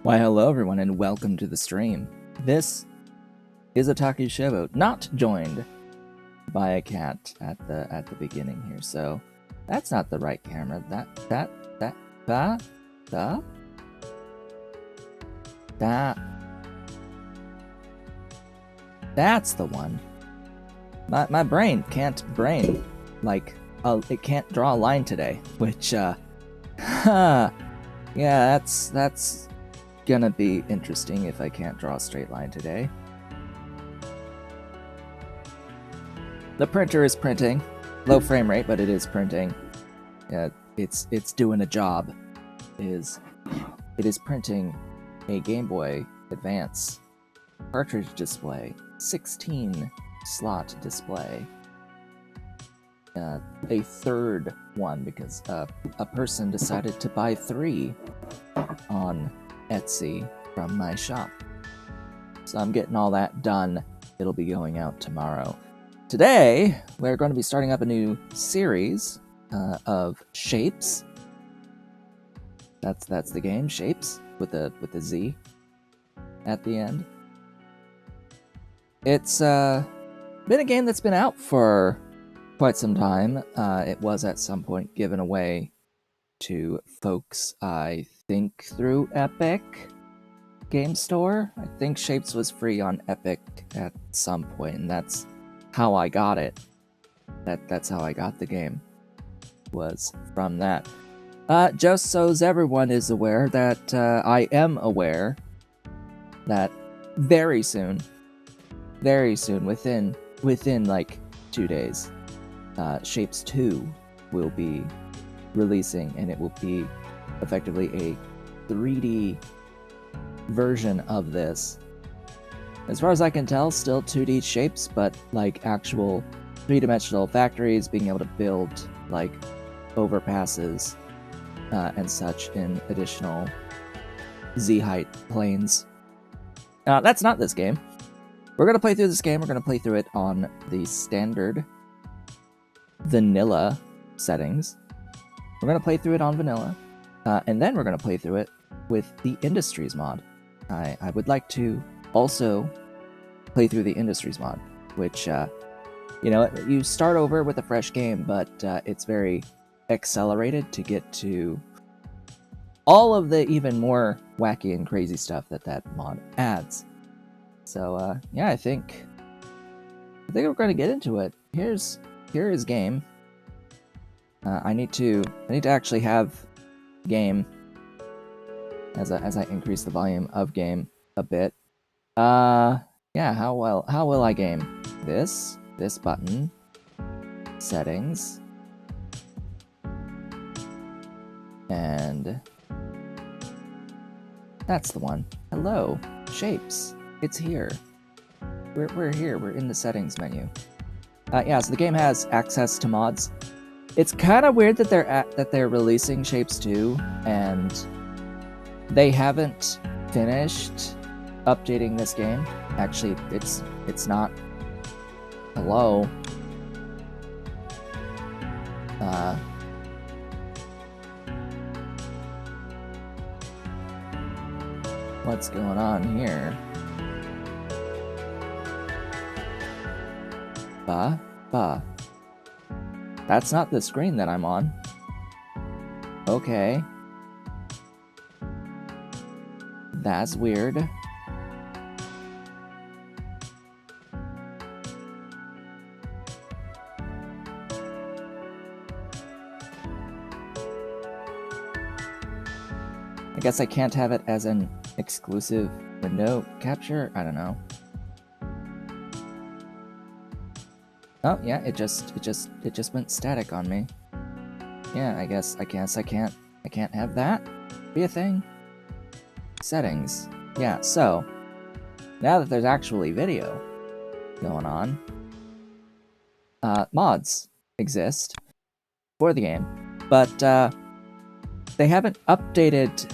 Why hello everyone and welcome to the stream. This is Otaku Showboat, not joined by a cat at the beginning here. So that's not the right camera. That's the one. My brain can't it can't draw a line today, which yeah, that's gonna be interesting if I can't draw a straight line today. The printer is printing. Low frame rate, but it is printing. Yeah, it's doing a job. It is printing a Game Boy Advance cartridge display, 16 slot display. A third one because a person decided to buy 3 on Etsy from my shop. So I'm getting all that done. It'll be going out tomorrow. Today, we're going to be starting up a new series of Shapez. That's the game, Shapez, with a Z at the end. It's been a game that's been out for quite some time. It was at some point given away to folks, I think, through Epic Game Store. I think Shapez was free on Epic at some point, and that's how I got it. That's how I got the game, was from that. Just so everyone is aware that I am aware that very soon, within like 2 days, Shapez 2 will be releasing, and it will be effectively a 3D version of this. As far as I can tell, still 2D Shapez, but like actual 3-dimensional factories, being able to build like overpasses and such in additional Z-height planes. That's not this game. We're going to play through this game. We're going to play through it on the standard vanilla settings. We're going to play through it on vanilla, and then we're going to play through it with the Industries mod. I would like to also play through the Industries mod, which, you know, you start over with a fresh game, but it's very accelerated to get to all of the even more wacky and crazy stuff that mod adds. So, yeah, I think we're going to get into it. Here is game. I need to actually have game as I increase the volume of game a bit. Yeah, how will I game? This button, settings, and that's the one. Hello, Shapez. It's here. We're here. We're in the settings menu. Yeah, so the game has access to mods. It's kind of weird that they're releasing Shapez 2 and they haven't finished updating this game. Actually, it's not. Hello. What's going on here? That's not the screen that I'm on. Okay. That's weird. I guess I can't have it as an exclusive window capture? I don't know. Oh yeah, it just went static on me. Yeah, I guess I can't have that be a thing. Settings. Yeah, so now that there's actually video going on, mods exist for the game, but they haven't updated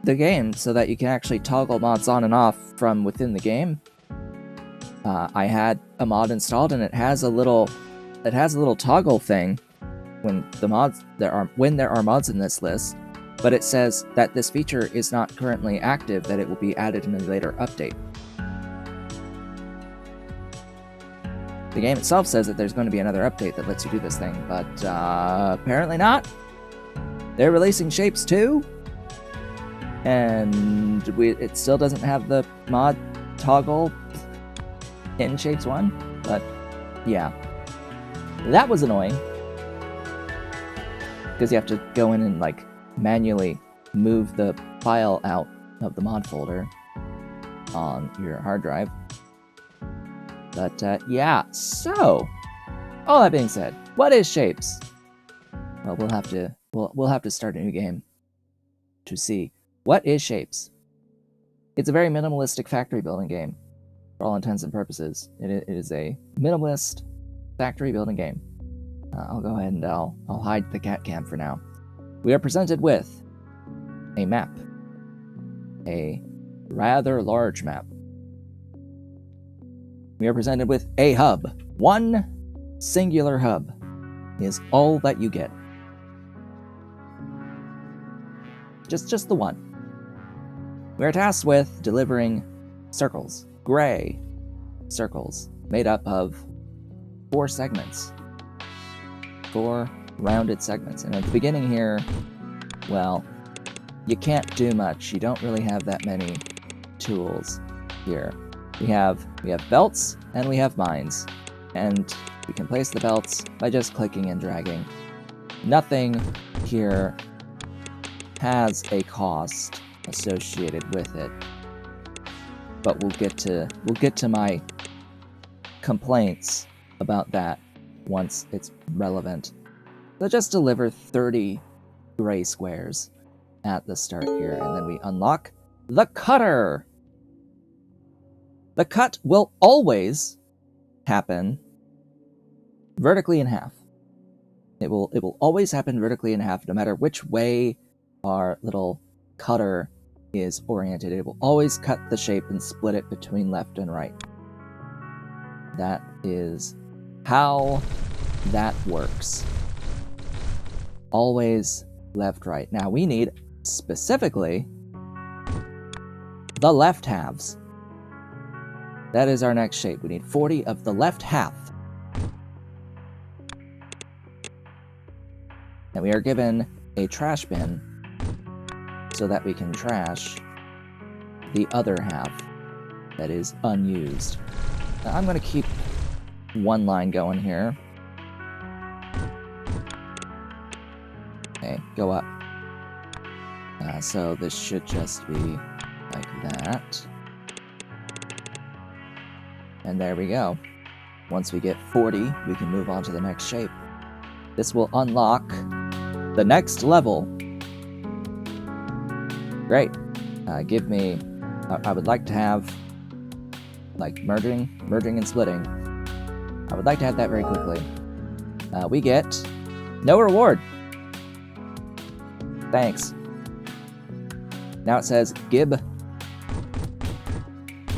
the game so that you can actually toggle mods on and off from within the game. I had a mod installed, and it has a little toggle thing when there are mods in this list. but it says that this feature is not currently active, that it will be added in a later update. The game itself says that there's going to be another update that lets you do this thing, but apparently not. They're releasing Shapez 2, and it still doesn't have the mod toggle in Shapez 1, but yeah. That was annoying, because you have to go in and like manually move the file out of the mod folder on your hard drive. But yeah, so all that being said, what is Shapez? Well, we'll have to start a new game to see what is Shapez. It's a very minimalistic factory building game, for all intents and purposes. It is a minimalist factory building game. I'll go ahead and I'll hide the cat cam for now. We are presented with a map, a rather large map. We are presented with a hub. One singular hub is all that you get. Just the one. We are tasked with delivering circles, gray circles, made up of 4 segments. 4 rounded segments. And at the beginning here, well, you can't do much. You don't really have that many tools here. We have belts and we have mines. And we can place the belts by just clicking and dragging. Nothing here has a cost associated with it. But we'll get to my complaints about that once it's relevant. So just deliver 30 gray squares at the start here, and then we unlock the cutter. The cut will always happen vertically in half. It will always happen vertically in half, no matter which way our little cutter is oriented. It will always cut the shape and split it between left and right. That is how that works. Always left, right. Now we need, specifically, the left halves. That is our next shape. We need 40 of the left half. And we are given a trash bin so that we can trash the other half that is unused. Now, I'm going to keep one line going here. Okay, go up. So this should just be like that. And there we go. Once we get 40, we can move on to the next shape. This will unlock the next level. Great. Give me... I would like to have, like, merging and splitting. I would like to have that very quickly. We get no reward. Thanks. Now it says Gib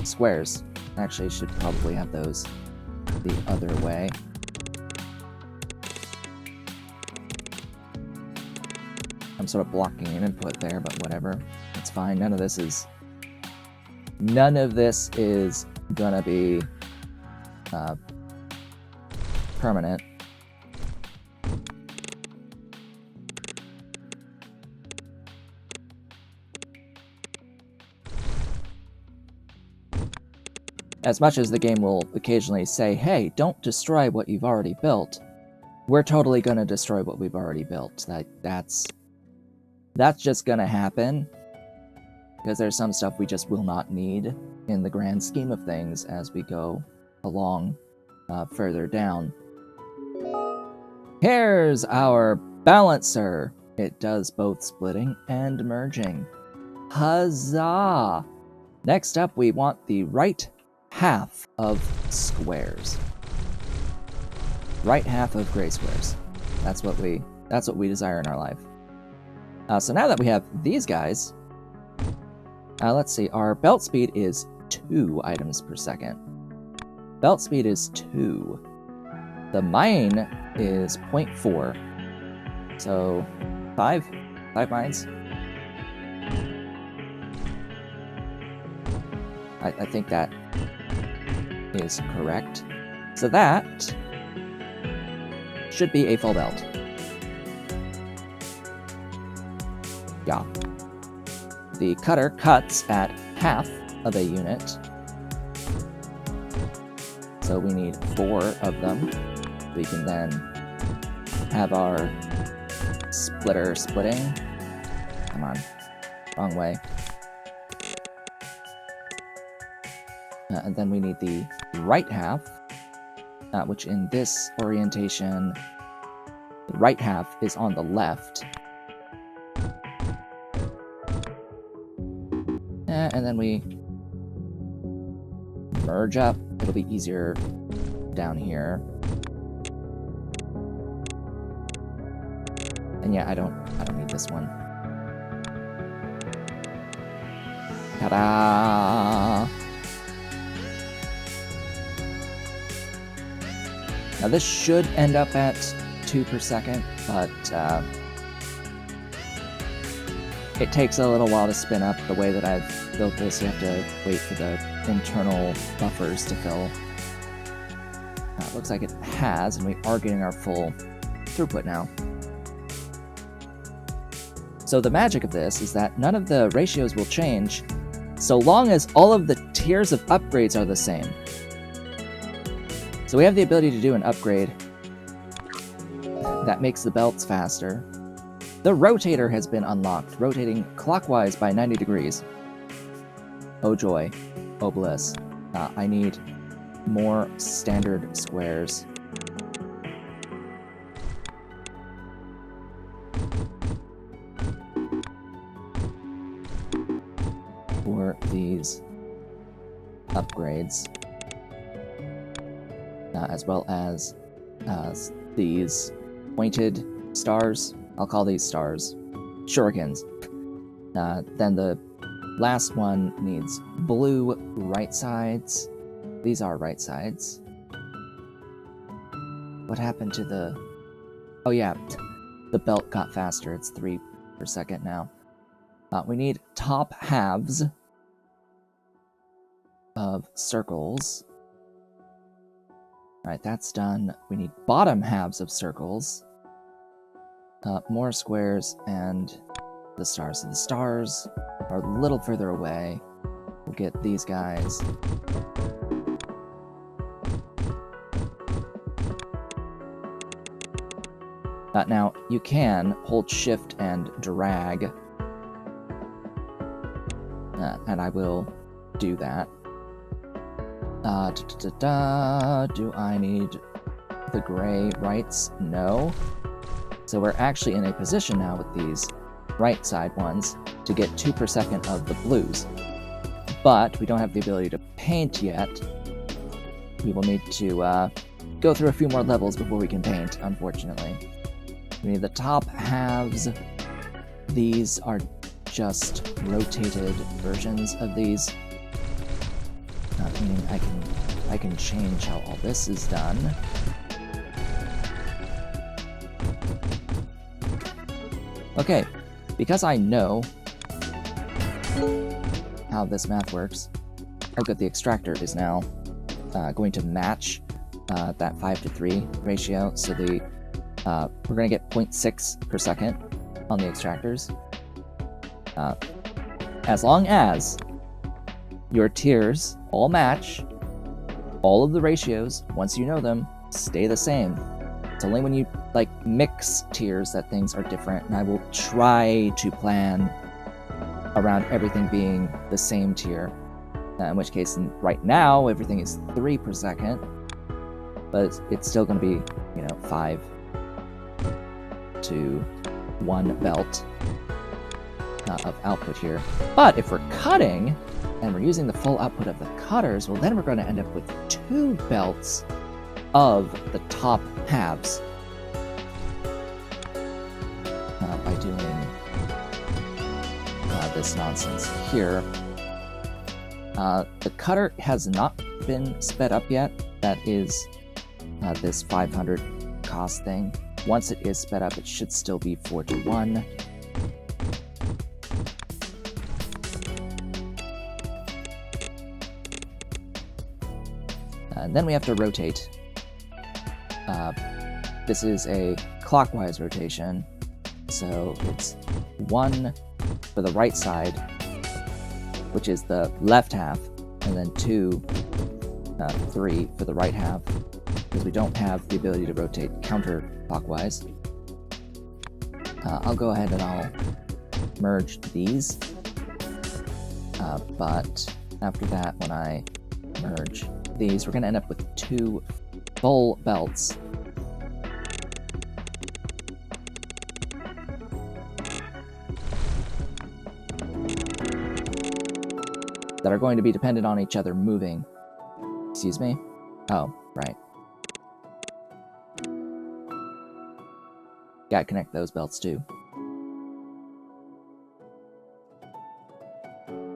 squares. Actually, should probably have those the other way. I'm sort of blocking an input there, but whatever. It's fine. None of this is gonna be permanent. As much as the game will occasionally say, hey, don't destroy what you've already built, we're totally going to destroy what we've already built. That's just going to happen, because there's some stuff we just will not need in the grand scheme of things as we go along further down. Here's our balancer. It does both splitting and merging. Huzzah! Next up, we want the right half of squares. Right half of gray squares. That's what we desire in our life. So now that we have these guys, let's see, our belt speed is 2 items per second. Belt speed is 2. The mine is 0.4. So 5 mines. I think that is correct. So that should be a full belt. Yeah. The cutter cuts at half of a unit. So we need 4 of them. We can then have our splitter splitting. Come on. Wrong way. And then we need the right half, which in this orientation, the right half is on the left. And then we merge up. It'll be easier down here. And yeah, I don't need this one. Ta-da! Now this should end up at 2 per second, but it takes a little while to spin up. The way that I've built this, you have to wait for the internal buffers to fill. It looks like it has, and we are getting our full throughput now. So the magic of this is that none of the ratios will change so long as all of the tiers of upgrades are the same. So we have the ability to do an upgrade that makes the belts faster. The rotator has been unlocked, rotating clockwise by 90 degrees. Oh joy. Oh bliss. I need more standard squares. For these upgrades. As well as these pointed stars. I'll call these stars shurikens. Then the last one needs blue right sides. These are right sides. What happened to the... Oh yeah, the belt got faster. It's 3 per second now. We need top halves of circles. Alright, that's done. We need bottom halves of circles. More squares and the stars. So the stars are a little further away. We'll get these guys. Now, you can hold shift and drag. And I will do that. Do I need the gray rights? No. So we're actually in a position now with these right side ones to get 2 per second of the blues. But we don't have the ability to paint yet. We will need to go through a few more levels before we can paint, unfortunately. We need the top halves. These are just rotated versions of these. Meaning I can change how all this is done. Okay, because I know how this math works. Oh good, the extractor is now going to match that 5:3 ratio. So the we're going to get 0.6 per second on the extractors. As long as your tiers all match, all of the ratios, once you know them, stay the same. It's only when you mix tiers that things are different, and I will try to plan around everything being the same tier. In which case, right now, everything is 3 per second, but it's still going to be, 5 to 1 belt of output here. But if we're cutting, and we're using the full output of the cutters, well then we're going to end up with 2 belts of the top halves. By doing this nonsense here. The cutter has not been sped up yet. That is this 500 cost thing. Once it is sped up, it should still be 4:1. And then we have to rotate. This is a clockwise rotation, so it's 1 for the right side, which is the left half, and then 3 for the right half, because we don't have the ability to rotate counterclockwise. I'll go ahead and I'll merge these, but after that, when I merge these, we're going to end up with 2 full belts. That are going to be dependent on each other moving. Excuse me? Oh, right. Gotta connect those belts too.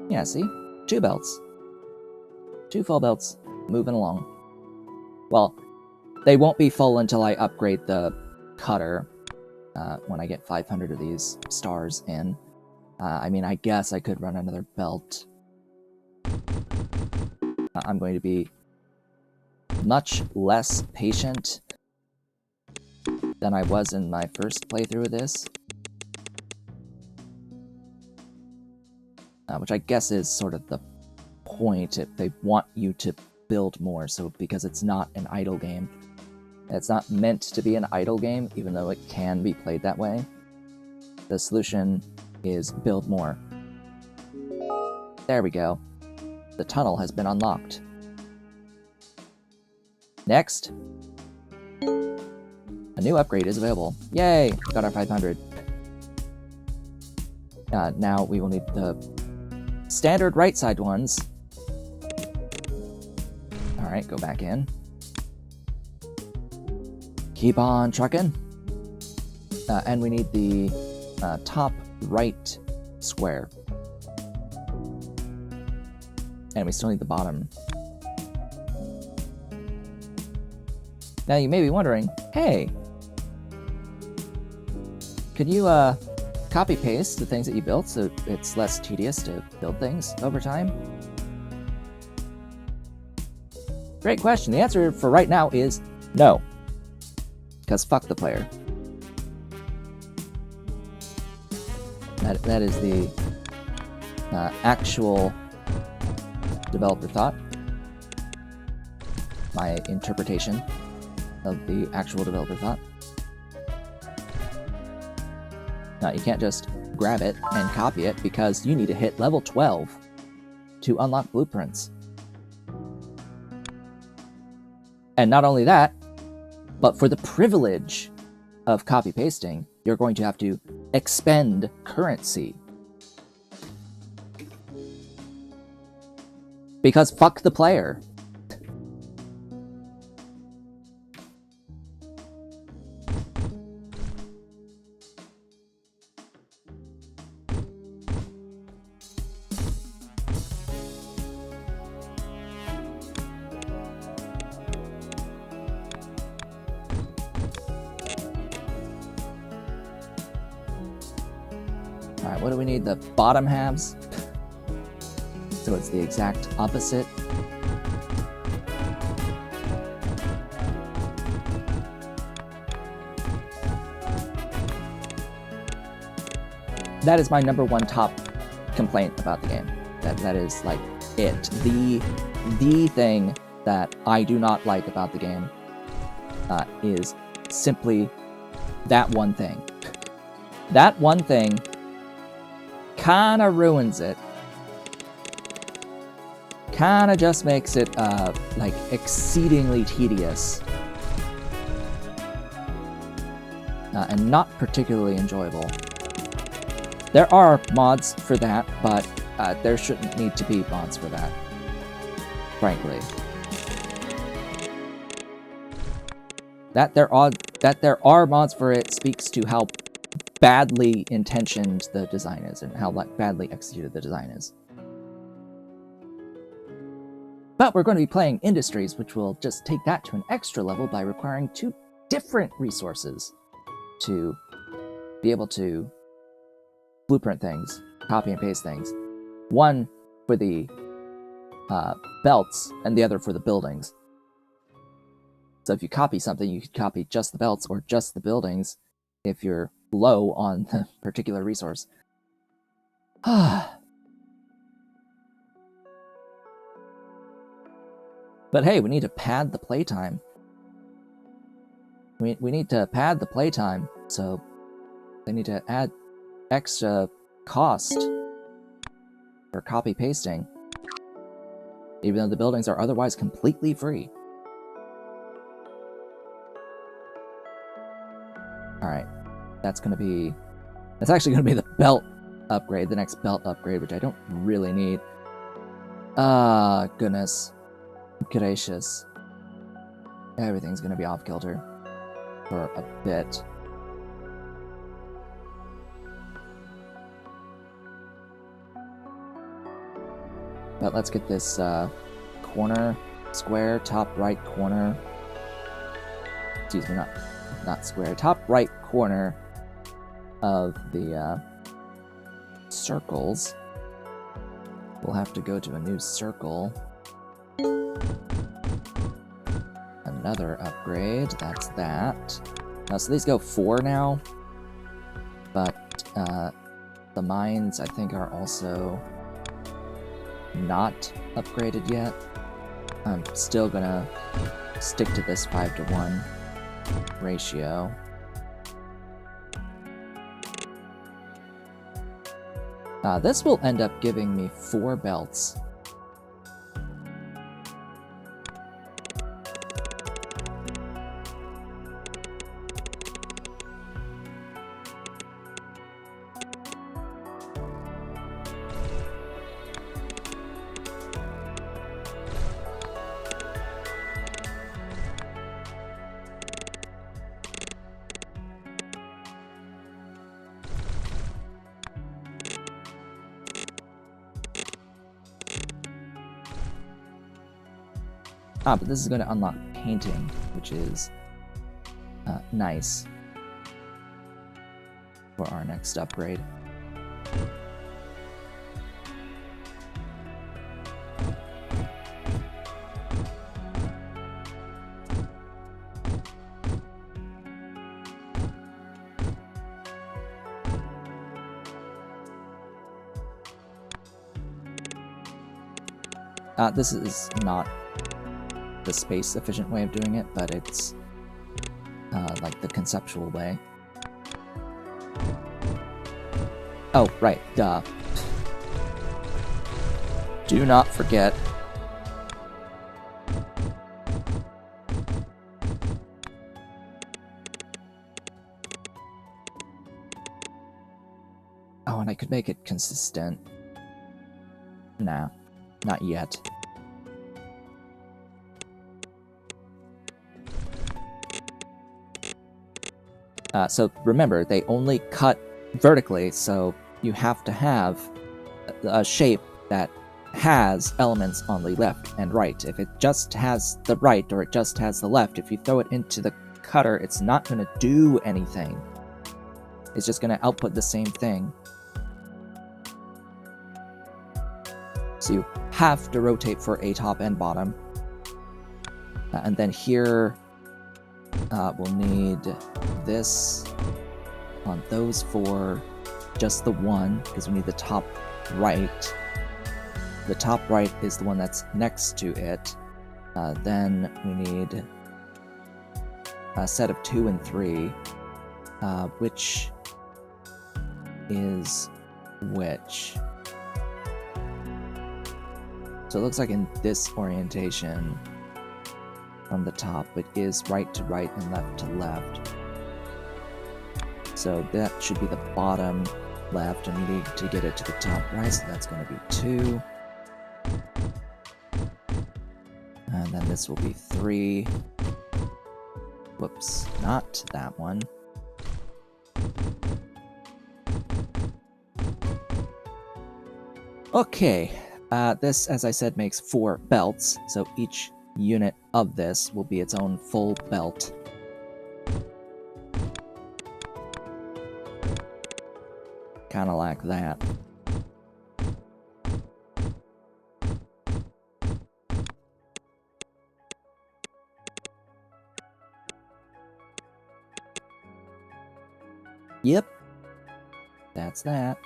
Yeah, see? 2 belts. 2 full belts moving along. Well, they won't be full until I upgrade the cutter when I get 500 of these stars in. I mean, I guess I could run another belt. I'm going to be much less patient than I was in my first playthrough of this. Which I guess is sort of the point, if they want you to build more, so because it's not an idle game. It's not meant to be an idle game, even though it can be played that way. The solution is build more. There we go. The tunnel has been unlocked. Next, a new upgrade is available. Yay! Got our 500. Now we will need the standard right side ones. Alright, go back in. Keep on trucking. And we need the top right square. And we still need the bottom. Now you may be wondering, hey, could you copy-paste the things that you built so it's less tedious to build things over time? Great question. The answer for right now is no. Because fuck the player. That is the actual developer thought. My interpretation of the actual developer thought. Now, you can't just grab it and copy it because you need to hit level 12 to unlock blueprints. And not only that, but for the privilege of copy-pasting, you're going to have to expend currency. Because fuck the player. Alright, what do we need? The bottom halves? So it's the exact opposite. That is my #1 top complaint about the game. That is like it. The thing that I do not like about the game is simply that one thing. That one thing kinda ruins it. Kinda just makes it like exceedingly tedious and not particularly enjoyable. There are mods for that, but there shouldn't need to be mods for that, frankly. That there are mods for it speaks to how badly intentioned the design is and how badly executed the design is. But we're going to be playing Industries, which will just take that to an extra level by requiring 2 different resources to be able to blueprint things, copy and paste things. One for the belts and the other for the buildings. So if you copy something, you could copy just the belts or just the buildings if you're low on the particular resource. But hey, we need to pad the playtime. We need to pad the playtime, so they need to add extra cost for copy pasting, even though the buildings are otherwise completely free. Alright, that's actually gonna be the belt upgrade, the next belt upgrade, which I don't really need. Ah, goodness gracious. Everything's gonna be off kilter for a bit. But let's get this corner, square, top right corner. Excuse me, not square, top right corner of the circles. We'll have to go to a new circle. Another upgrade, that's that. So these go 4 now, but the mines I think are also not upgraded yet. I'm still gonna stick to this 5-to-1 ratio. This will end up giving me 4 belts. But this is going to unlock painting, which is nice for our next upgrade. This is not the space-efficient way of doing it, but it's like the conceptual way. Oh, right, duh. Do not forget. Oh, and I could make it consistent. Nah, not yet. So remember, they only cut vertically, so you have to have a shape that has elements on the left and right. If it just has the right or it just has the left, if you throw it into the cutter, it's not going to do anything. It's just going to output the same thing. So you have to rotate for a top and bottom. And then here, we'll need this on those 4, just the one, because we need the top right. The top right is the one that's next to it. Then we need a set of 2 and 3, which is which. So it looks like in this orientation, from the top, it is right to right and left to left. So that should be the bottom left, and we need to get it to the top right, so that's going to be 2. And then this will be 3. Whoops, not that one. Okay, this, as I said, makes 4 belts, so each unit of this will be its own full belt. Kinda like that. Yep. That's that.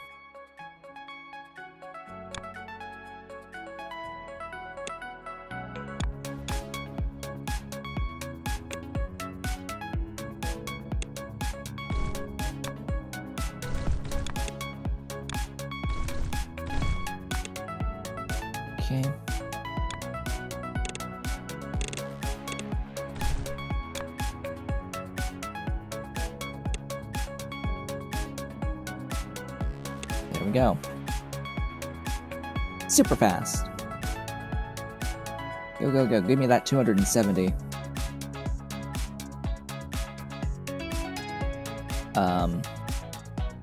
Okay. There we go. Super fast. Go, go, go. Give me that 270.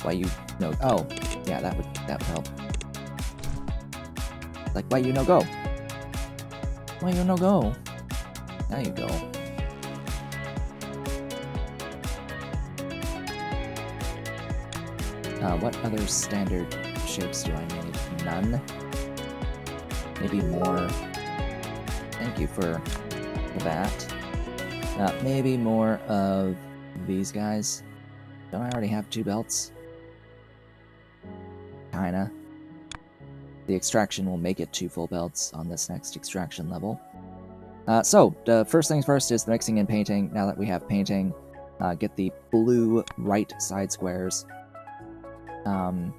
Why you no? Oh, yeah, that would help. Like, why you no go? Why you no go? Now you go. What other standard shapes do I need? None. Maybe more. Thank you for that. Maybe more of these guys. Don't I already have 2 belts? Kinda. The extraction will make it 2 full belts on this next extraction level. So, the first things first is the mixing and painting. Now that we have painting, get the blue right side squares. I'm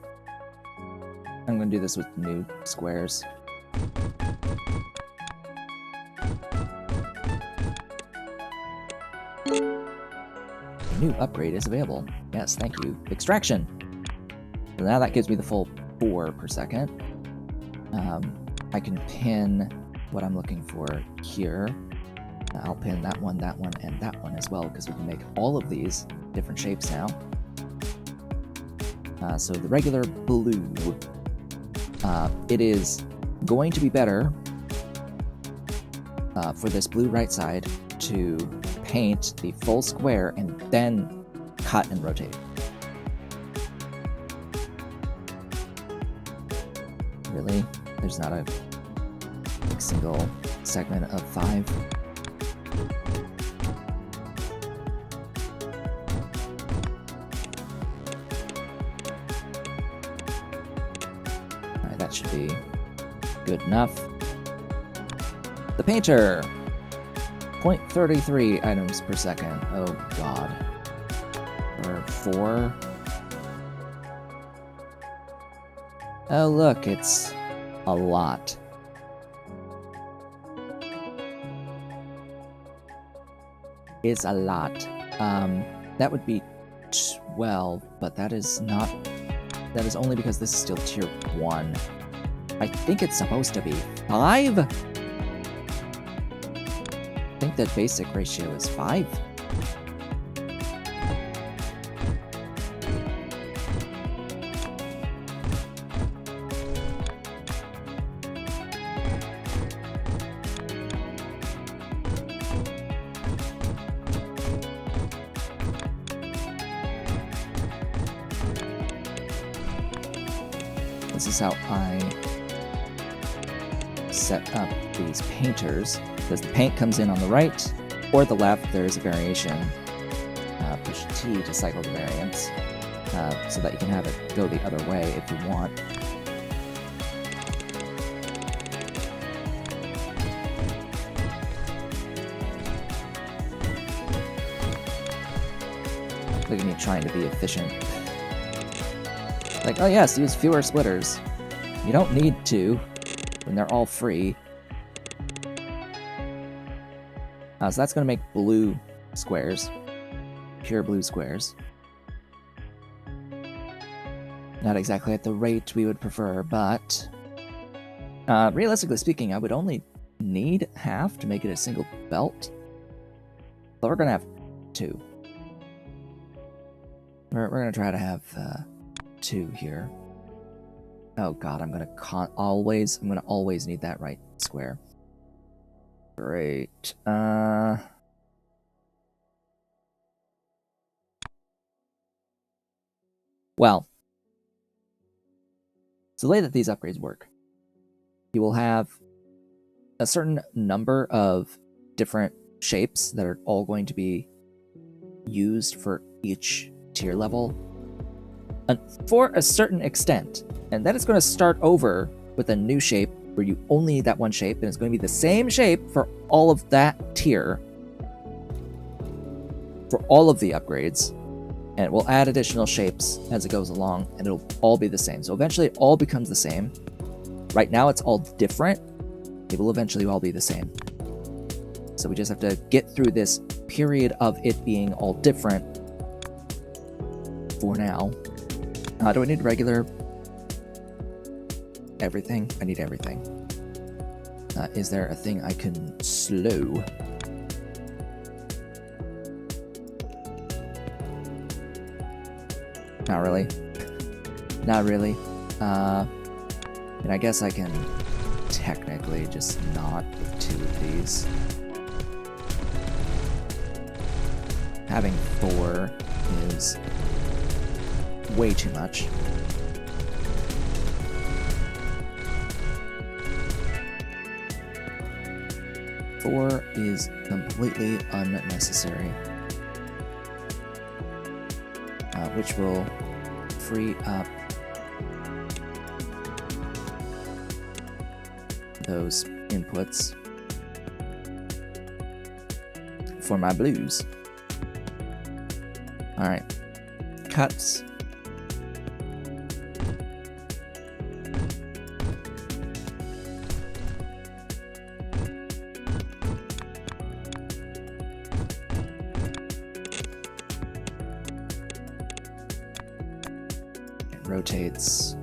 going to do this with new squares. A new upgrade is available. Yes, thank you. Extraction! So now that gives me the full 4 per second. I can pin what I'm looking for here. I'll pin that one, and that one as well, because we can make all of these different shapes now. So the regular blue, it is going to be better for this blue right side to paint the full square and then cut and rotate. Really? There's not a single segment of 5? Alright, that should be good enough. The painter! 0.33 items per second. Oh god. Or 4? Oh look, it's a lot. It's a lot. That would be 12, but that is not... That is only because this is still tier 1. I think it's supposed to be 5? I think that basic ratio is 5. This is how I set up these painters. Because the paint comes in on the right or the left, there's a variation. Push T to cycle the variants, so that you can have it go the other way if you want. Look at me trying to be efficient. Like, oh yes, use fewer splitters. You don't need to when they're all free. So that's going to make blue squares. Pure blue squares. Not exactly at the rate we would prefer, but... realistically speaking, I would only need half to make it a single belt. But we're going to have 2. We're going to try to have 2 here. Oh god, I'm going to always need that right square. Great. Well, so the way that these upgrades work, you will have a certain number of different shapes that are all going to be used for each tier level. for a certain extent. And then it's going to start over with a new shape where you only need that one shape, and it's going to be the same shape for all of that tier, for all of the upgrades, and it will add additional shapes as it goes along, and it'll all be the same. So eventually it all becomes the same. Right now it's all different. It will eventually all be the same. So we just have to get through this period of it being all different for now. Do I need regular everything? I need everything. Is there a thing I can slow? Not really. Not really. And I guess I can technically just not with 2 of these. Having 4 is way too much. Four is completely unnecessary, which will free up those inputs for my blues. Alright, cuts. It rotates.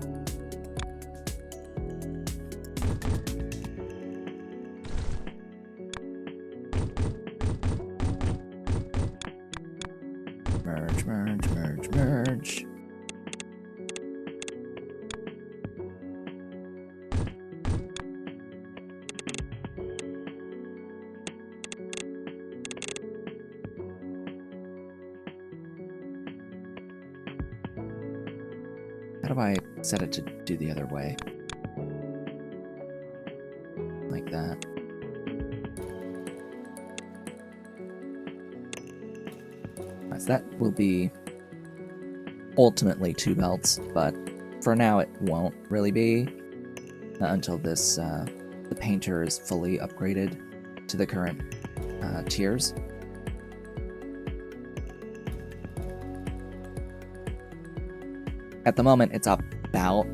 Merge, merge, merge, merge. How do I set it to do the other way? Like that. So that will be ultimately 2 belts, but for now it won't really be until this the painter is fully upgraded to the current tiers. At the moment it's about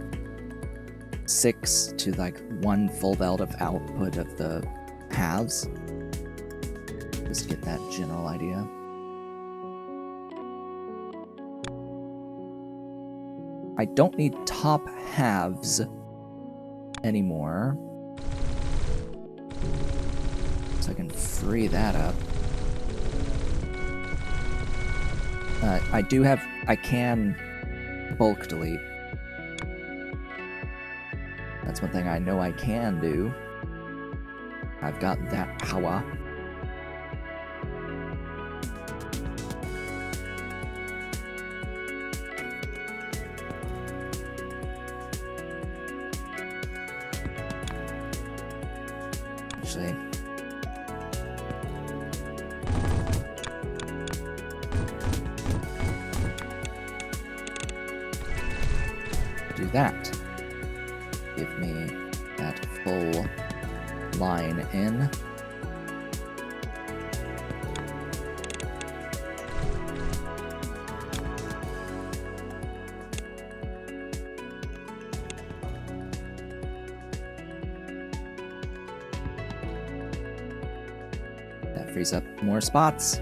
6 to like 1 full belt of output of the halves. Just to get that general idea. I don't need top halves anymore, so I can free that up. I can bulk delete. That's one thing I know I can do. I've got that power. Actually, do that. Give me that full line in. That frees up more spots.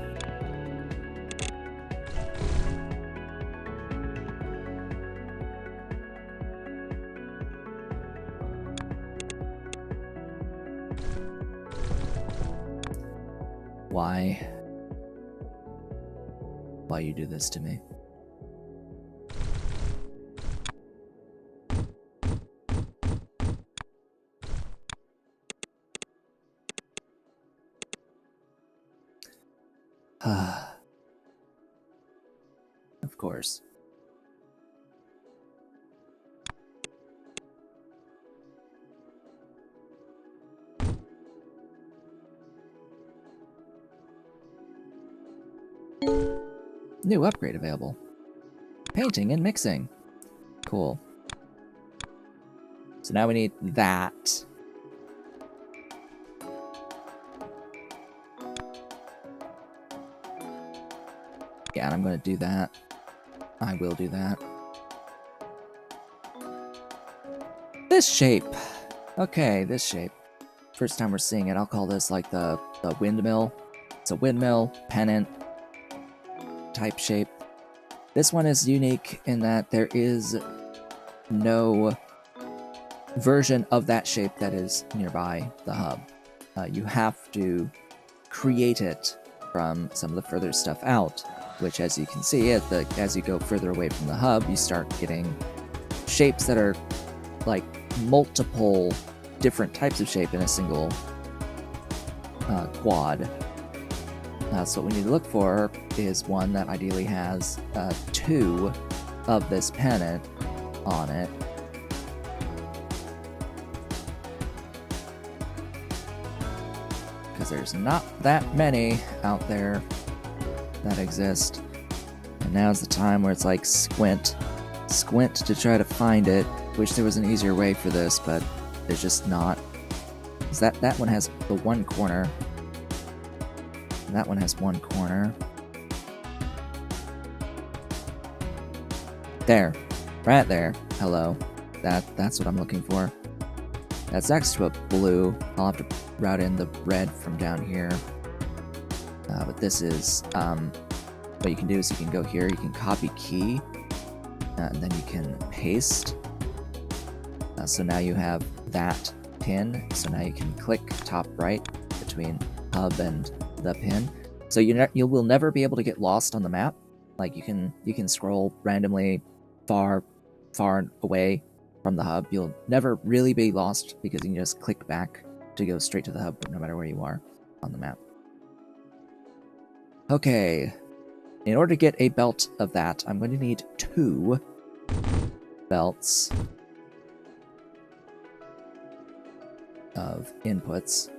Why you do this to me? Of course. New upgrade available. Painting and mixing. cool. So now we need that. Yeah, and I'm going to do that. I will do that. This shape. Okay, this shape. First time we're seeing it, I'll call this like the windmill. It's a windmill, pennant type shape. This one is unique in that there is no version of that shape that is nearby the hub. You have to create it from some of the further stuff out, which, as you can see, as you go further away from the hub, you start getting shapes that are like multiple different types of shape in a single quad. So what we need to look for is one that ideally has 2 of this pennant on it. Because there's not that many out there that exist. And now's the time where it's like squint to try to find it. Wish there was an easier way for this, but there's just not. Because that one has the one corner. And that one has one corner. There. Right there. Hello. That's what I'm looking for. That's next to a blue. I'll have to route in the red from down here. But this is... what you can do is you can go here, you can copy key, and then you can paste. So now you have that pin. So now you can click top right between hub and the pin. So you will never be able to get lost on the map. Like you can scroll randomly far away from the hub. You'll never really be lost because you can just click back to go straight to the hub, no matter where you are on the map. Okay. In order to get a belt of that, I'm going to need 2 belts of inputs.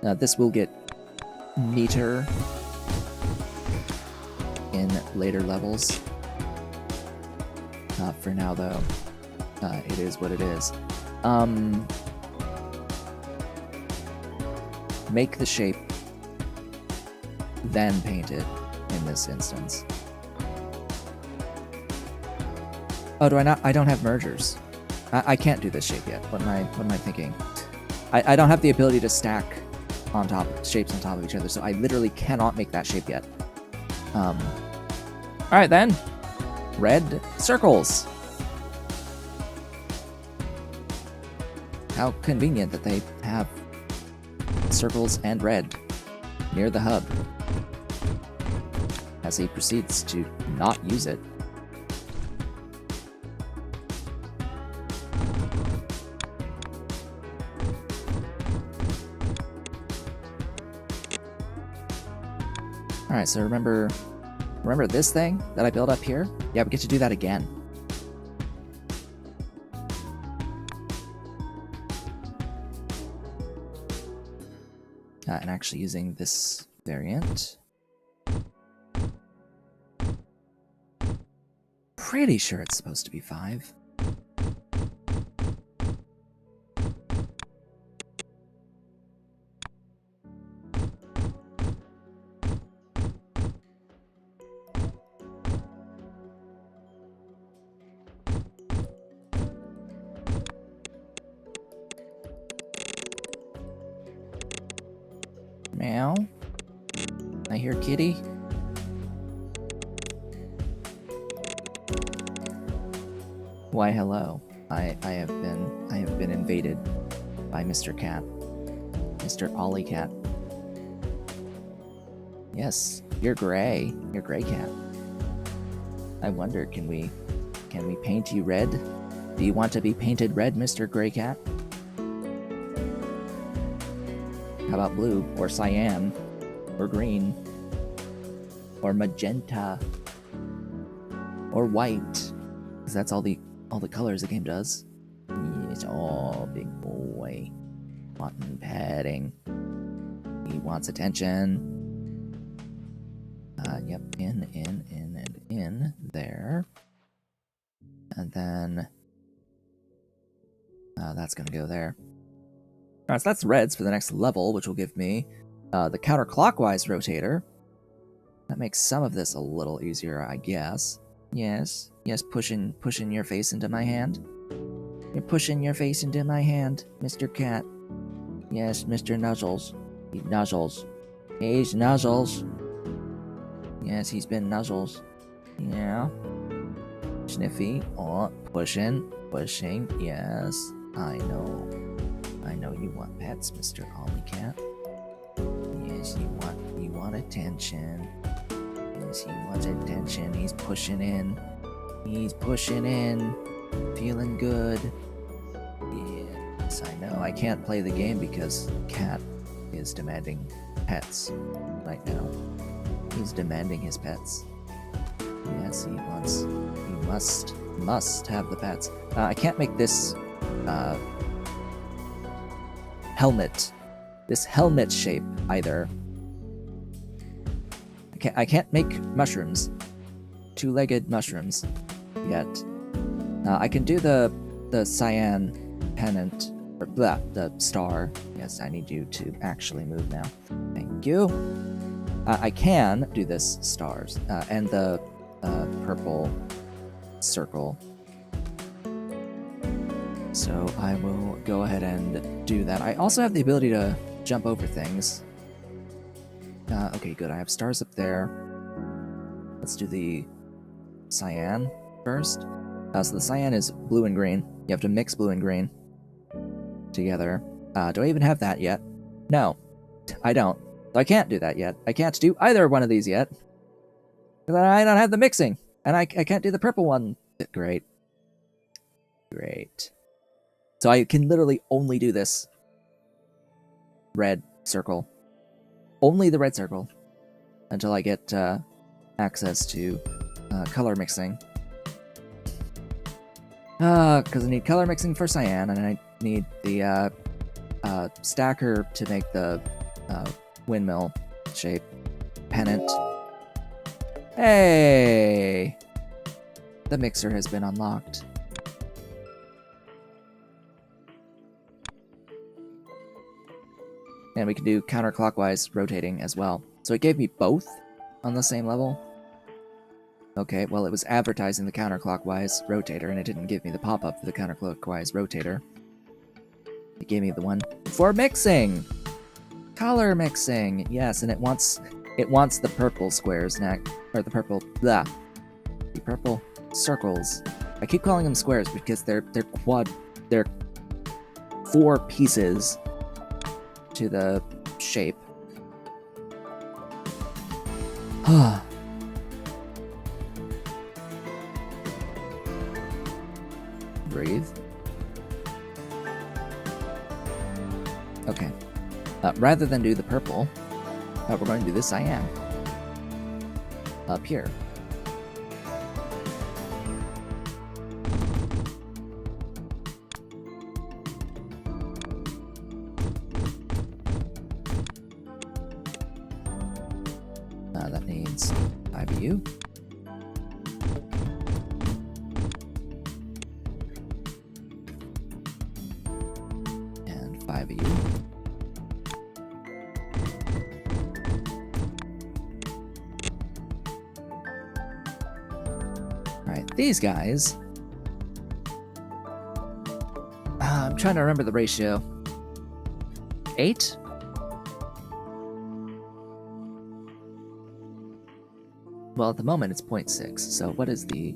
Now this will get neater in later levels. For now, though, it is what it is. Make the shape, then paint it in this instance. Oh, do I not? I don't have mergers. I can't do this shape yet. What am I thinking? I don't have the ability to stack on top shapes on top of each other, so I literally cannot make that shape yet. All right then. Red circles. How convenient that they have circles and red near the hub as he proceeds to not use it. Alright, so remember this thing that I built up here? Yeah, we get to do that again. And actually using this variant. Pretty sure it's supposed to be 5. Meow. I hear kitty. Why hello. I have been invaded by Mr. Cat. Mr. Ollie Cat. Yes, you're gray. You're gray cat. I wonder, can we paint you red? Do you want to be painted red, Mr. Gray Cat? How about blue, or cyan, or green, or magenta, or white? Because that's all the colors the game does. Yes, oh, big boy, wanting petting. He wants attention. Yep, in, and in there. And then that's gonna go there. Alright, so that's reds for the next level, which will give me the counterclockwise rotator. That makes some of this a little easier, I guess. Yes, pushing your face into my hand. You're pushing your face into my hand, Mr. Cat. Yes, Mr. Nuzzles. He nuzzles. He's nuzzles. Yes, he's been nuzzles. Yeah. Sniffy. Oh, pushing. Yes, I know. I know you want pets, Mr. Ollie Cat. Yes, you want attention. Yes, he wants attention. He's pushing in. Feeling good. Yes, I know. I can't play the game because Cat is demanding pets right now. He's demanding his pets. Yes, he must have the pets. I can't make this helmet shape either. I can't make mushrooms, two-legged mushrooms yet. I can do the cyan pennant, or the star. Yes, I need you to actually move now. Thank you. I can do this stars and the purple circle. So I will go ahead and do that. I also have the ability to jump over things. Okay, good. I have stars up there. Let's do the cyan first. So the cyan is blue and green. You have to mix blue and green together. Do I even have that yet? No, I don't. So I can't do that yet. I can't do either one of these yet. Because I don't have the mixing. And I can't do the purple one. Great. So I can literally only do this red circle. Only the red circle. Until I get access to color mixing. Because I need color mixing for cyan, and I need the stacker to make the windmill shape pennant. Hey! The mixer has been unlocked. And we can do counterclockwise rotating as well. So it gave me both on the same level. Okay, well, it was advertising the counterclockwise rotator, and it didn't give me the pop-up for the counterclockwise rotator. It gave me the one for mixing! Color mixing! Yes, and it wants the purple squares next, or the purple circles. I keep calling them squares because they're four pieces to the shape. Breathe. Okay. Rather than do the purple, we're going to do the cyan. Up here. That needs 5U. And 5U. Alright, these guys. I'm trying to remember the ratio. 8? Well, at the moment it's 0.6, so what is the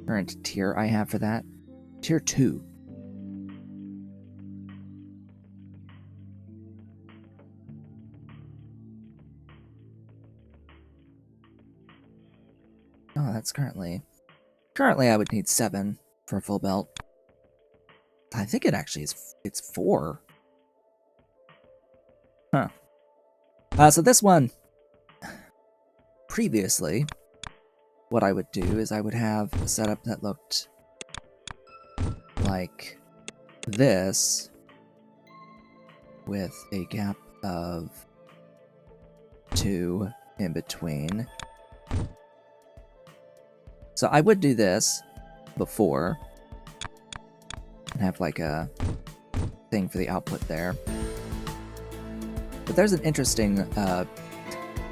current tier I have for that? Tier 2. Oh, that's currently I would need 7 for a full belt. I think it actually is, it's 4. Huh. So this one, previously, what I would do is I would have a setup that looked like this, with a gap of 2 in between, So I would do this before and have like a thing for the output there. But there's an interesting,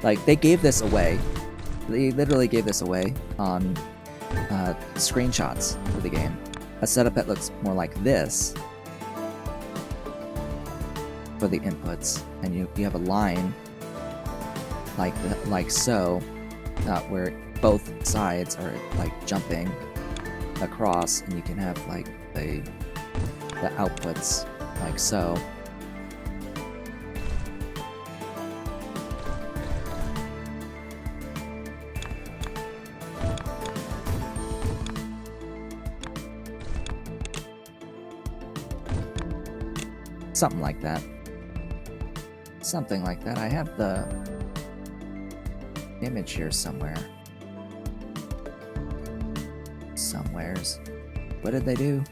like they gave this away. They literally gave this away on screenshots for the game. A setup that looks more like this for the inputs, and you have a line like so, where both sides are like jumping across, and you can have like the outputs like so. Something like that. Something like that. I have the image here somewhere. Somewheres. What did they do?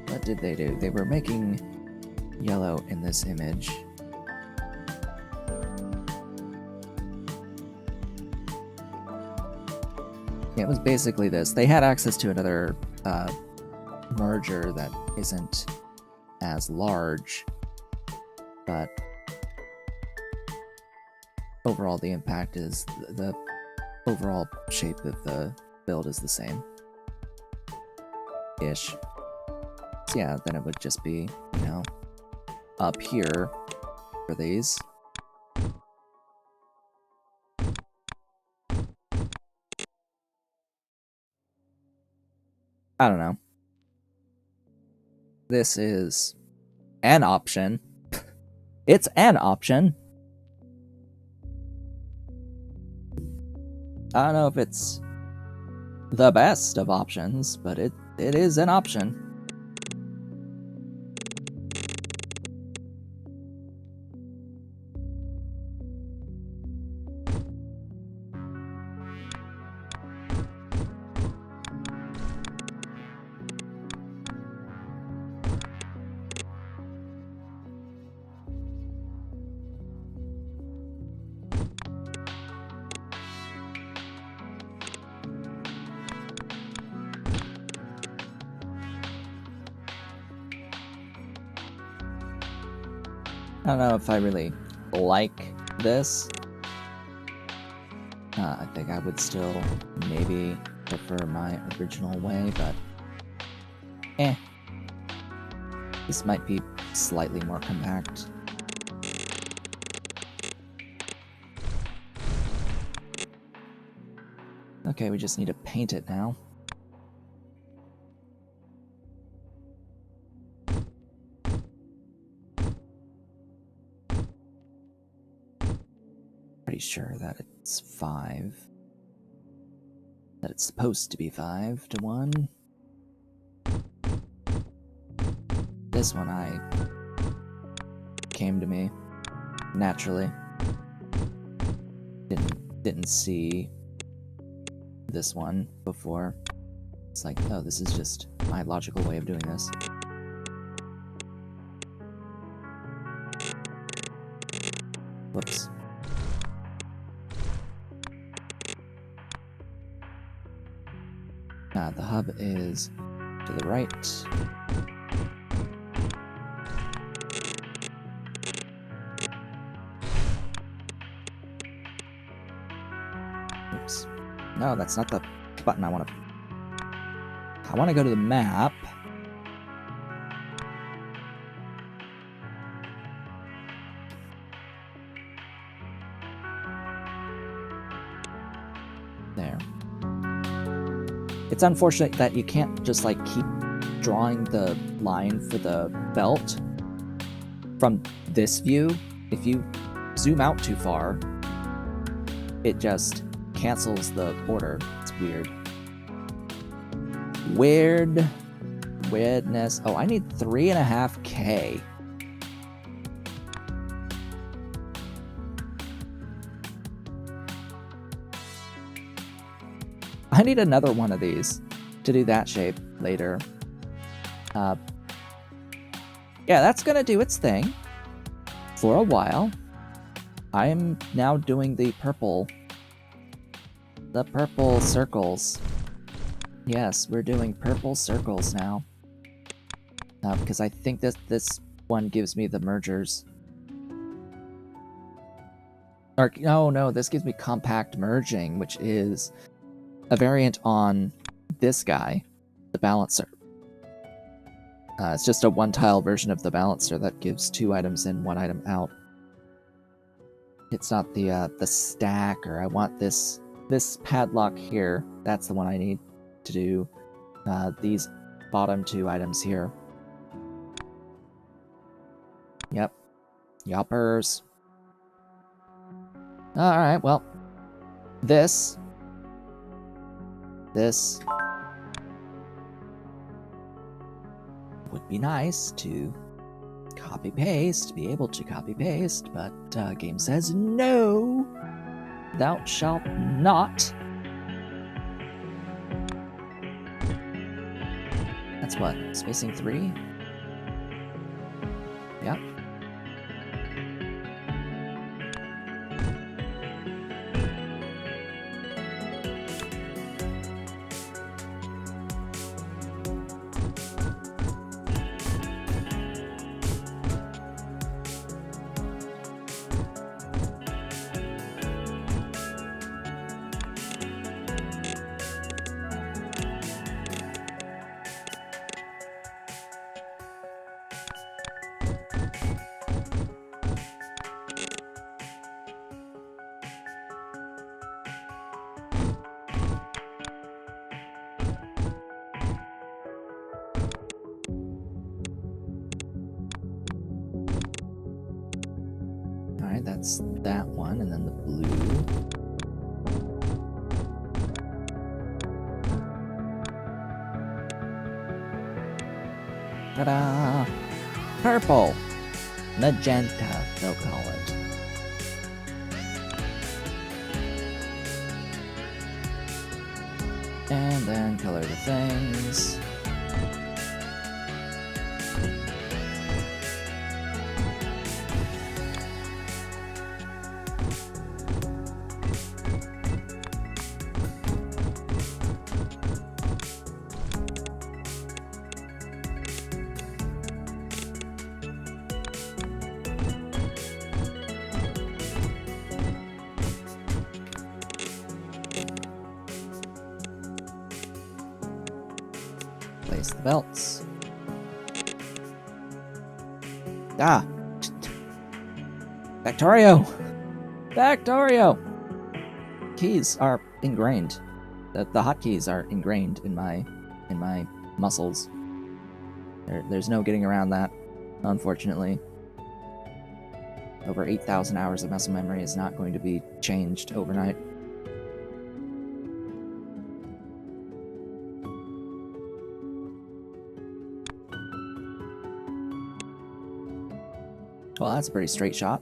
What did they do? They were making yellow in this image. Yeah, it was basically this. They had access to another merger that isn't as large, but overall the impact is the overall shape of the build is the same ish. So yeah, then it would just be, you know, up here for these. I don't know. This is an option. It's an option. I don't know if it's the best of options, but it is an option. I don't know if I really like this. I think I would still maybe prefer my original way, but this might be slightly more compact. Okay, we just need to paint it now. Pretty sure that it's 5. That it's supposed to be 5 to 1. This one came to me naturally. Didn't see this one before. It's like, oh, this is just my logical way of doing this. Whoops. The hub is to the right. Oops. No, that's not the button I want to... I want to go to the map. There. It's unfortunate that you can't just like keep drawing the line for the belt from this view. If you zoom out too far, it just cancels the order. It's weird. Weirdness. Oh, I need 3.5K. I need another one of these to do that shape later. Yeah, that's gonna do its thing for a while. I am now doing the purple circles. Yes, we're doing purple circles now. Because I think that this one gives me the mergers. Or, no, this gives me compact merging, which is a variant on this guy, the balancer. It's just a one-tile version of the balancer that gives 2 items in, 1 item out. It's not the stacker. I want this padlock here. That's the one I need to do these bottom 2 items here. Yep. Yoppers. Alright, well. This would be nice to copy-paste, be able to copy-paste, but game says no! Thou shalt not. That's what? Spacing 3? Yep. Alright, that's that one, and then the blue. Ta-da! Purple! Magenta, they'll call it. And then color the things. Place the belts. Ah! Factorio! Factorio! Keys are ingrained. The hotkeys are ingrained in my muscles. There's no getting around that, unfortunately. Over 8,000 hours of muscle memory is not going to be changed overnight. Well, that's a pretty straight shot.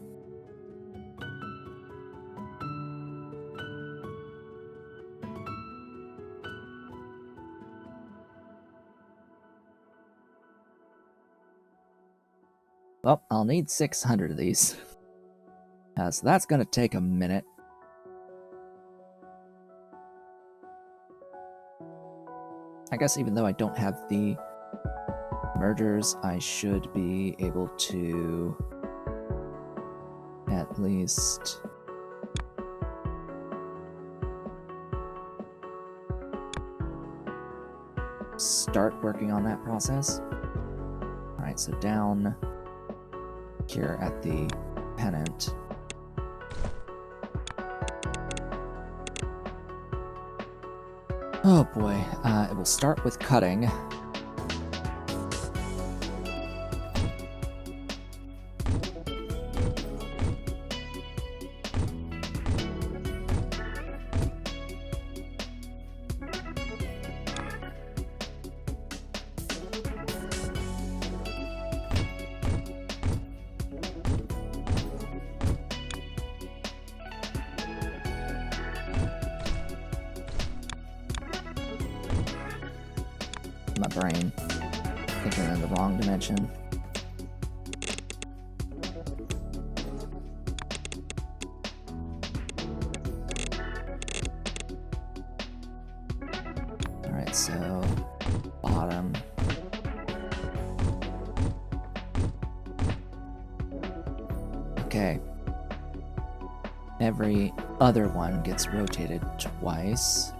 Well, I'll need 600 of these. So that's gonna take a minute. I guess even though I don't have the mergers, I should be able to at least start working on that process. Alright, so down here at the pennant. Oh boy, it will start with cutting. My brain thinking in the wrong dimension. So, bottom. Okay. Every other one gets rotated twice.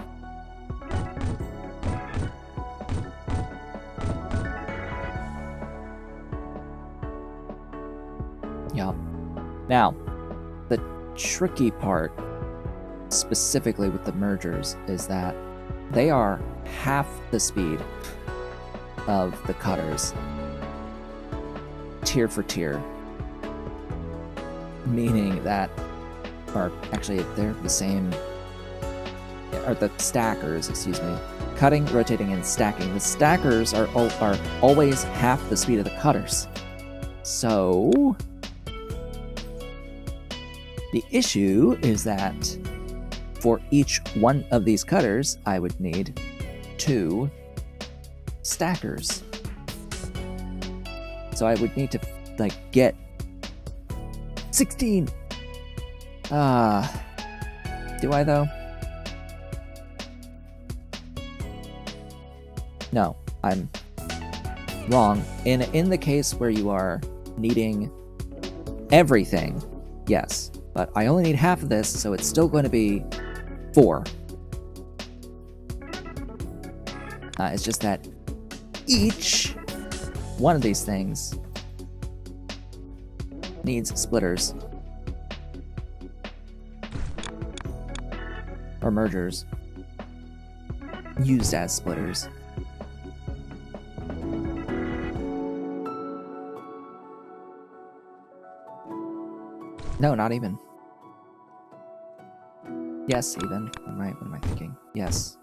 Yup. Now, the tricky part, specifically with the mergers, is that they are half the speed of the cutters, tier for tier. Meaning that, or actually they're the same, or the stackers, excuse me. Cutting, rotating, and stacking. The stackers are always half the speed of the cutters. So, the issue is that for each one of these cutters, I would need 2 stackers. So I would need to, like, get 16! Do I though? No, I'm wrong. In the case where you are needing everything, yes. But I only need half of this, so it's still going to be 4. It's just that each one of these things needs splitters. Or mergers. Used as splitters. No, not even. Yes, even. What am I thinking? Yes.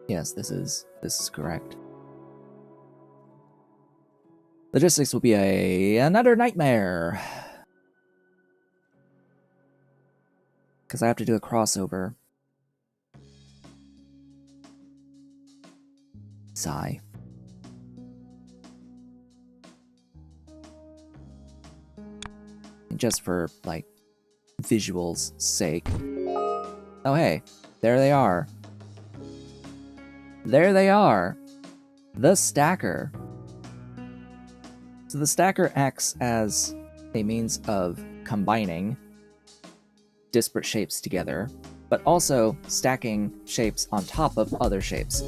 Yes, this is correct. Logistics will be another nightmare. Because I have to do a crossover. Sigh. And just for, like, visuals' sake. Oh hey, there they are. There they are! The stacker. So the stacker acts as a means of combining disparate shapes together, but also stacking shapes on top of other shapes.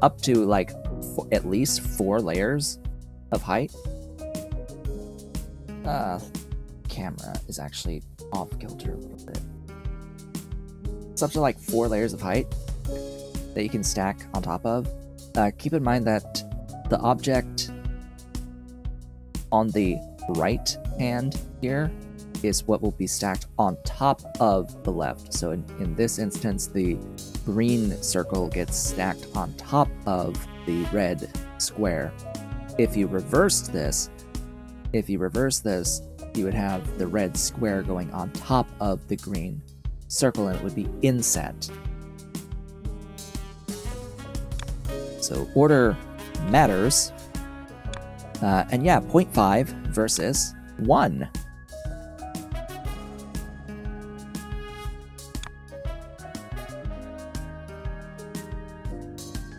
Up to, like, at least 4 layers of height. Camera is actually off kilter a little bit. It's up to like 4 layers of height that you can stack on top of. Keep in mind that the object on the right hand here is what will be stacked on top of the left. So in this instance, the green circle gets stacked on top of the red square. If you reversed this, you would have the red square going on top of the green circle, and it would be inset. So order matters. And yeah, 0.5 versus 1.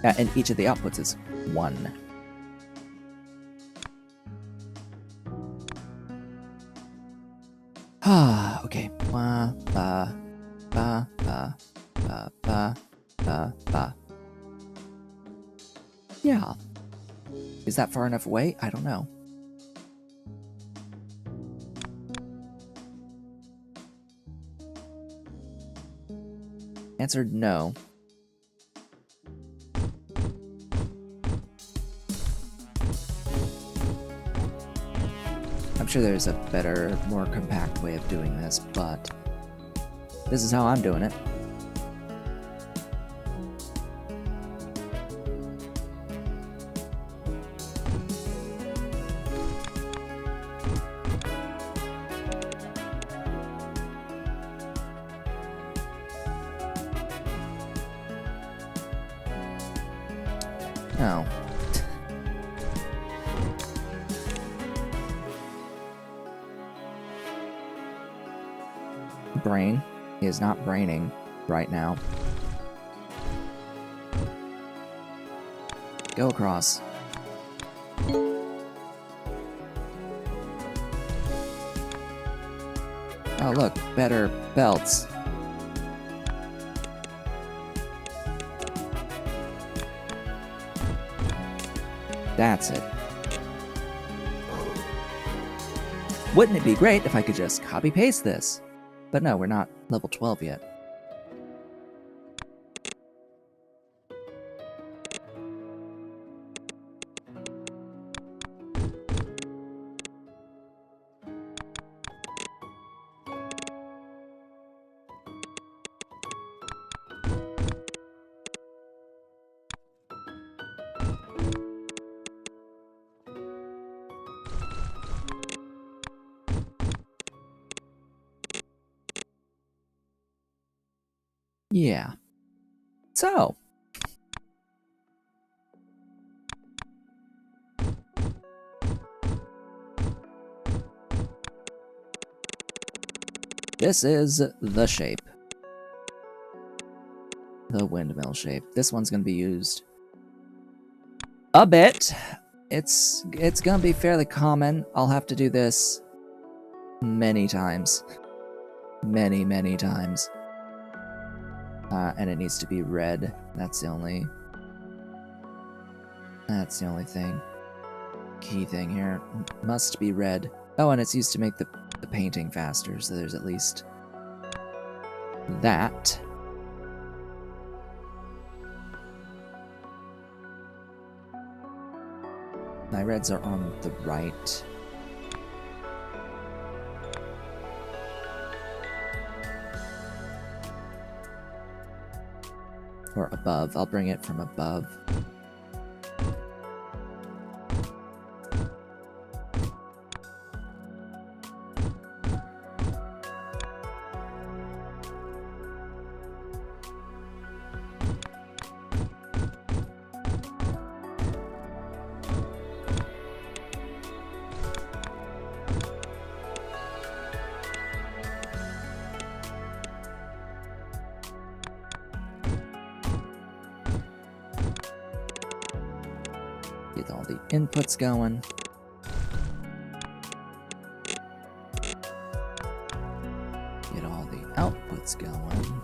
And each of the outputs is 1. Okay. Yeah. Is that far enough away? I don't know. Answered no. I'm sure there's a better, more compact way of doing this, but this is how I'm doing it. Oh. Brain is not braining right now. Go across. Oh look, better belts. That's it. Wouldn't it be great if I could just copy-paste this? But no, we're not level 12 yet. Yeah. So. This is the shape. The windmill shape. This one's gonna be used a bit. It's gonna be fairly common. I'll have to do this many times. Many times. And it needs to be red. That's the only thing. Key thing here. Must be red. Oh, and it's used to make the painting faster, so there's at least that. My reds are on the right. Or above. I'll bring it from above. Get all the inputs going. Get all the outputs going.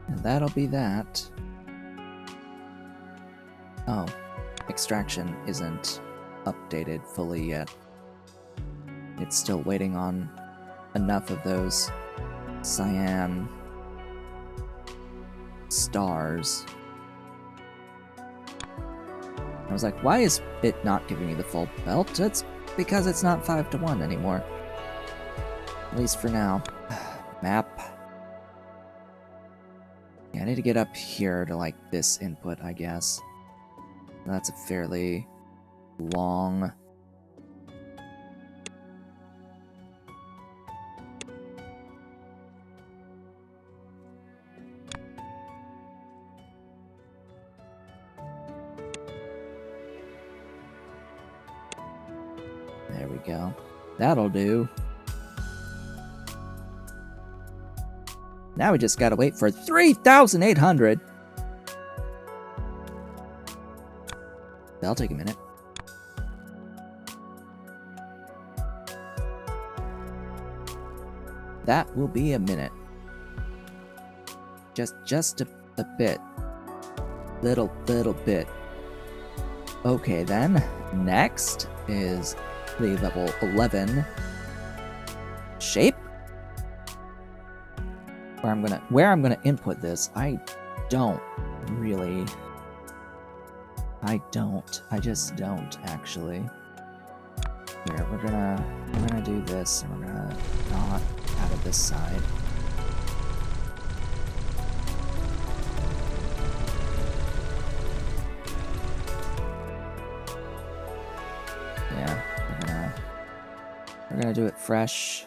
And that'll be that. Oh, extraction isn't updated fully yet. It's still waiting on enough of those cyan stars. I was like, why is it not giving me the full belt? It's because it's not 5-1 anymore. At least for now. Map. Yeah, I need to get up here to, like, this input, I guess. That's a fairly long... There we go. That'll do. Now we just gotta wait for 3,800. That'll take a minute. That will be a minute. Just a bit. Little bit. Okay then. Next is the level 11 shape. Where I'm gonna input this, I just don't actually. Here, we're gonna do this, and we're gonna not out of this side. Yeah, we're gonna do it fresh.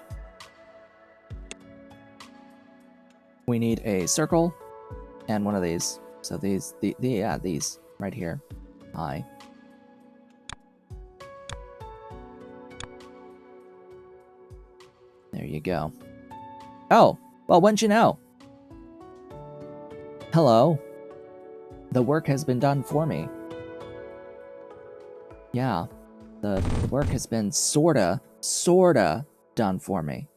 We need a circle and one of these. So these right here. Hi. There you go. Oh, well, wouldn't you know? Hello. The work has been done for me. Yeah, the work has been sorta done for me.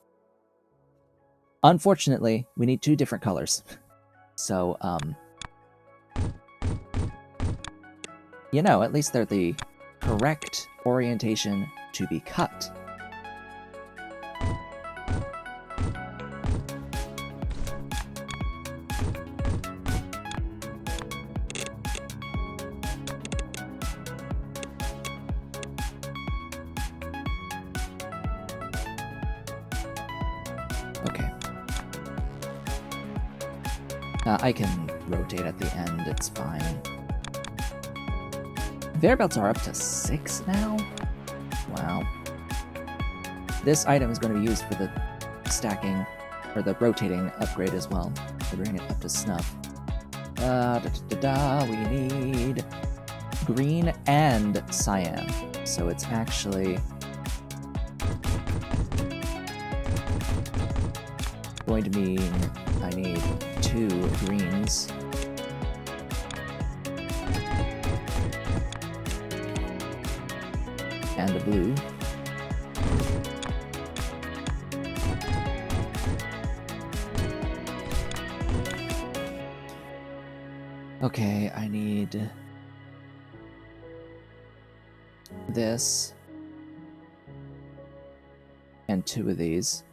Unfortunately, we need 2 different colors. So, you know, at least they're the correct orientation to be cut. Okay. I can rotate at the end, it's fine. Variables are up to 6 now? Wow. This item is going to be used for the stacking, or the rotating upgrade as well, to bring it up to snuff. We need green and cyan, so it's actually going to mean I need 2 greens. And a blue. Okay, I need this and 2 of these.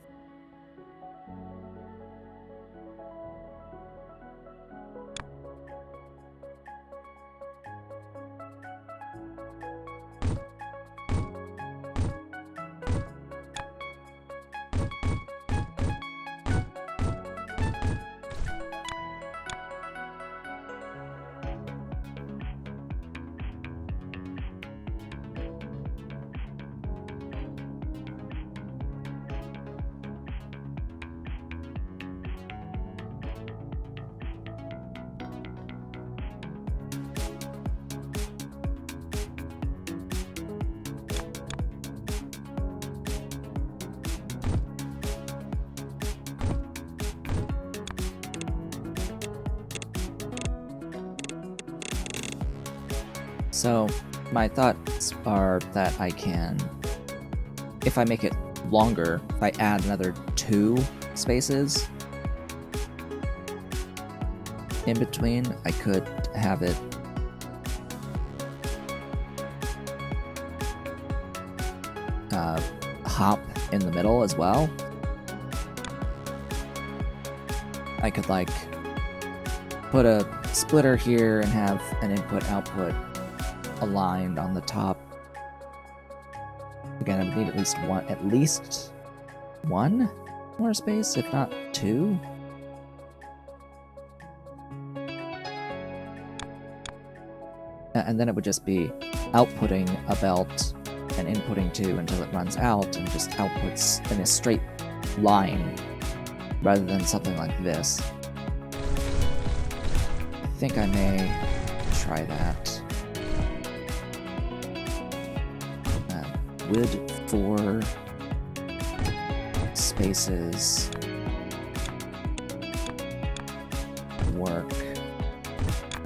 So, my thoughts are that I can, if I make it longer, if I add another 2 spaces in between, I could have it hop in the middle as well. I could, like, put a splitter here and have an input-output aligned on the top. Again, I would need at least one more space, if not 2. And then it would just be outputting a belt and inputting 2 until it runs out and just outputs in a straight line rather than something like this. I think I may try that. Would 4 spaces work?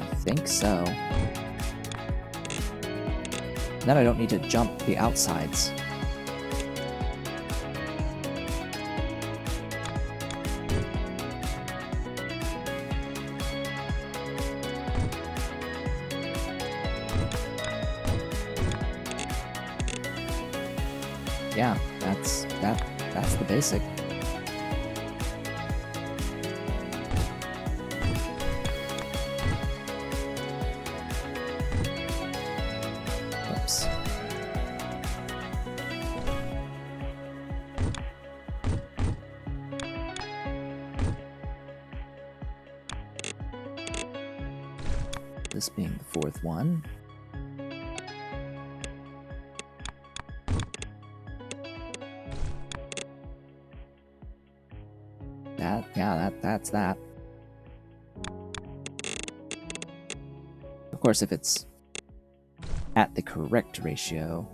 I think so. Then I don't need to jump the outsides. yeah, that's the basic. Oops. This being the fourth one. That's that. Of course, if it's at the correct ratio,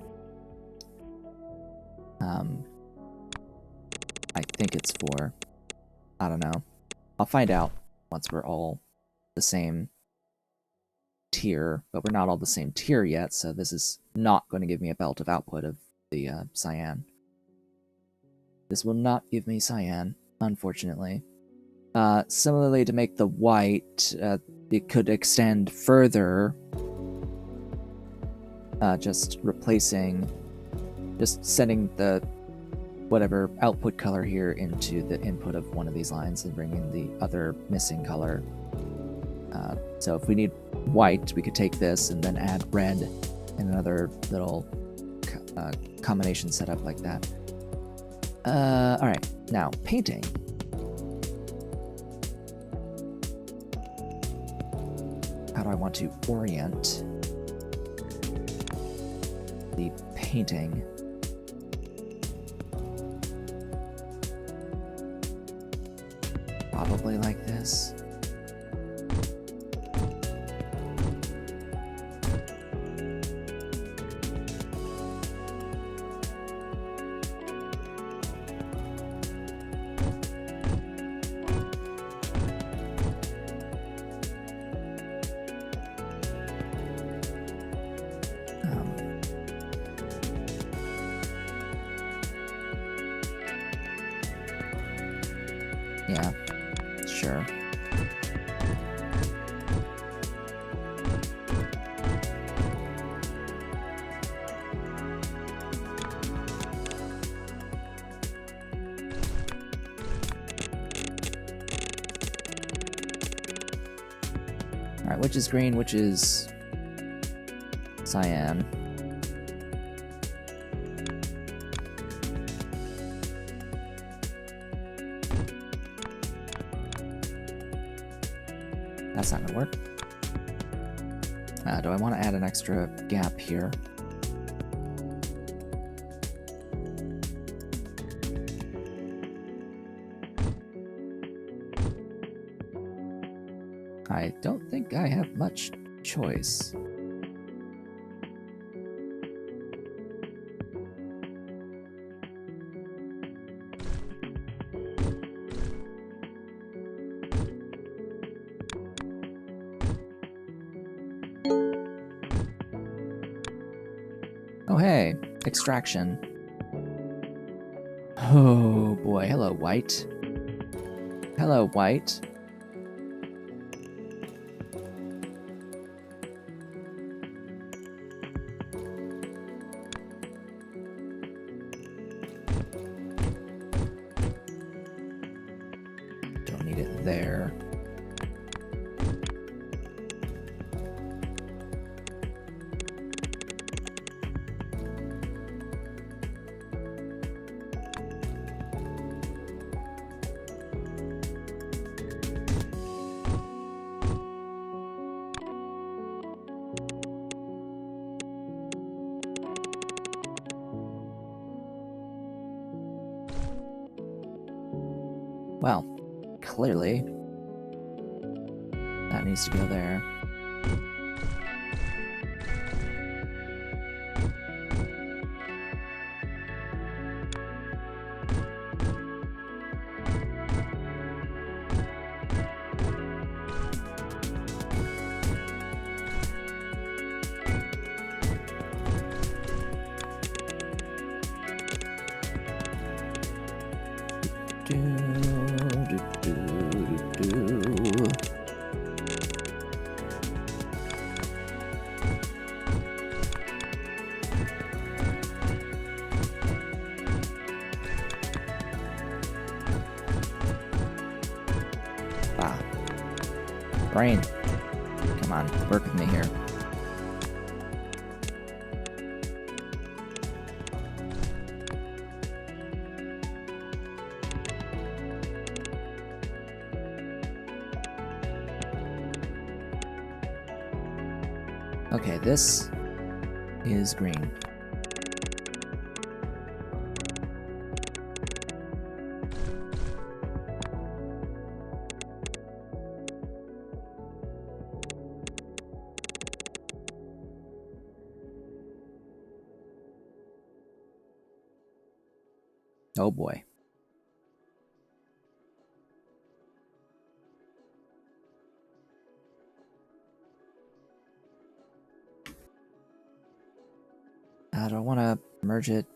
I think it's 4. I don't know. I'll find out once we're all the same tier, but we're not all the same tier yet, so this is not going to give me a belt of output of the cyan. This will not give me cyan, unfortunately. Similarly, to make the white, it could extend further, just sending the whatever output color here into the input of one of these lines and bringing the other missing color. So if we need white, we could take this and then add red in another little combination setup like that. Alright, now painting. How do I want to orient the painting? Probably like this. Yeah, sure. Alright, which is green, which is cyan? That's not gonna work. Do I want to add an extra gap here? I don't think I have much choice. Oh hey, extraction. Oh boy, hello white. Hello white. Don't need it there. Well, clearly, that needs to go there. Brain. Come on, work with me here. Okay, this is green. Oh boy. Do I want to merge it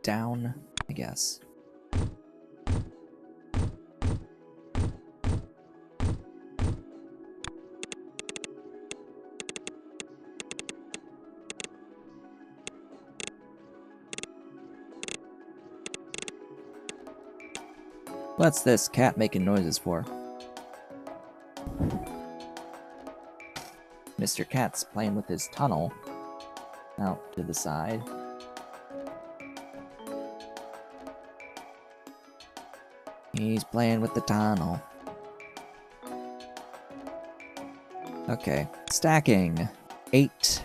down? I guess. What's this cat making noises for? Mr. Cat's playing with his tunnel. Out to the side. He's playing with the tunnel. Okay, stacking. 8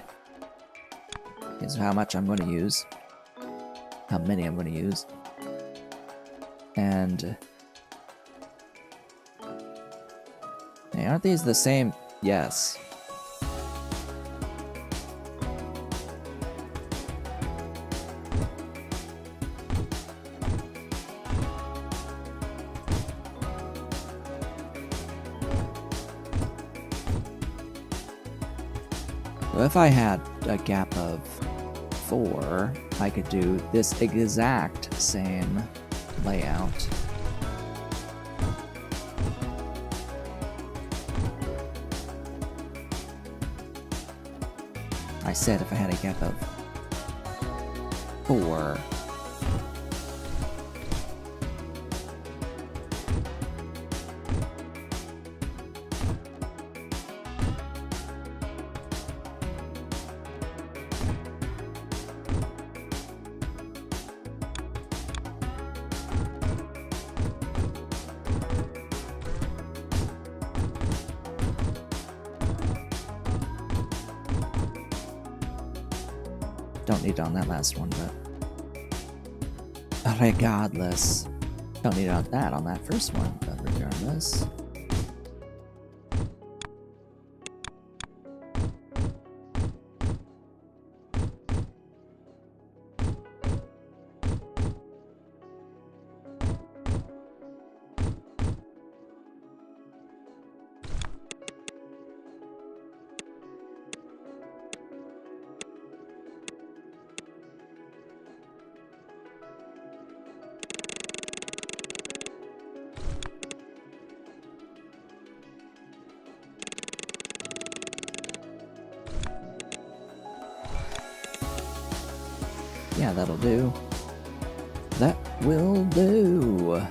is how much I'm going to use. How many I'm going to use. And... hey, aren't these the same? Yes. So if I had a gap of 4, I could do this exact same layout. I said if I had a gap of 4. Don't need it on that last one, but regardless. Don't need it on that first one, but regardless. Yeah, that'll do. That will do.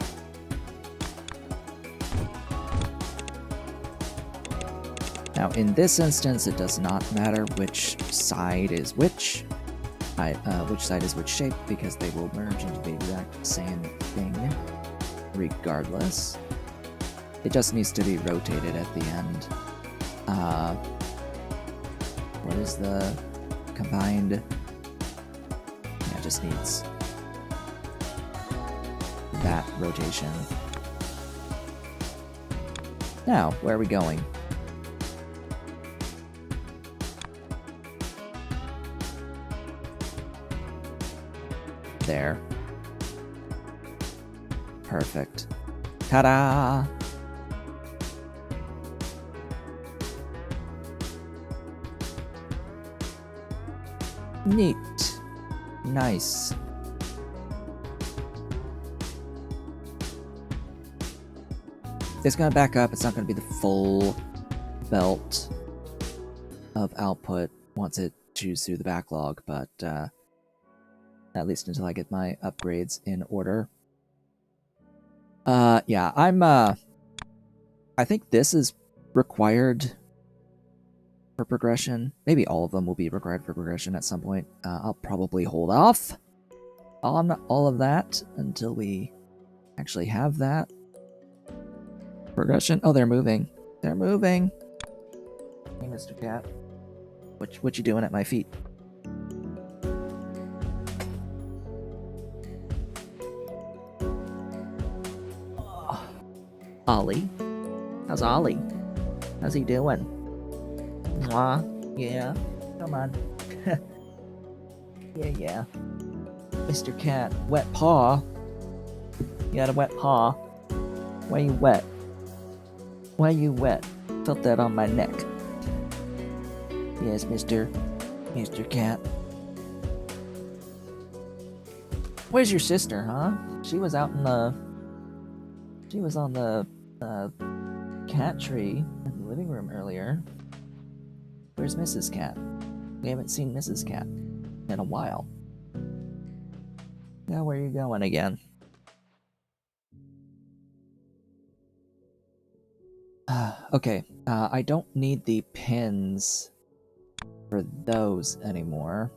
Now, in this instance, it does not matter which side is which side is which shape, because they will merge into the exact same thing, regardless. It just needs to be rotated at the end. What is the combined? Yeah, it just needs that rotation. Now, where are we going? There. Perfect. Ta-da! Neat. Nice. It's gonna back up. It's not gonna be the full belt of output once it chews through the backlog, but at least until I get my upgrades in order. Yeah, I think this is required for progression. Maybe all of them will be required for progression at some point. I'll probably hold off on all of that until we actually have that progression. Oh, they're moving. They're moving. Hey, Mr. Cat. What you doing at my feet? Oh. Ollie? How's Ollie? How's he doing? Mwah. Yeah. Come on. Yeah. Mr. Cat. Wet paw. You got a wet paw. Why you wet? Why you wet? Felt that on my neck. Yes, Mr. Cat. Where's your sister, huh? She was out in the... She was on the, cat tree in the living room earlier. Where's Mrs. Cat? We haven't seen Mrs. Cat in a while. Now where are you going again? Okay, I don't need the pins for those anymore.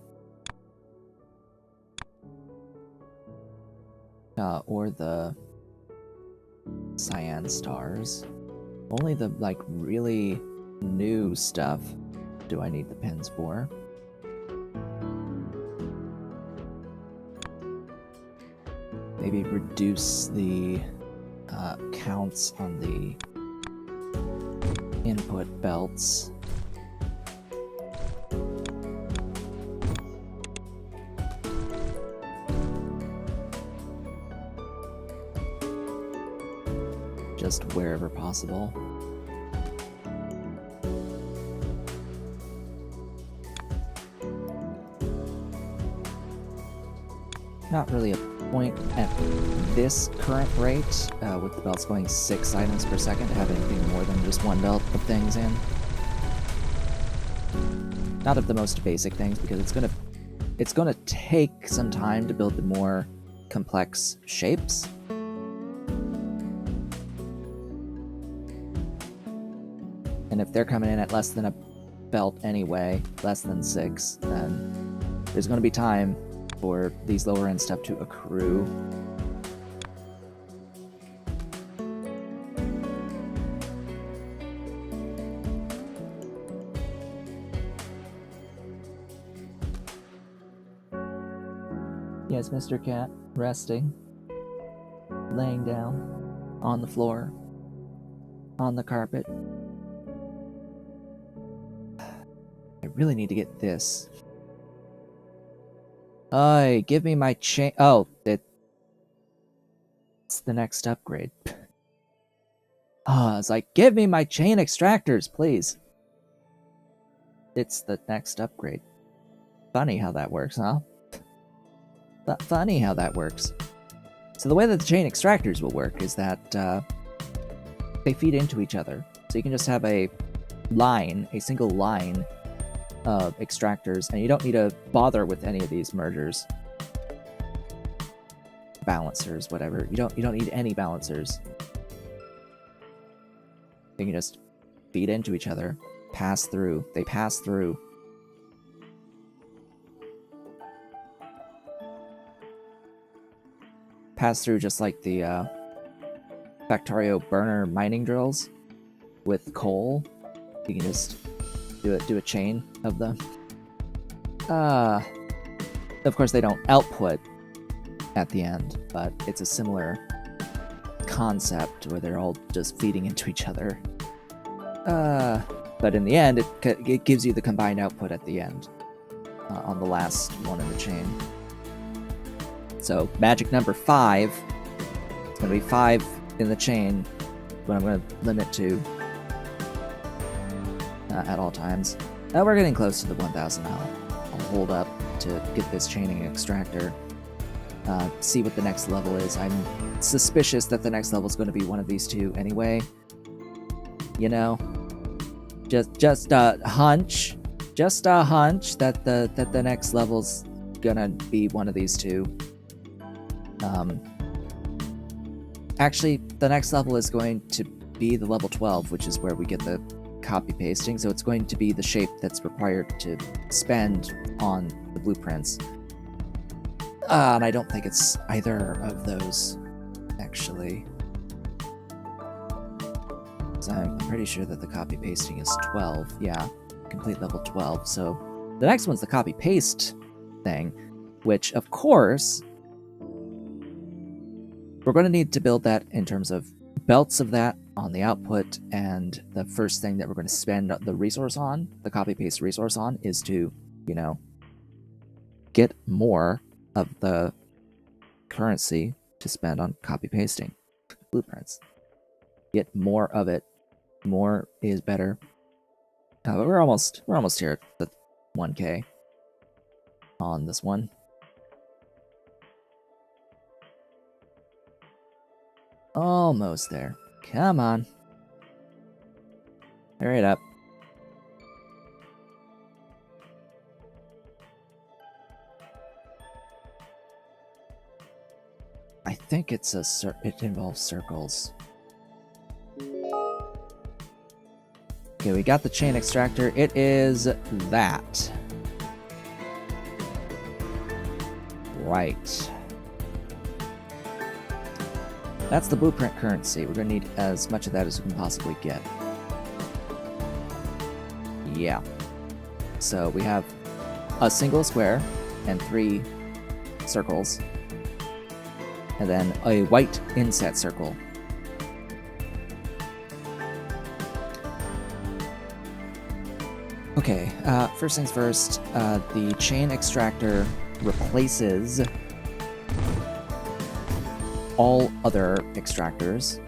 Or the cyan stars. Only the, like, really new stuff do I need the pins for. Maybe reduce the counts on the input belts. Just wherever possible. Not really a point at this current rate, with the belts going 6 items per second, to have anything more than just one belt of things in. Not of the most basic things, because it's gonna take some time to build the more complex shapes. And if they're coming in at less than a belt anyway, less than 6, then there's gonna be time for these lower end stuff to accrue. Yes, Mr. Cat, resting, laying down, on the floor, on the carpet. I really need to get this. Give me my chain. Oh, it's the next upgrade. It's like, give me my chain extractors, please. It's the next upgrade. Funny how that works, huh? Funny how that works. So the way that the chain extractors will work is that they feed into each other. So you can just have a single line of extractors, and you don't need to bother with any of these mergers, balancers, whatever. You don't need any balancers. You can just feed into each other, pass through. They pass through. Pass through just like the Factorio burner mining drills with coal. You can just do a chain of them. Of course they don't output at the end, but it's a similar concept where they're all just feeding into each other. But in the end, it gives you the combined output at the end, on the last one in the chain. So magic number 5, it's going to be 5 in the chain, but I'm going to limit to at all times. We're getting close to the 1,000 now. I'll hold up to get this chaining extractor. See what the next level is. I'm suspicious that the next level is going to be one of these two anyway. You know, just a hunch. Just a hunch that the next level's gonna be one of these two. Actually, the next level is going to be the level 12, which is where we get the copy pasting, so it's going to be the shape that's required to spend on the blueprints. And I don't think it's either of those, actually. So I'm pretty sure that the copy pasting is 12. Yeah, complete level 12. So the next one's the copy paste thing, which of course we're going to need to build that in terms of belts of that on the output, and the first thing that we're going to spend the resource on, the copy paste resource on, is to, you know, get more of the currency to spend on copy pasting blueprints. Get more of it. More is better. But we're almost here at the 1K on this one. Almost there. Come on. Hurry it up. I think it's it involves circles. Okay, we got the chain extractor. It is that. Right. That's the blueprint currency. We're going to need as much of that as we can possibly get. Yeah. So we have a single square and 3 circles. And then a white inset circle. Okay, first things first, the chain extractor replaces all other extractors,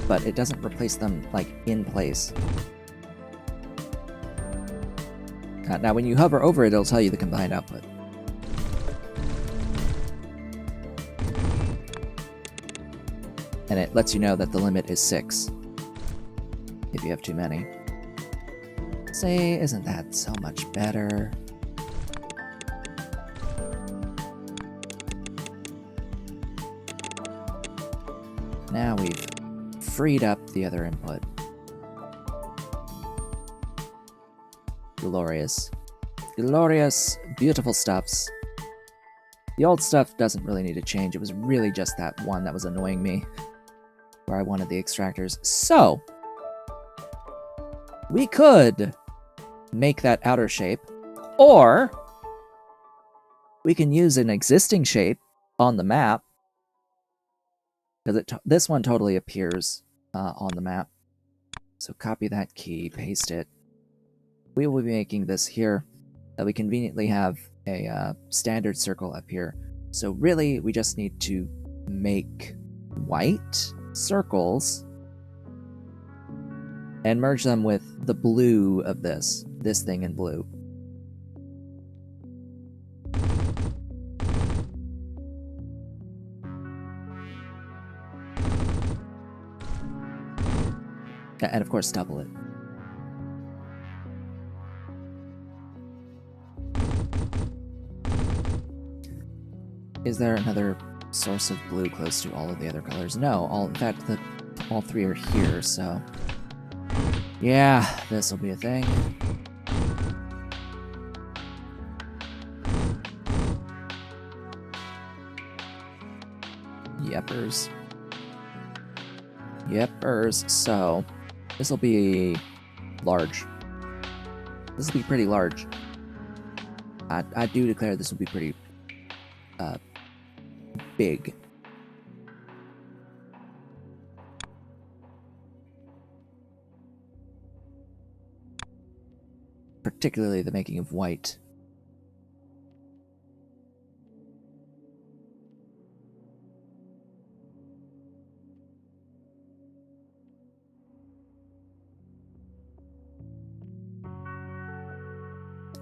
but it doesn't replace them, like, in place. Now, when you hover over it, it'll tell you the combined output. And it lets you know that the limit is 6. If you have too many. Say, isn't that so much better? Now we've freed up the other input. Glorious. Glorious, beautiful stuffs. The old stuff doesn't really need to change. It was really just that one that was annoying me, where I wanted the extractors. So, we could make that outer shape, or we can use an existing shape on the map, because this one totally appears on the map. So copy that key, paste it. We will be making this here, that we conveniently have a standard circle up here. So really, we just need to make white circles and merge them with the blue of this thing in blue. And of course, double it. Is there another source of blue close to all of the other colors? No, in fact, all 3 are here, so... yeah, this will be a thing. Yepers. Yepers. So, this will be large. This will be pretty large. I do declare this will be pretty big. Particularly the making of white.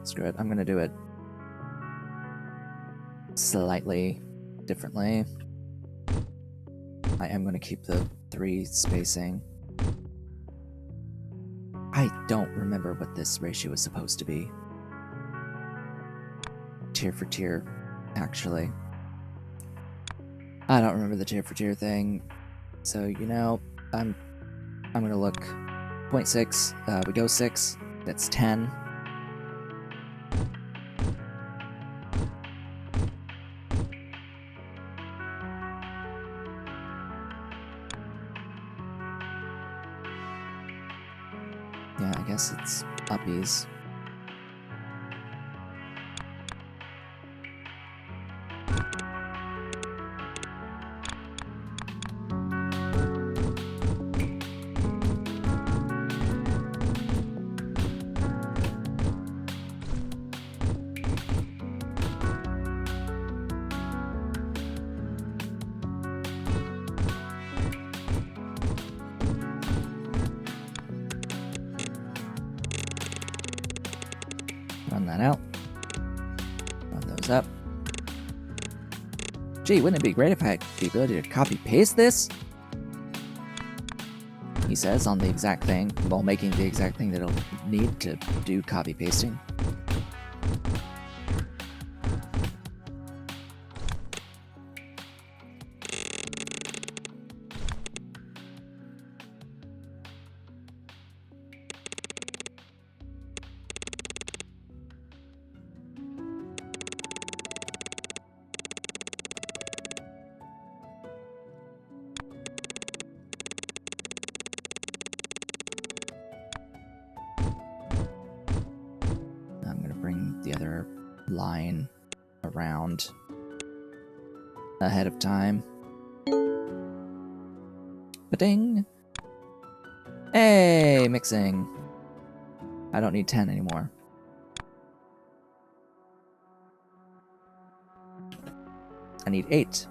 Screw it, I'm gonna do it slightly differently. I am gonna keep the 3 spacing. I don't remember what this ratio is supposed to be. Tier for tier, actually. I don't remember the tier for tier thing. so you know, I'm gonna look 0.6. We go 6. That's 10. Yeah, I guess it's uppies. Run that out. Run those up. Gee, wouldn't it be great if I had the ability to copy-paste this? He says on the exact thing, while making the exact thing that it'll need to do copy-pasting. The other line around ahead of time. Ba-ding! Hey, mixing. I don't need 10 anymore. I need 8.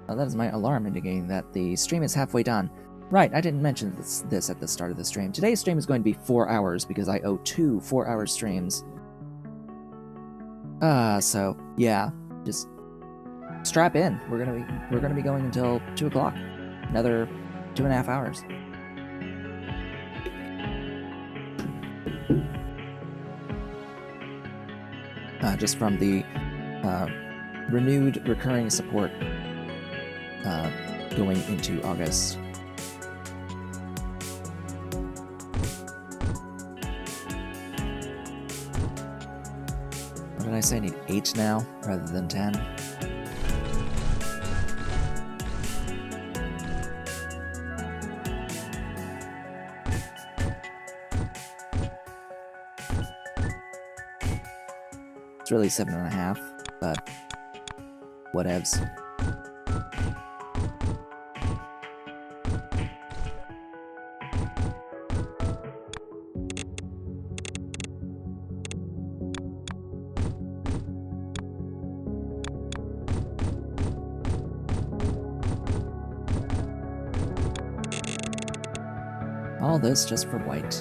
Oh, that is my alarm indicating that the stream is halfway done. Right, I didn't mention this at the start of the stream. Today's stream is going to be 4 hours because I owe 2 4-hour streams. So yeah, just strap in. We're gonna be going until 2 o'clock. Another 2.5 hours. Just from the renewed recurring support going into August. Did I say I need 8 now, rather than 10? It's really 7.5, but whatevs. All this just for white.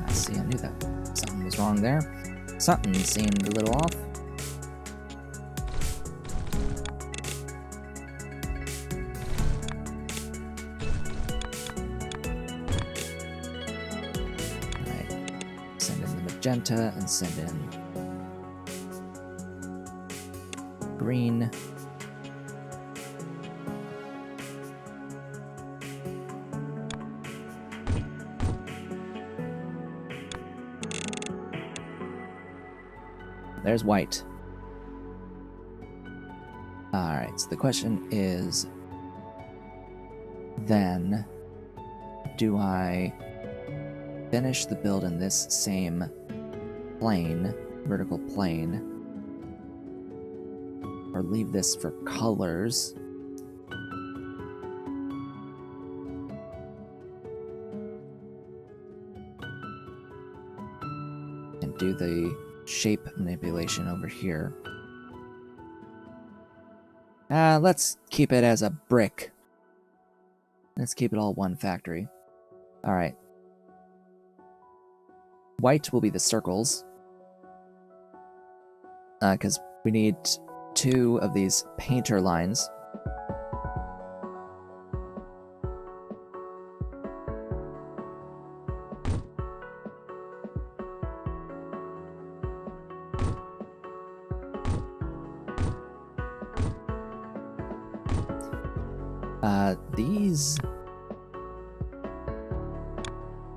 See, I knew that something was wrong there. Something seemed a little off. Magenta and send in green. There's white. Alright, so the question is then, do I finish the build in this same plane, vertical plane, or leave this for colors? And do the shape manipulation over here. Let's keep it as a brick. Let's keep it all one factory. Alright. White will be the circles. Because We need 2 of these painter lines. These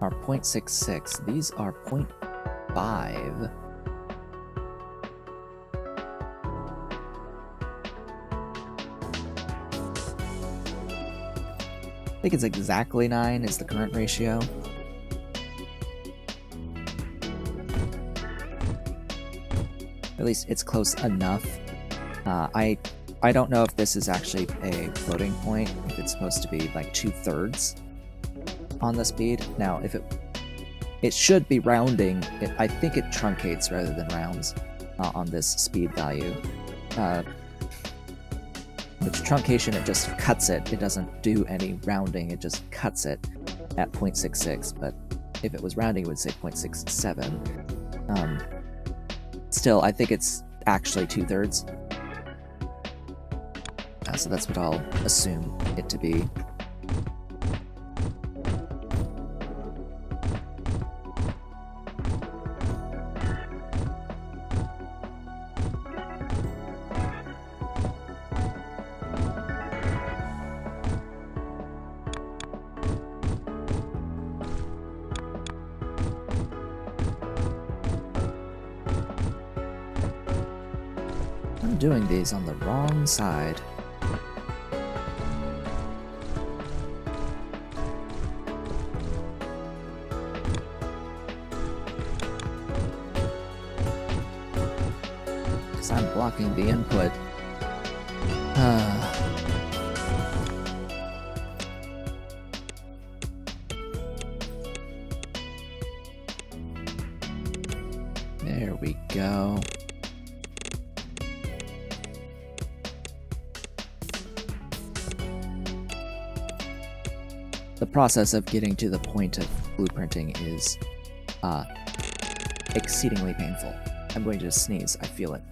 are 0.66. These are 0.5. I think it's exactly 9 is the current ratio. At least it's close enough. I don't know if this is actually a floating point, if it's supposed to be like 2/3 on the speed. Now, if it should be rounding, I think it truncates rather than rounds on this speed value. Which truncation, it just cuts it. It doesn't do any rounding, it just cuts it at 0.66, but if it was rounding, it would say 0.67. Still, I think it's actually 2/3. So that's what I'll assume it to be. I'm doing these on the wrong side. I'm blocking the input. There we go. The process of getting to the point of blueprinting is exceedingly painful. I'm going to sneeze, I feel it.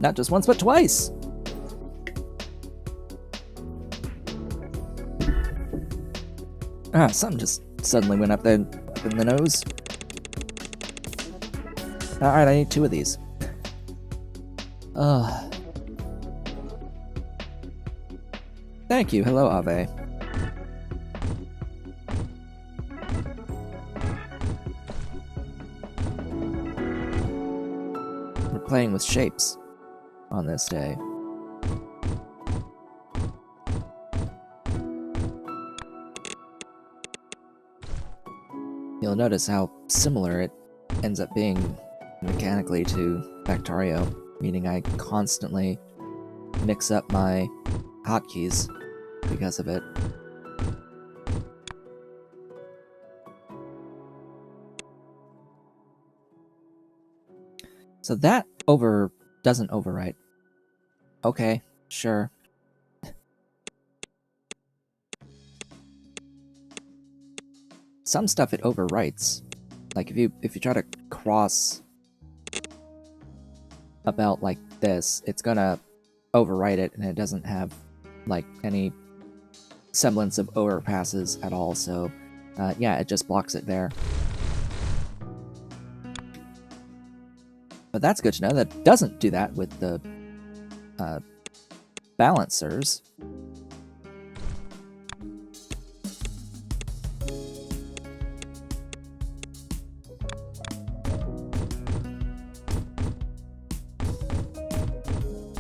Not just once, but twice! Something just suddenly went up in the nose. Alright, I need 2 of these. Thank you, hello Ave. We're playing with shapes on this day. You'll notice how similar it ends up being mechanically to Factorio, meaning I constantly mix up my hotkeys because of it. So that doesn't overwrite. Okay, sure. Some stuff it overwrites. Like if you try to cross about like this, it's gonna overwrite it, and it doesn't have like any semblance of overpasses at all. So yeah, it just blocks it there. But that's good to know. That doesn't do that with the balancers.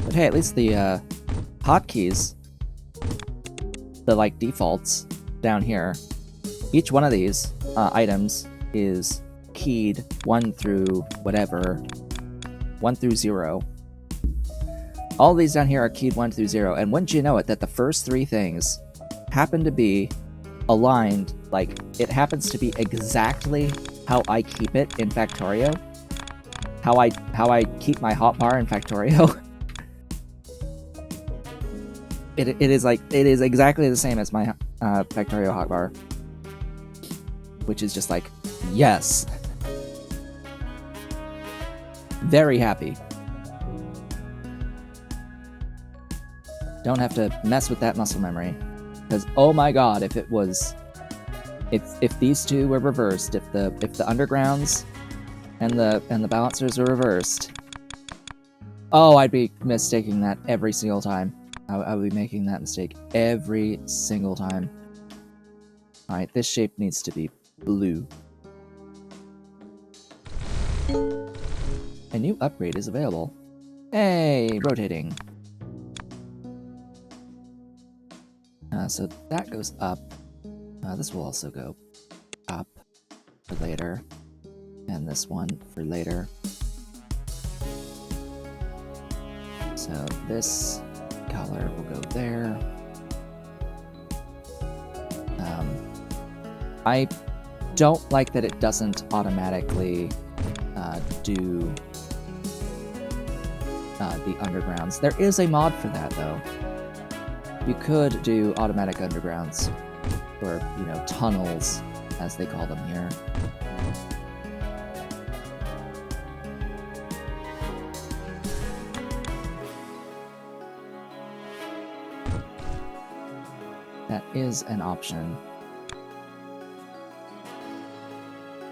But hey, at least the hotkeys, the like defaults down here, each one of these items is keyed 1 through whatever, 1 through 0. All these down here are keyed 1 through 0, and wouldn't you know it that the first 3 things happen to be aligned, like it happens to be exactly how I keep it in Factorio, how I keep my hotbar in Factorio. It is exactly the same as my Factorio hotbar. which is just like, yes. Very happy. Don't have to mess with that muscle memory. Because, oh my god, if it was... If these two were reversed, if the undergrounds and the balancers were reversed, oh, I'd be mistaking that every single time. I would be making that mistake every single time. Alright, this shape needs to be blue. A new upgrade is available. Hey, rotating. So that goes up. This will also go up for later. And this one for later. So this color will go there. I don't like that it doesn't automatically do the undergrounds. There is a mod for that, though. You could do automatic undergrounds, or, you know, tunnels, as they call them here. That is an option.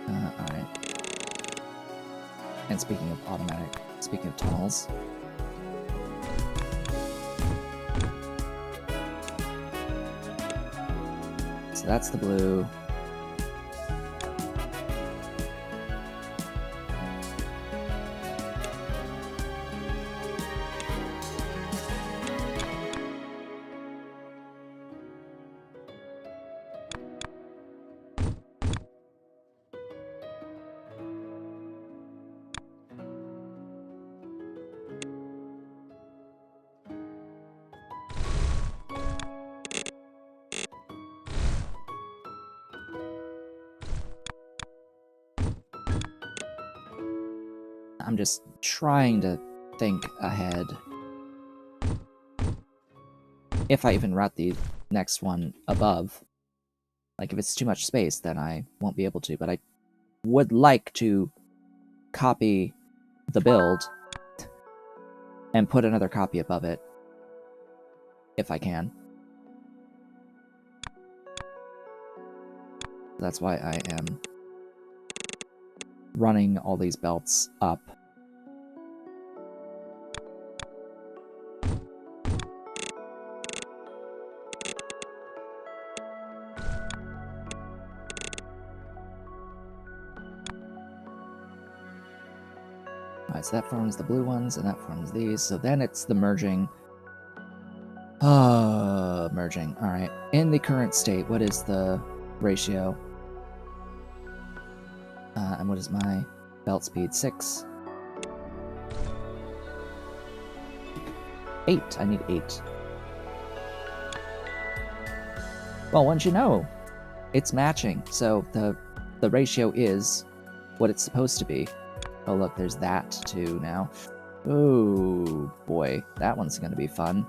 Alright. And speaking of tunnels... So that's the blue. I'm just trying to think ahead. If I even route the next one above. Like, if it's too much space, then I won't be able to, but I would like to copy the build and put another copy above it, if I can. That's why I am running all these belts up. Alright, so that forms the blue ones, and that forms these. So then it's the merging. Merging. Alright. In the current state, what is the ratio? And what is my belt speed? 6. 8. I need 8. Well, wouldn't you know? It's matching, so the ratio is what it's supposed to be. Oh look, there's that too now. Oh boy, that one's gonna be fun.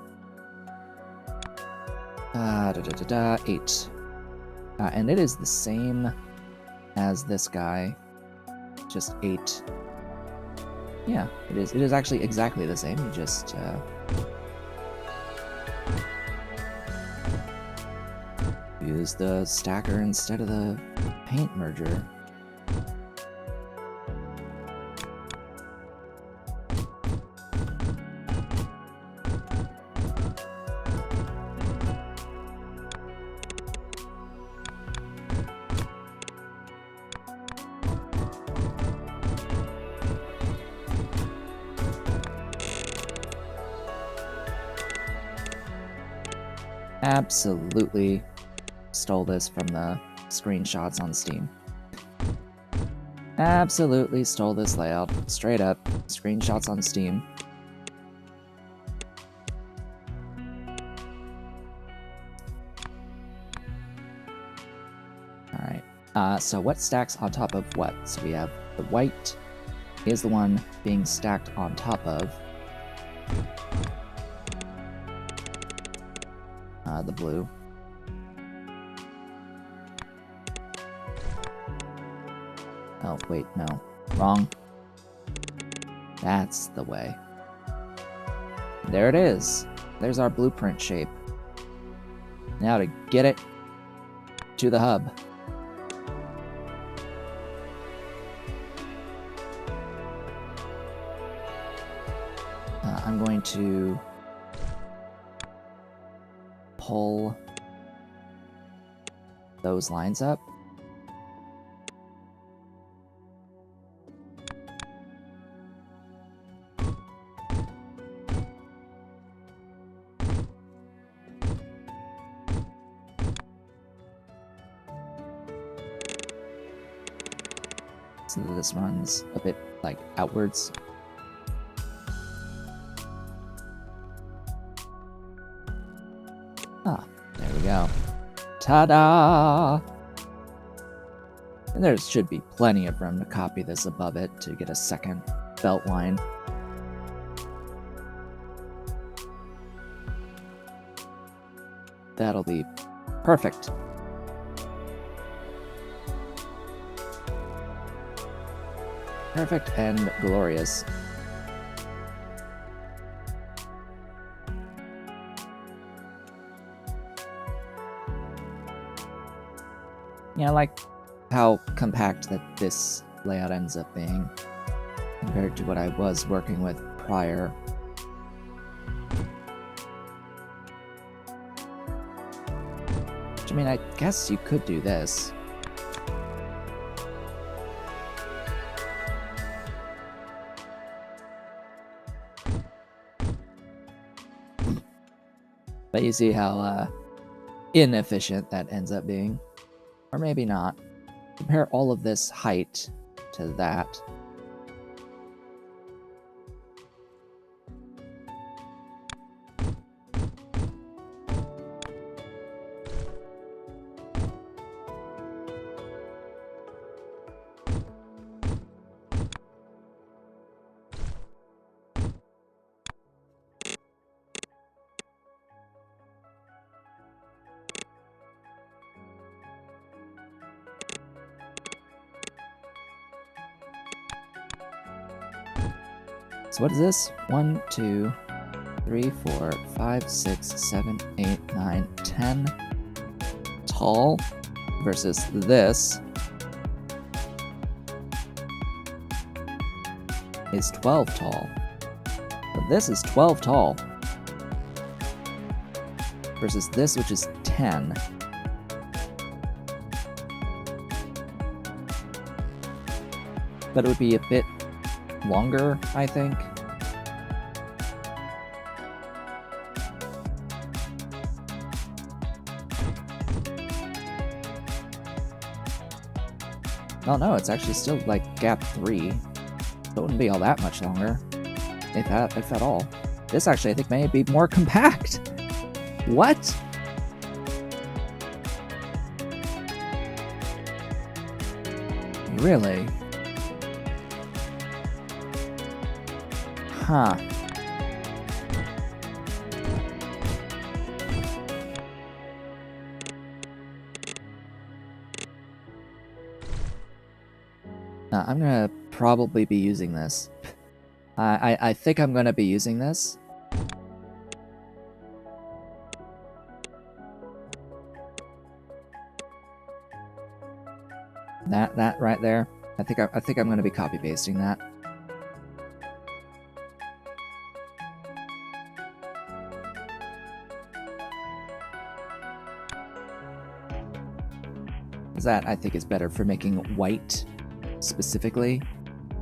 8. And it is the same as this guy, just 8. Yeah, it is. It is actually exactly the same. You just use the stacker instead of the paint merger. Absolutely stole this from the screenshots on Steam. Absolutely stole this layout. Straight up. Screenshots on Steam. Alright. So what stacks on top of what? So we have the white is the one being stacked on top of the blue. Oh, wait, no. Wrong. That's the way. There it is. There's our blueprint shape. Now to get it to the hub. I'm going to pull those lines up. So that this runs a bit like outwards. Ah, there we go. Ta-da! And there should be plenty of room to copy this above it to get a second belt line. That'll be perfect. Perfect and glorious. Yeah, I like how compact that this layout ends up being compared to what I was working with prior. Which, I mean, I guess you could do this. But you see how inefficient that ends up being. Or maybe not. Compare all of this height to that. So what is this? 1, 2, 3, 4, 5, 6, 7, 8, 9, 10 tall versus this is 12 tall. But this is 12 tall versus this, which is 10. But it would be a bit longer, I think. Well, no, it's actually still like gap 3. So it wouldn't be all that much longer, if at all. This actually, I think, may be more compact. What? Really? Huh. I'm gonna probably be using this. I think I'm gonna be using this. That right there. I think I'm gonna be copy pasting that. That I think is better for making white specifically.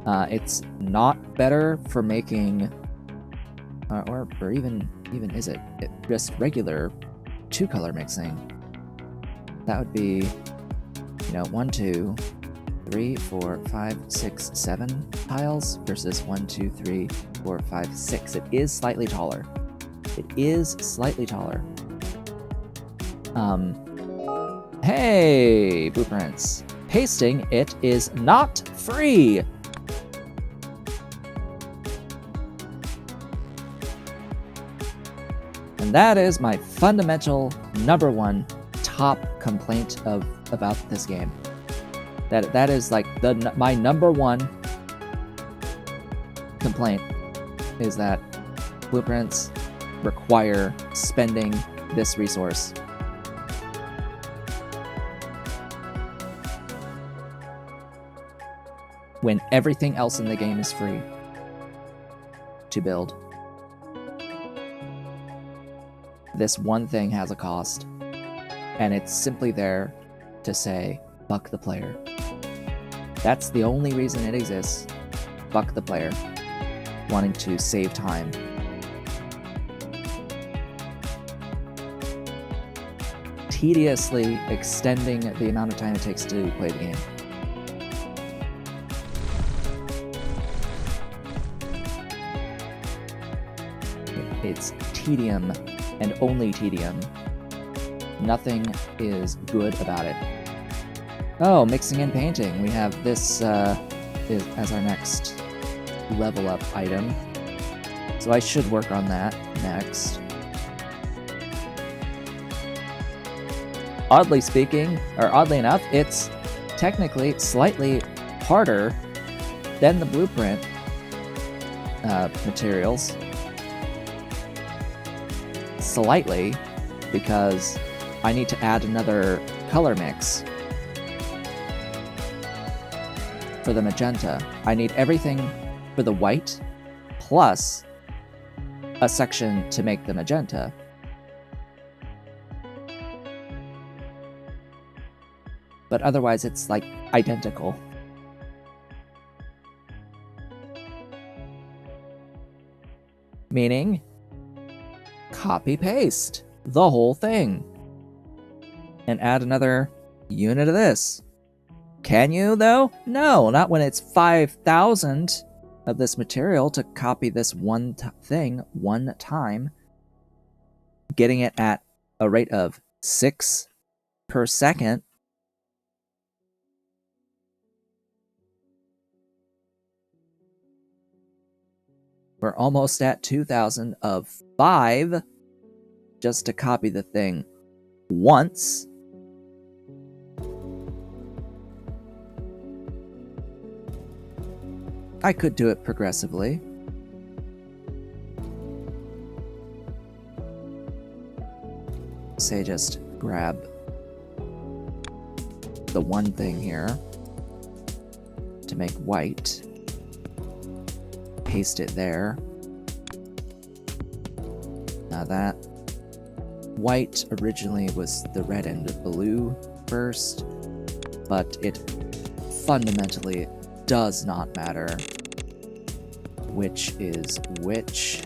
It's not better for making, or even is it just regular 2-color mixing? That would be, 1, 2, 3, 4, 5, 6, 7 tiles versus 1, 2, 3, 4, 5, 6. It is slightly taller. It is slightly taller. Hey, blueprints. Pasting it is not free. And that is my fundamental #1 top complaint about this game. That is like my number one complaint is that blueprints require spending this resource. When everything else in the game is free to build. This one thing has a cost, and it's simply there to say, fuck the player. That's the only reason it exists. Fuck the player. Wanting to save time. Tediously extending the amount of time it takes to play the game. It's tedium and only tedium. Nothing is good about it. Oh, mixing and painting. We have this as our next level up item. So I should work on that next. Oddly enough, it's technically slightly harder than the blueprint materials. Slightly, because I need to add another color mix for the magenta. I need everything for the white plus a section to make the magenta. But otherwise it's like identical. Meaning, copy-paste the whole thing and add another unit of this. Can you, though? No, not when it's 5,000 of this material to copy this one thing one time, getting it at a rate of 6 per second. We're almost at 2,000 of 5 just to copy the thing once. I could do it progressively. Say just grab the one thing here to make white. Paste it there. Now that white originally was the red and blue first, but it fundamentally does not matter which is which.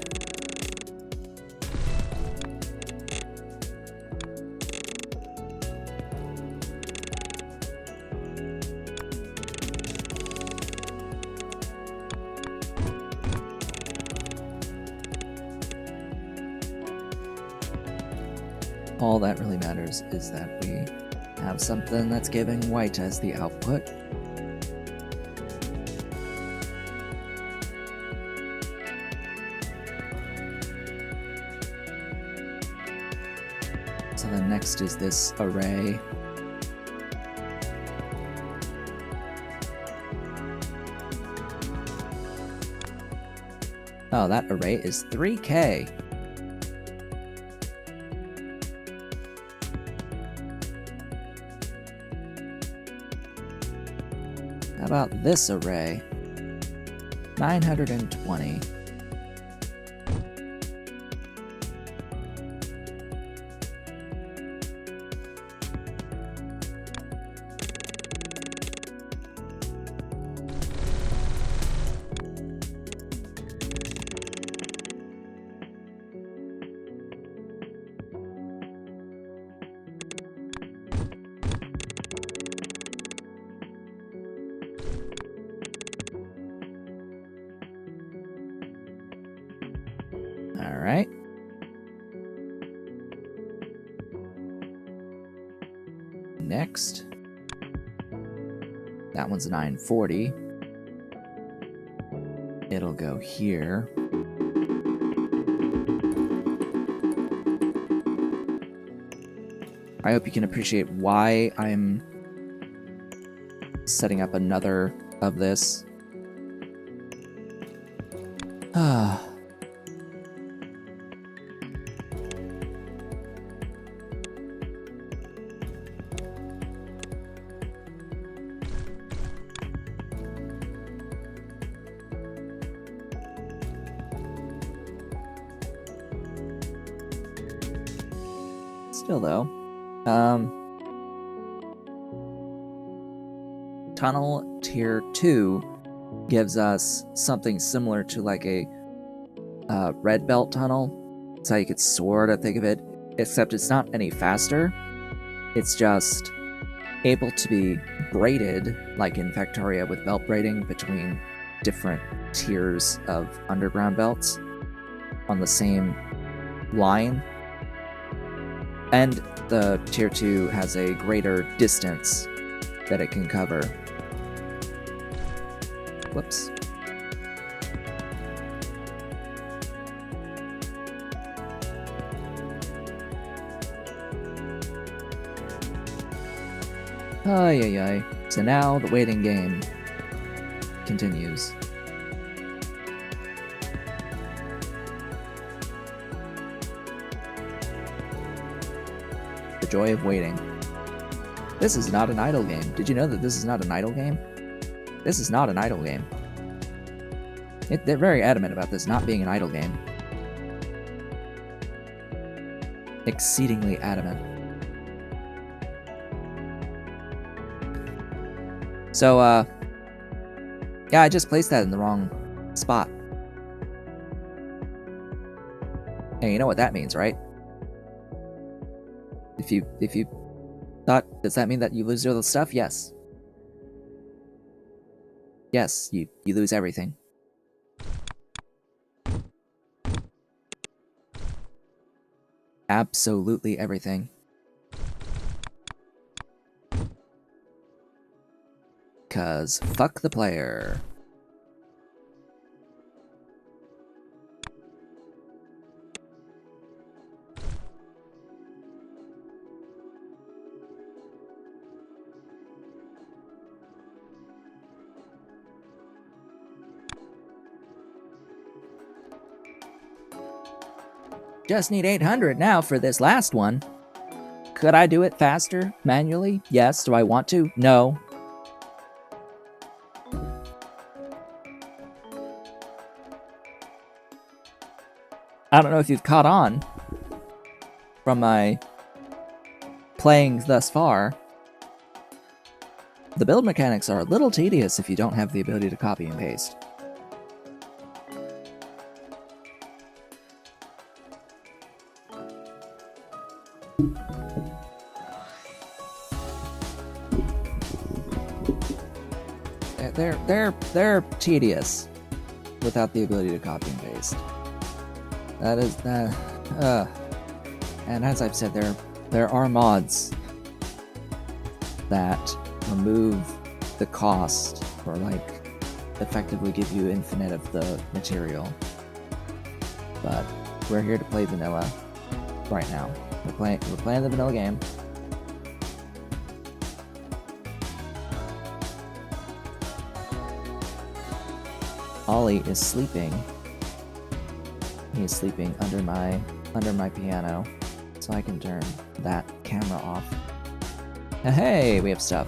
All that really matters is that we have something that's giving white as the output. So then next is this array. Oh, that array is 3K. How about this array? 920. All right. Next. That one's 940. It'll go here. I hope you can appreciate why I'm setting up another of this. Ah. Still though, Tunnel Tier 2 gives us something similar to like a red belt tunnel. That's how you could sort of think of it, except it's not any faster. It's just able to be braided, like in Factoria with belt braiding between different tiers of underground belts on the same line. And the Tier 2 has a greater distance that it can cover. Whoops. Ay ay ay. So now the waiting game continues. The joy of waiting. This is not an idle game. Did you know that this is not an idle game? This is not an idle game. They're very adamant about this not being an idle game. Exceedingly adamant. So, yeah, I just placed that in the wrong spot. Hey, you know what that means, right? If you thought, does that mean that you lose all the stuff? Yes. Yes, you lose everything. Absolutely everything. 'Cause fuck the player. Just need 800 now for this last one. Could I do it faster, manually? Yes. Do I want to? No. I don't know if you've caught on from my playing thus far. The build mechanics are a little tedious if you don't have the ability to copy and paste. They're tedious without the ability to copy and paste. That is and as I've said, there are mods that remove the cost or like effectively give you infinite of the material. But we're here to play vanilla right now. We're playing the vanilla game. Ollie is sleeping. He is sleeping under my piano, so I can turn that camera off. Hey, we have stuff.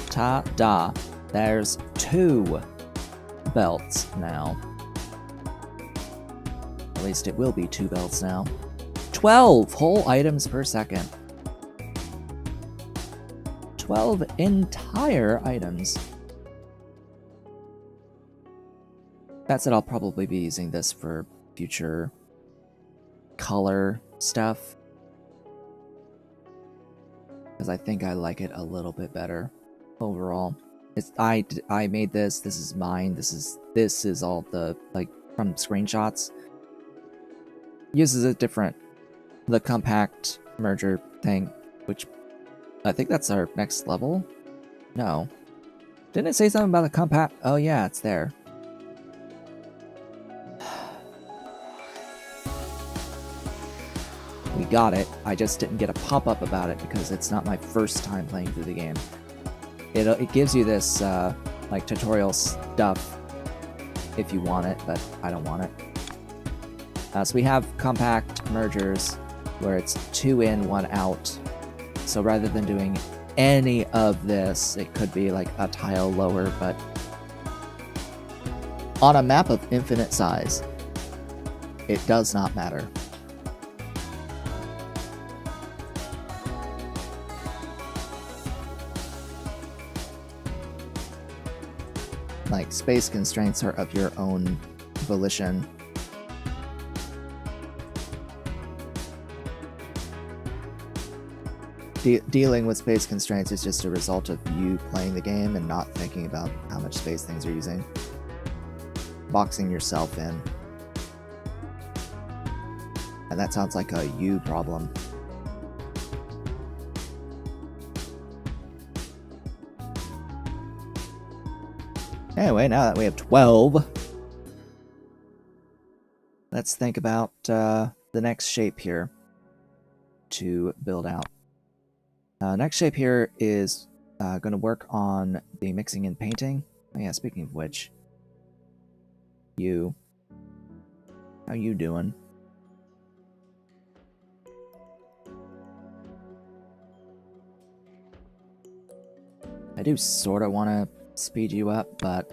Ta-da! There's 2 belts now. At least it will be 2 belts now. 12 whole items per second. 12 entire items. That said, I'll probably be using this for future color stuff, because I think I like it a little bit better overall. I made this. This is mine. This is all the, like, from screenshots. Uses a different, the compact merger thing, which I think that's our next level. No, didn't it say something about the compact? Oh yeah, it's there. got it. I just didn't get a pop-up about it because it's not my first time playing through the game. It gives you this like tutorial stuff if you want it, but I don't want it. So we have compact mergers where it's 2 in, 1 out. So rather than doing any of this, it could be like a tile lower, but on a map of infinite size, it does not matter. Like, space constraints are of your own volition. Dealing with space constraints is just a result of you playing the game and not thinking about how much space things are using. Boxing yourself in. And that sounds like a you problem. Anyway, now that we have 12, let's think about the next shape here to build out. Next shape here is going to work on the mixing and painting. Oh yeah, speaking of which, how you doing? I do sort of want to speed you up, but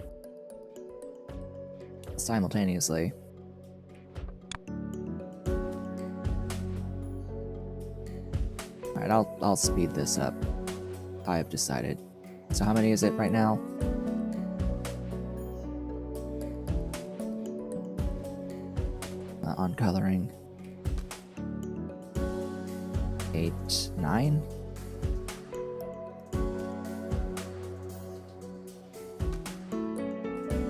simultaneously. Alright, I'll speed this up. I have decided. So how many is it right now? On coloring. 8, 9.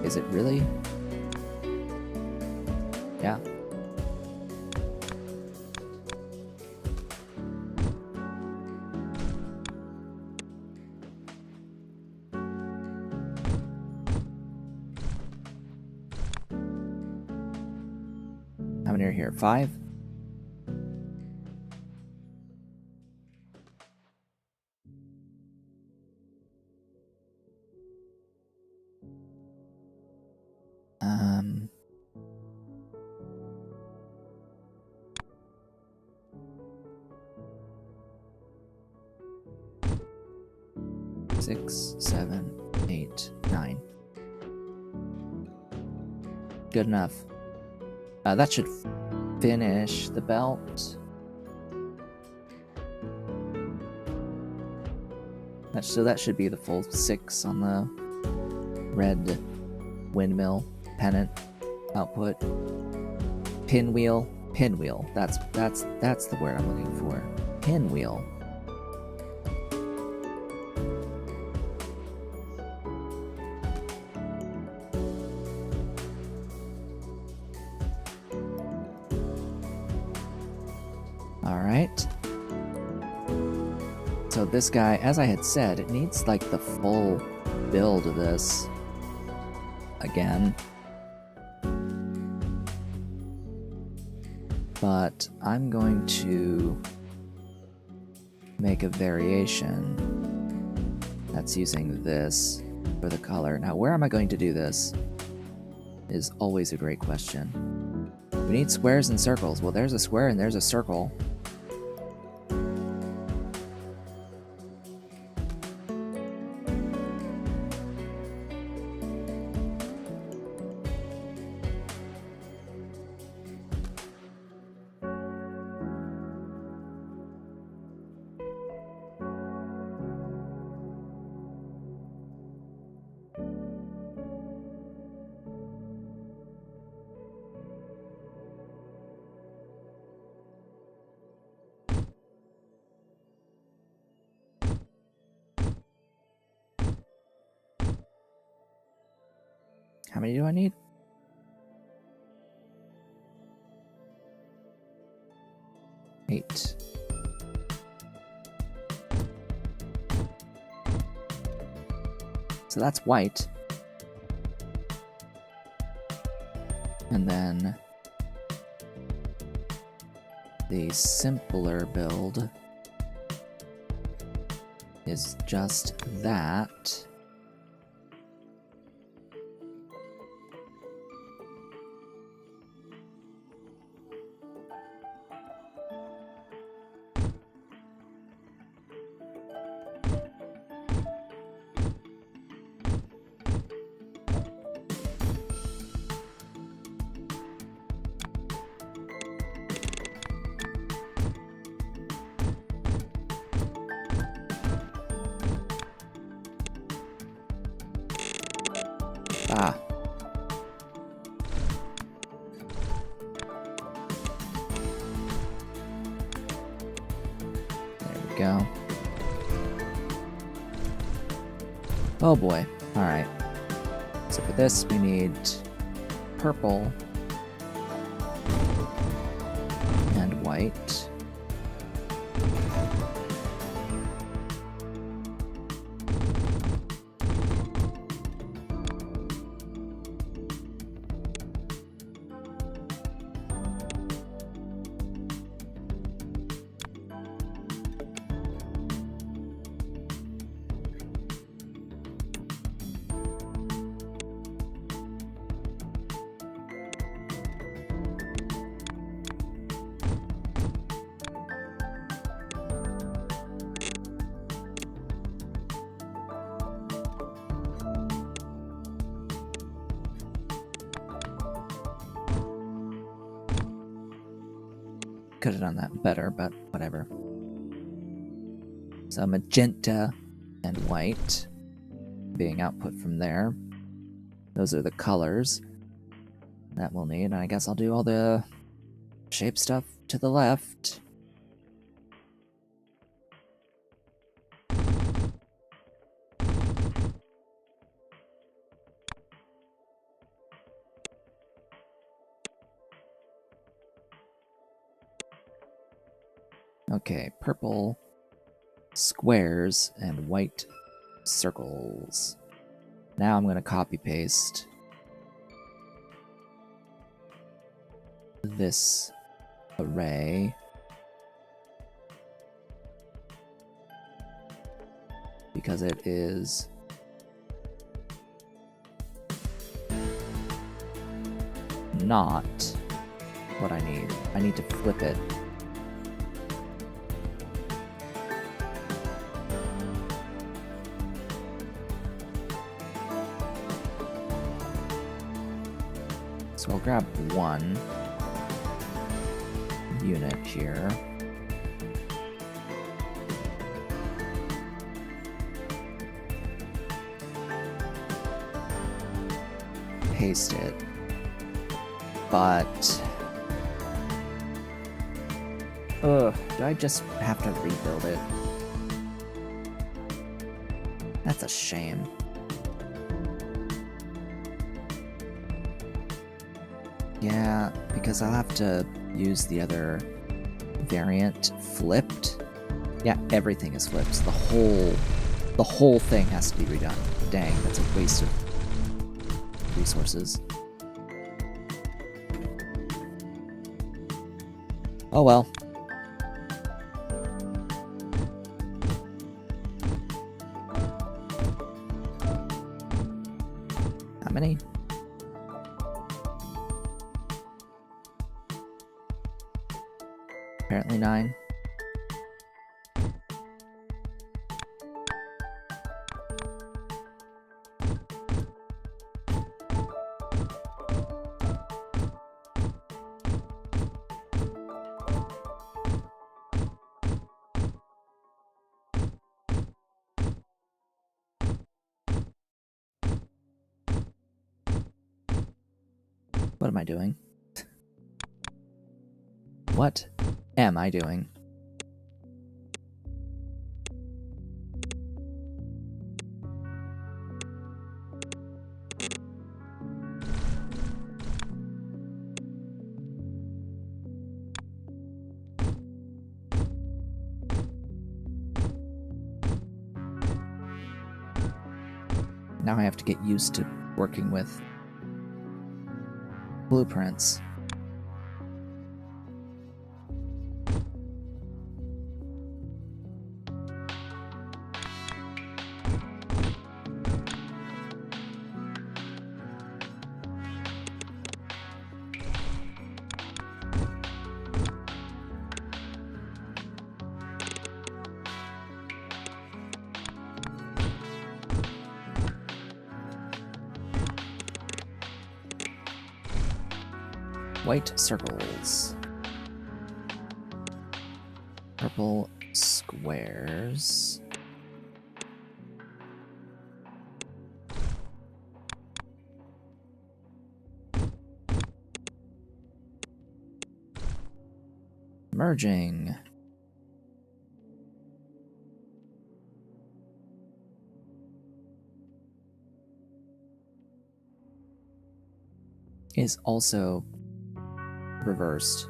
Is it really? Yeah. How many are here? 5? Six, 7, 8, 9. Good enough. That should finish the belt. So that should be the full 6 on the red windmill pennant output. Pinwheel. That's the word I'm looking for. Pinwheel. Alright. So this guy, as I had said, it needs like the full build of this again. But I'm going to make a variation that's using this for the color. Now, where am I going to do this is always a great question. We need squares and circles. Well, there's a square and there's a circle. How many do I need? 8. So that's white. And then The simpler build is just that. Ah. There we go. Oh boy. Alright. So for this, we need purple and white. Could have done that better, but whatever. So magenta and white being output from there. Those are the colors that we'll need, and I guess I'll do all the shape stuff to the left. Okay, purple squares and white circles. Now I'm going to copy paste this array because it is not what I need. I need to flip it. So I'll grab one unit here. Paste it. But do I just have to rebuild it? That's a shame. Yeah, because I'll have to use the other variant flipped. Yeah, everything is flipped. The whole thing has to be redone. Dang, that's a waste of resources. Oh well. How many? Apparently 9. What am I doing? What am I doing? Now I have to get used to working with blueprints. white circles. Purple squares. Merging. Is also reversed.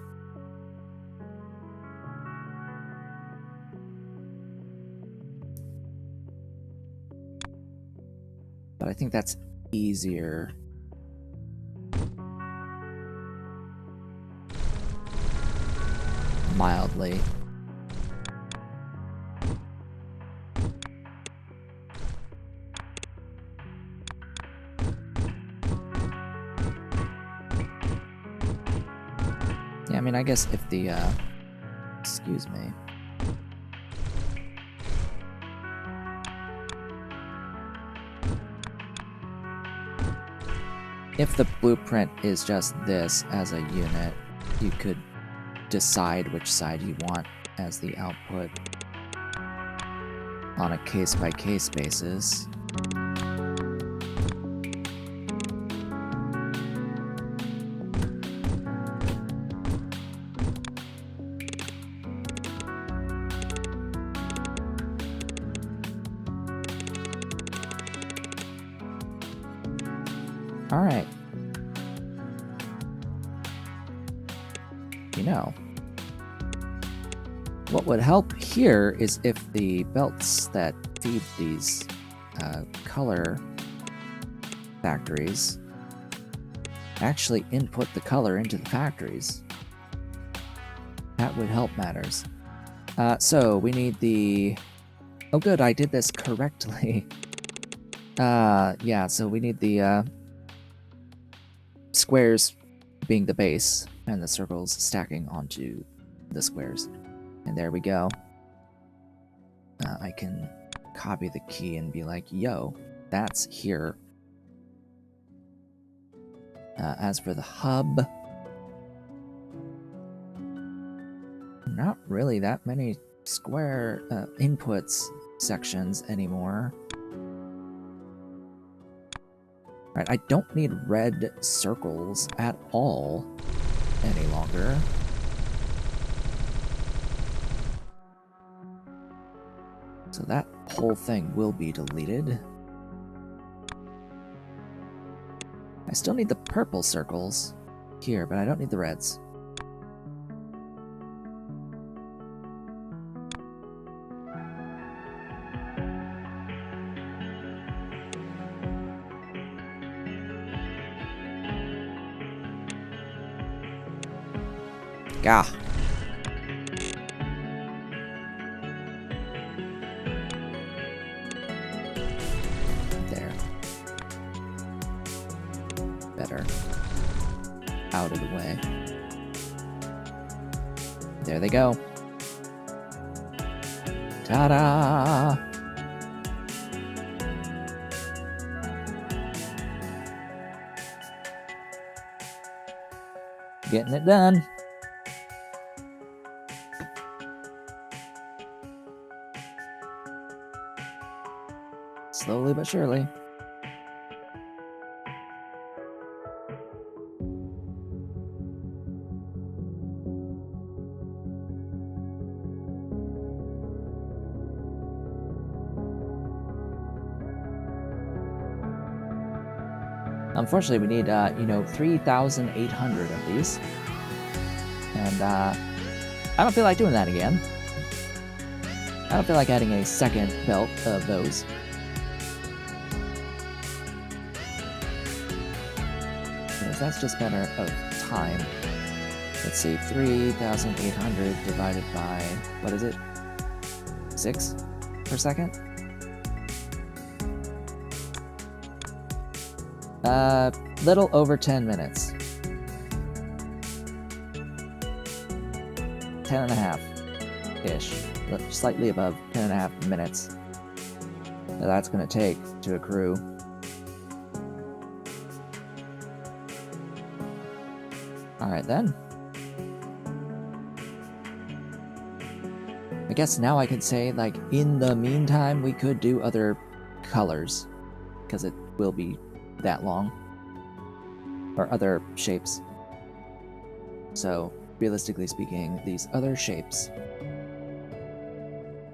But I think that's easier. Mildly. Yeah, I mean, I guess if the, excuse me. If the blueprint is just this as a unit, you could decide which side you want as the output on a case-by-case basis. All right. You know, what would help here is if the belts that feed these color factories actually input the color into the factories. That would help matters. So we need the... Oh good, I did this correctly. Yeah, so we need the squares being the base and the circles stacking onto the squares. And there we go. I can copy the key and be like, yo, that's here. As for the hub, not really that many square inputs sections anymore. Right, I don't need red circles at all any longer. So that whole thing will be deleted. I still need the purple circles here, but I don't need the reds. Gah. There. Better. Out of the way. There they go. Ta-da! Getting it done. Slowly but surely. Unfortunately, we need, 3,800 of these. And, I don't feel like doing that again. I don't feel like adding a second belt of those. Because that's just a matter of time. Let's see, 3,800 divided by, what is it? 6 per second? Little over 10 minutes. 10 and a half-ish. Slightly above 10 and a half minutes. Now that's going to take to accrue. Alright then. I guess now I could say, like, in the meantime, we could do other colors, because it will be that long. Or other shapes. So, realistically speaking, these other shapes.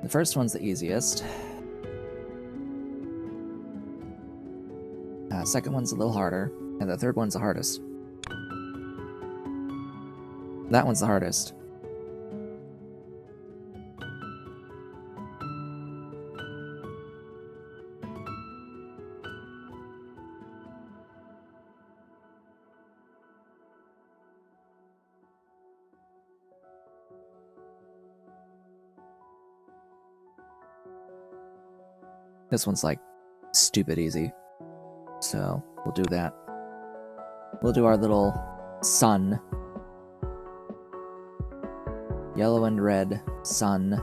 The first one's the easiest. Second one's a little harder, and the third one's the hardest. That one's the hardest. This one's like stupid easy. So we'll do that. We'll do our little sun. Yellow and red sun.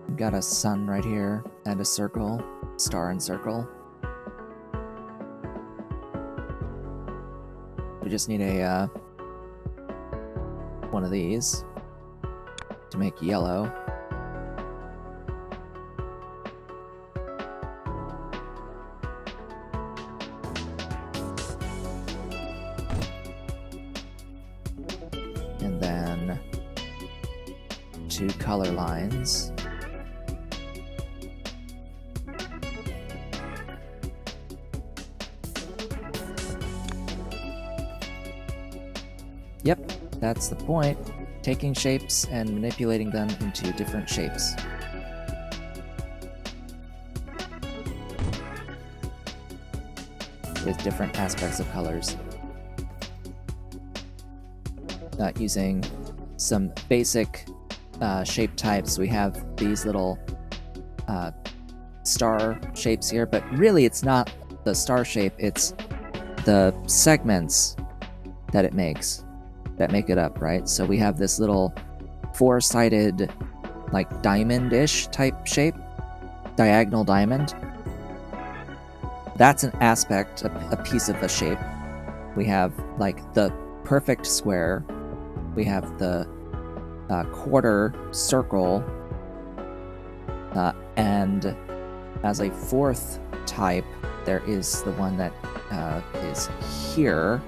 We've got a sun right here and a circle, star and circle. We just need a one of these to make yellow. And then 2 color lines. Yep, that's the point. Taking shapes and manipulating them into different shapes. With different aspects of colors. Using some basic shape types. We have these little star shapes here, but really it's not the star shape, it's the segments that it makes that make it up, right? So we have this little 4-sided, like diamond-ish type shape, diagonal diamond. That's an aspect, a piece of the shape. We have like the perfect square. We have the quarter circle, and as a 4th type, there is the one that is here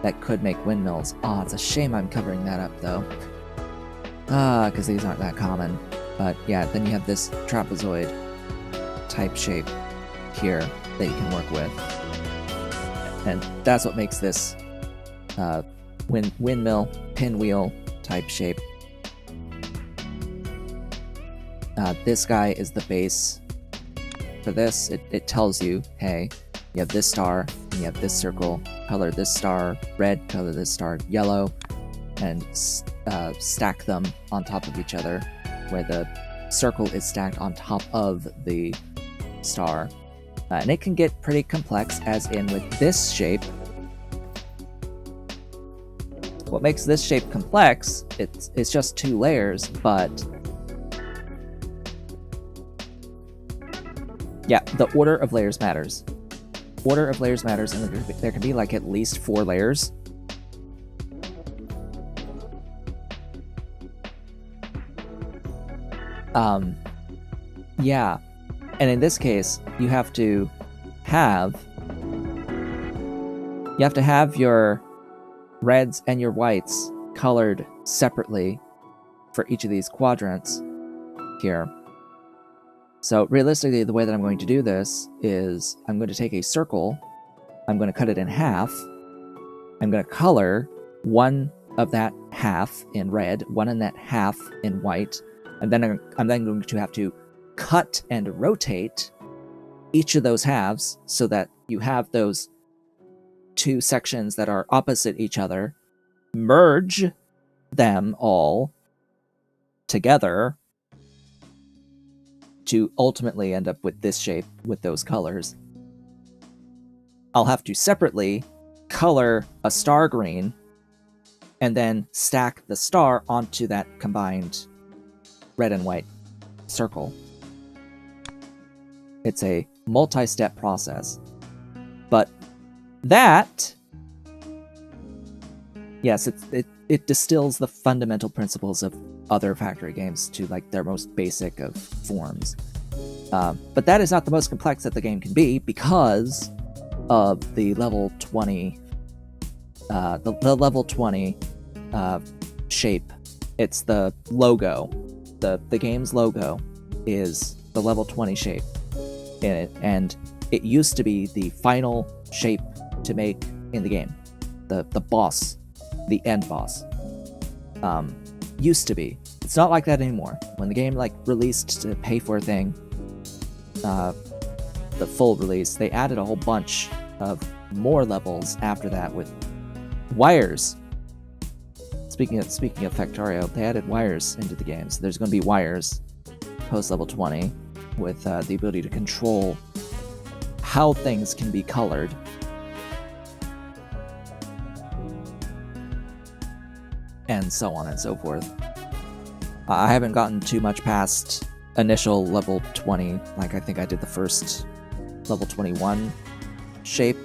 that could make windmills. Oh, it's a shame I'm covering that up though, because these aren't that common. But yeah, then you have this trapezoid type shape here that you can work with, and that's what makes this windmill, pinwheel type shape. This guy is the base for this. It tells you, hey, you have this star, and you have this circle, color this star red, color this star yellow, and stack them on top of each other, where the circle is stacked on top of the star. And it can get pretty complex, as in with this shape. What makes this shape complex, it's just 2 layers, but yeah, the order of layers matters. Order of layers matters, and there can be like at least 4 layers. Yeah, and in this case, you have to have your reds and your whites colored separately for each of these quadrants here. So realistically, the way that I'm going to do this is I'm going to take a circle, I'm going to cut it in half, I'm going to color one of that half in red, one in that half in white, and then I'm then going to have to cut and rotate each of those halves so that you have those 2 sections that are opposite each other, merge them all together to ultimately end up with this shape with those colors. I'll have to separately color a star green and then stack the star onto that combined red and white circle. It's a multi-step process, but that yes, it distills the fundamental principles of other factory games to like their most basic of forms. But that is not the most complex that the game can be because of the level 20, the level 20 shape. It's the logo. The game's logo is the level 20 shape in it, and it used to be the final shape to make in the game. The boss, the end boss. Used to be. It's not like that anymore. When the game like released to pay for a thing, the full release, they added a whole bunch of more levels after that with wires. Speaking of Factorio, they added wires into the game, so there's going to be wires post level 20 with the ability to control how things can be colored. And so on and so forth. I haven't gotten too much past initial level 20, like I think I did the first level 21 shape,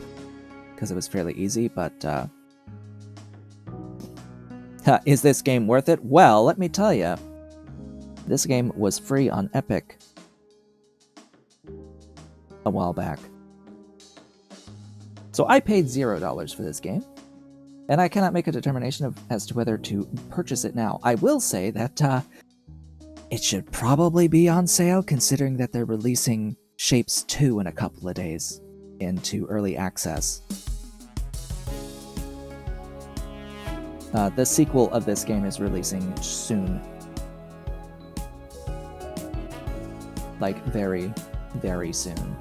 because it was fairly easy, but is this game worth it? Well, let me tell you, this game was free on Epic a while back. So I paid $0 for this game, and I cannot make a determination as to whether to purchase it now. I will say that it should probably be on sale, considering that they're releasing Shapez 2 in a couple of days into early access. The sequel of this game is releasing soon. Like, very, very soon.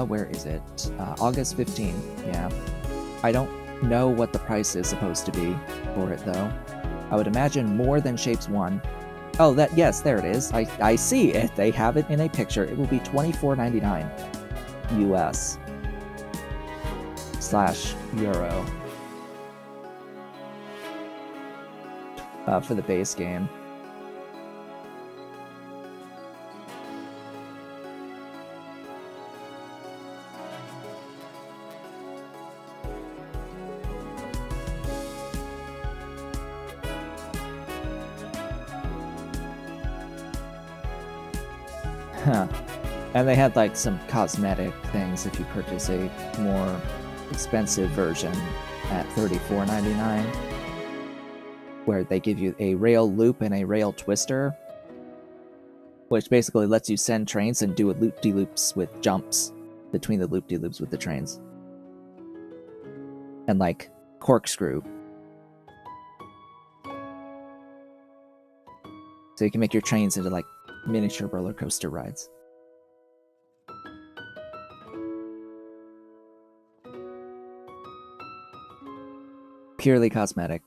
Where is it? August 15th, yeah. I don't know what the price is supposed to be for it, though. I would imagine more than Shapez 1. Oh, yes, there it is. I see it. They have it in a picture. It will be $24.99 US / Euro for the base game. And they had like some cosmetic things if you purchase a more expensive version at $34.99, where they give you a rail loop and a rail twister, which basically lets you send trains and do a loop-de-loops with jumps between the loop-de-loops with the trains. And like corkscrew. So you can make your trains into like miniature roller coaster rides. Purely cosmetic.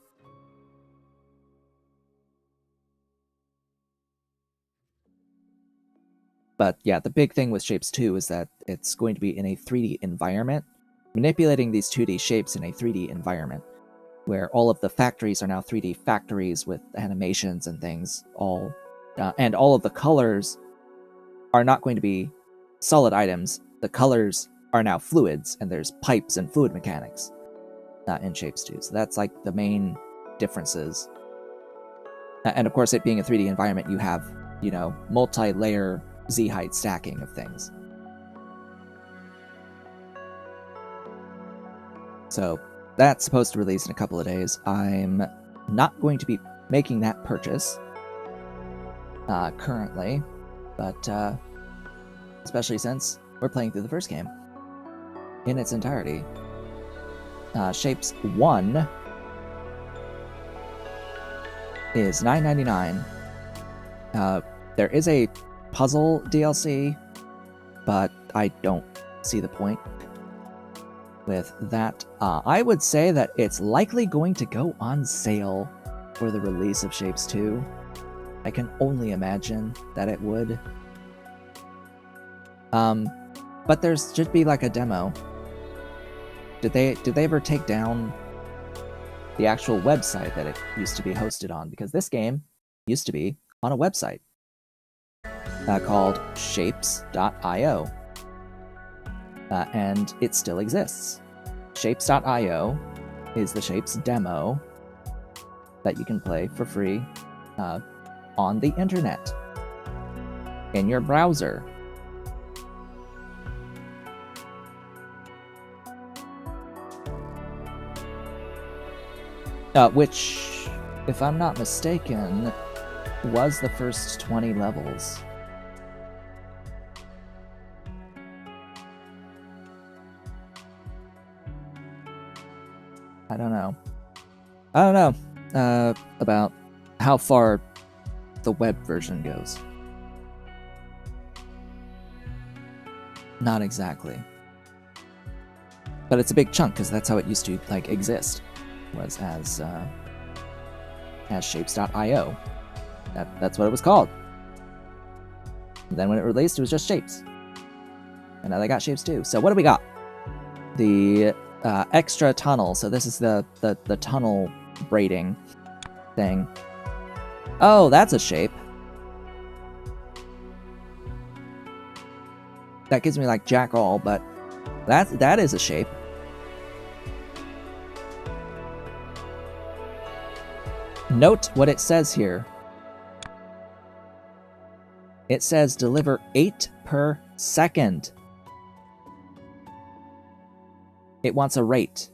But yeah, the big thing with Shapez 2 is that it's going to be in a 3D environment, manipulating these 2D shapes in a 3D environment, where all of the factories are now 3D factories with animations and things, and all of the colors are not going to be solid items. The colors are now fluids, and there's pipes and fluid mechanics in Shapez 2. So that's like the main differences. And of course, it being a 3D environment, you have, you know, multi-layer Z-height stacking of things. So that's supposed to release in a couple of days. I'm not going to be making that purchase currently, but especially since we're playing through the first game in its entirety. Shapez 1 is $9.99. There is a puzzle DLC, but I don't see the point with that. I would say that it's likely going to go on sale for the release of Shapez 2. I can only imagine that it would. But there should be like a demo. Did they ever take down the actual website that it used to be hosted on? Because this game used to be on a website called Shapez.io. And it still exists. Shapez.io is the Shapes demo that you can play for free on the internet in your browser. Which, if I'm not mistaken, was the first 20 levels. I don't know. About how far the web version goes. Not exactly. But it's a big chunk, because that's how it used to, like, exist. Was as shapes.io. That's what it was called. And then when it released, it was just Shapes. And now they got Shapes too. So what do we got? The extra tunnel. So this is the tunnel braiding thing. Oh, that's a shape. That gives me like jack all, but that is a shape. Note what it says here. It says deliver 8 per second. It wants a rate,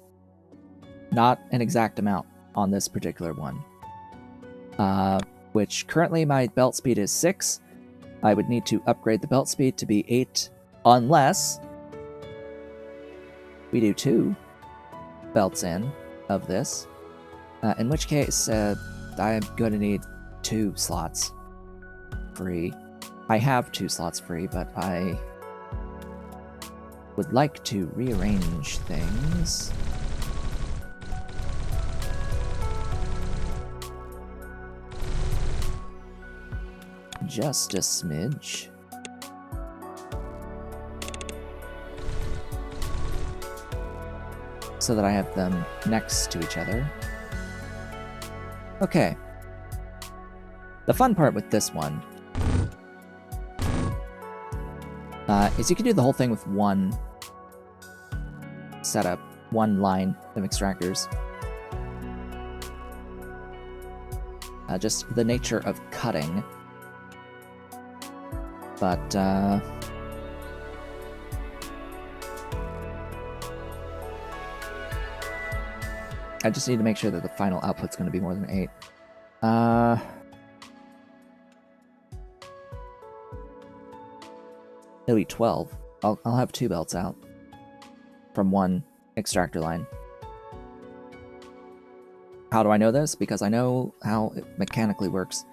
not an exact amount on this particular one. Which currently my belt speed is 6. I would need to upgrade the belt speed to be 8 unless we do 2 belts in of this. In which case, I'm going to need 2 slots free. I have 2 slots free, but I would like to rearrange things. Just a smidge. So that I have them next to each other. Okay. The fun part with this one is you can do the whole thing with one setup, one line of extractors. Just the nature of cutting. But I just need to make sure that the final output's going to be more than 8. It'll be 12. I'll have 2 belts out from one extractor line. How do I know this? Because I know how it mechanically works.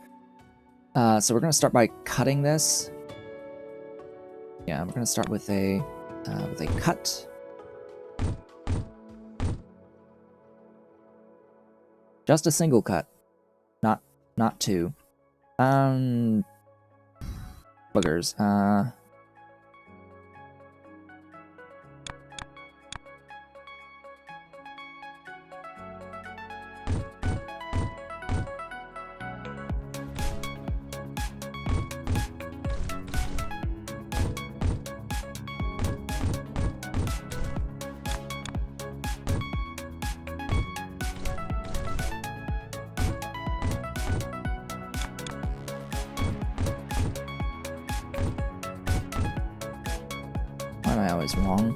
So we're going to start by cutting this. Yeah, we're going to start with a cut. Just a single cut, not 2. Boogers. Why am I always wrong?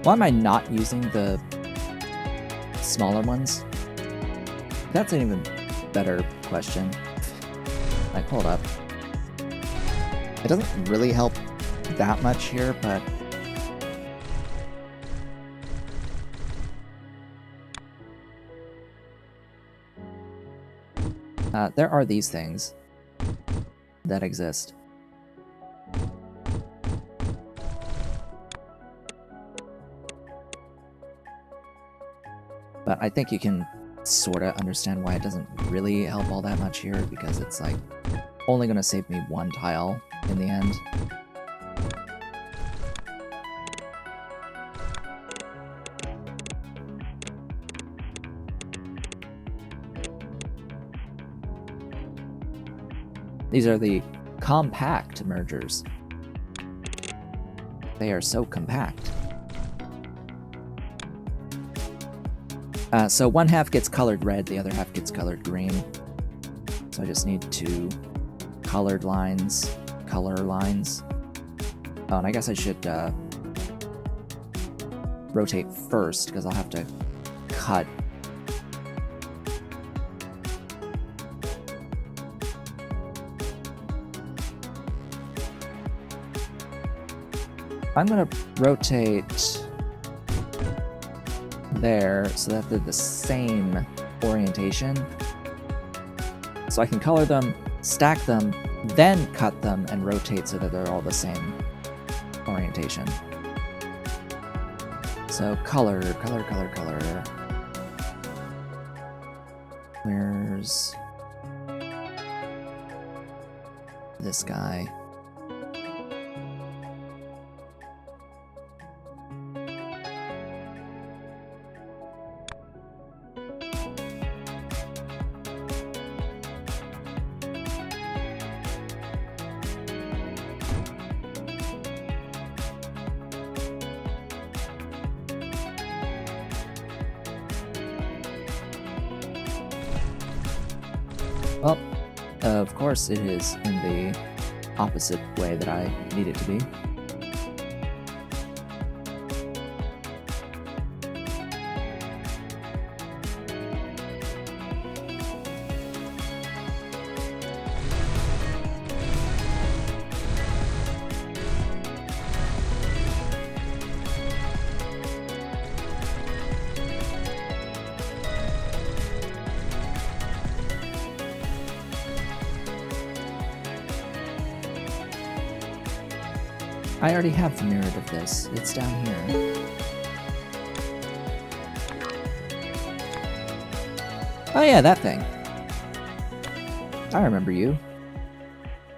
Why am I not using the smaller ones? That's an even better question. Like, hold up. It doesn't really help that much here, but there are these things that exist. But I think you can sort of understand why it doesn't really help all that much here, because it's like only going to save me one tile in the end. These are the compact mergers. They are so compact. So one half gets colored red, the other half gets colored green. So I just need two color lines. Oh, and I guess I should rotate first, because I'll have to cut. I'm gonna rotate there so that they're the same orientation. So I can color them, stack them, then cut them, and rotate so that they're all the same orientation. So color. Where's this guy? Well, of course it is in the opposite way that I need it to be. I already have the mirrored of this. It's down here. Oh yeah, that thing. I remember you.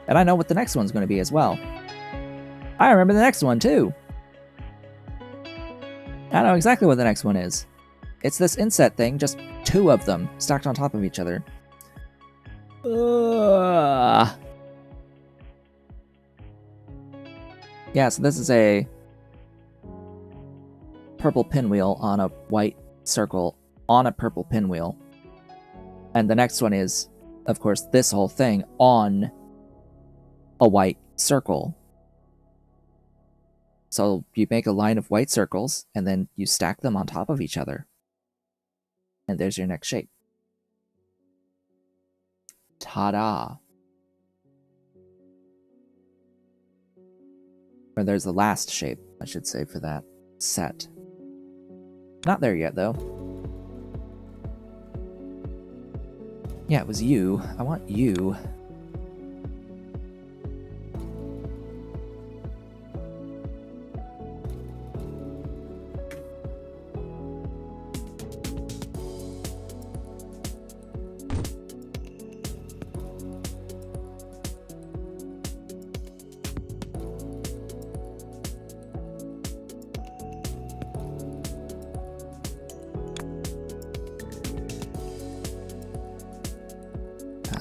And I know what the next one's going to be as well. I remember the next one too. I know exactly what the next one is. It's this inset thing, just two of them stacked on top of each other. Yeah, so this is a purple pinwheel on a white circle on a purple pinwheel. And the next one is, of course, this whole thing on a white circle. So you make a line of white circles, and then you stack them on top of each other. And there's your next shape. Ta-da! Or there's the last shape, I should say, for that set. Not there yet, though. Yeah, it was you. I want you.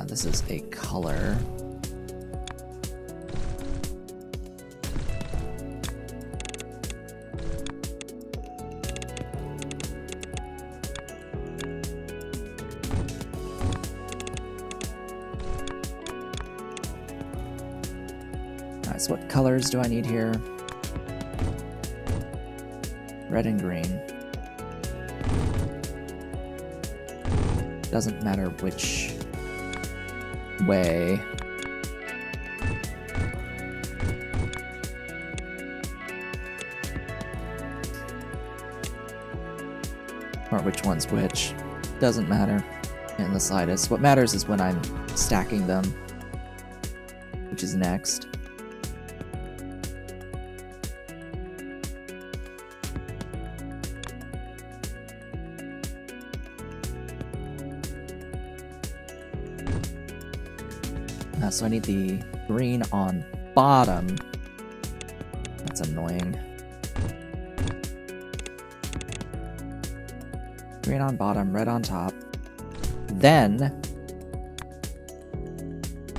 This is a color. Alright, so what colors do I need here? Red and green. Doesn't matter which way. Or which one's which. Doesn't matter in the slightest. What matters is when I'm stacking them, which is next. So I need the green on bottom. That's annoying. Green on bottom, red on top. Then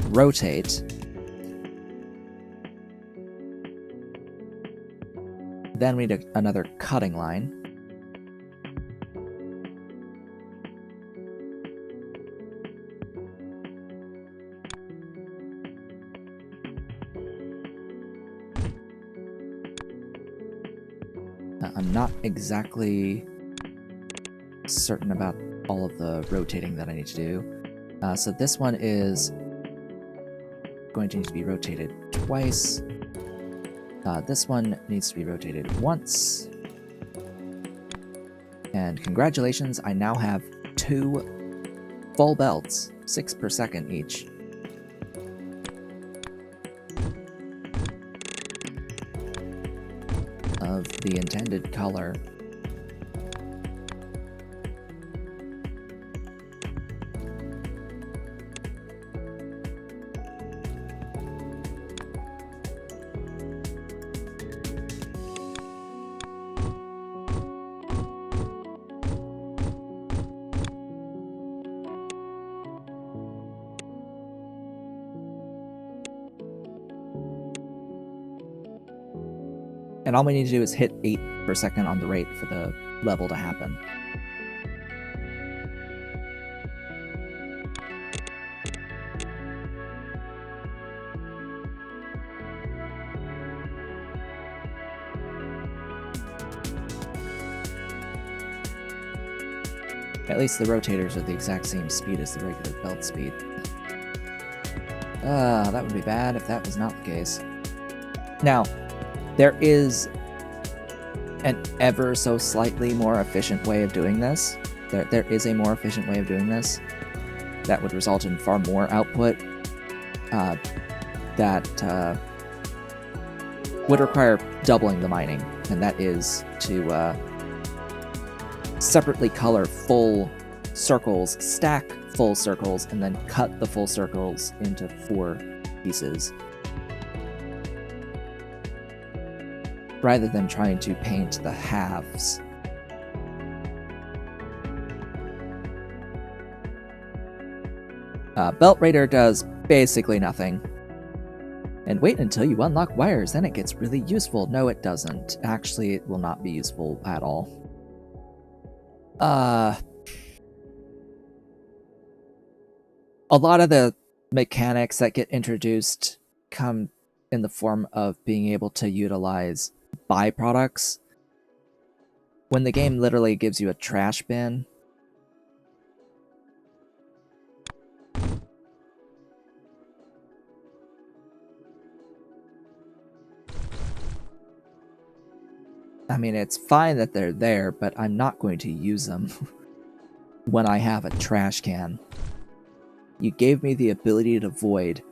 rotate. Then we need another cutting line. I'm not exactly certain about all of the rotating that I need to do. So this one is going to need to be rotated twice. This one needs to be rotated once. And congratulations, I now have 2 full belts, 6 per second each. Of the intended color. And all we need to do is hit 8 per second on the rate for the level to happen. At least the rotators are the exact same speed as the regular belt speed. That would be bad if that was not the case. Now, there is an ever so slightly more efficient way of doing this. There is a more efficient way of doing this that would result in far more output that would require doubling the mining, and that is to separately color full circles, stack full circles, and then cut the full circles into 4 pieces. Rather than trying to paint the halves. Belt Raider does basically nothing. And wait until you unlock wires, then it gets really useful. No, it doesn't. Actually, it will not be useful at all. A lot of the mechanics that get introduced come in the form of being able to utilize byproducts. When the game literally gives you a trash bin, I mean, it's fine that they're there, but I'm not going to use them when I have a trash can. You gave me the ability to void.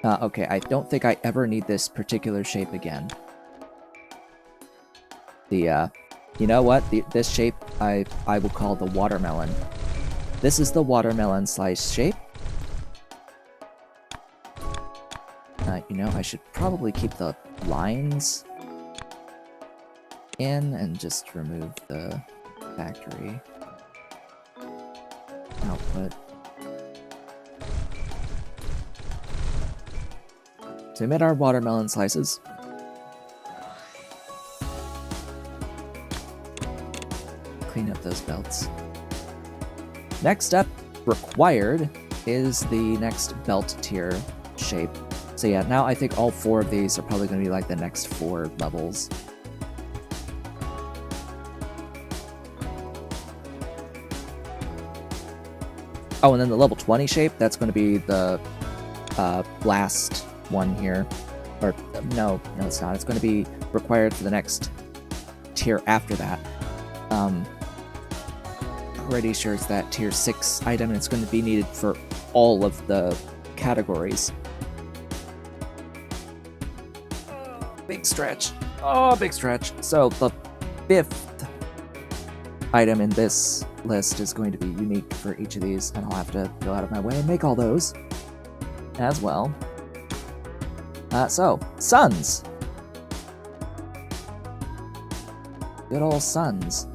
Okay, I don't think I ever need this particular shape again. You know what? This shape I will call the watermelon. This is the watermelon slice shape. You know, I should probably keep the lines in and just remove the factory output. So we made our watermelon slices. Clean up those belts. Next up, required, is the next belt tier shape. So yeah, now I think all 4 of these are probably going to be like the next 4 levels. Oh, and then the level 20 shape, that's going to be the last one here. Or, no, it's not. It's going to be required for the next tier after that. Pretty sure it's that tier 6 item, and it's going to be needed for all of the categories. Big stretch. Oh, big stretch. So the 5th item in this list is going to be unique for each of these, and I'll have to go out of my way and make all those as well. So, suns! Good old suns.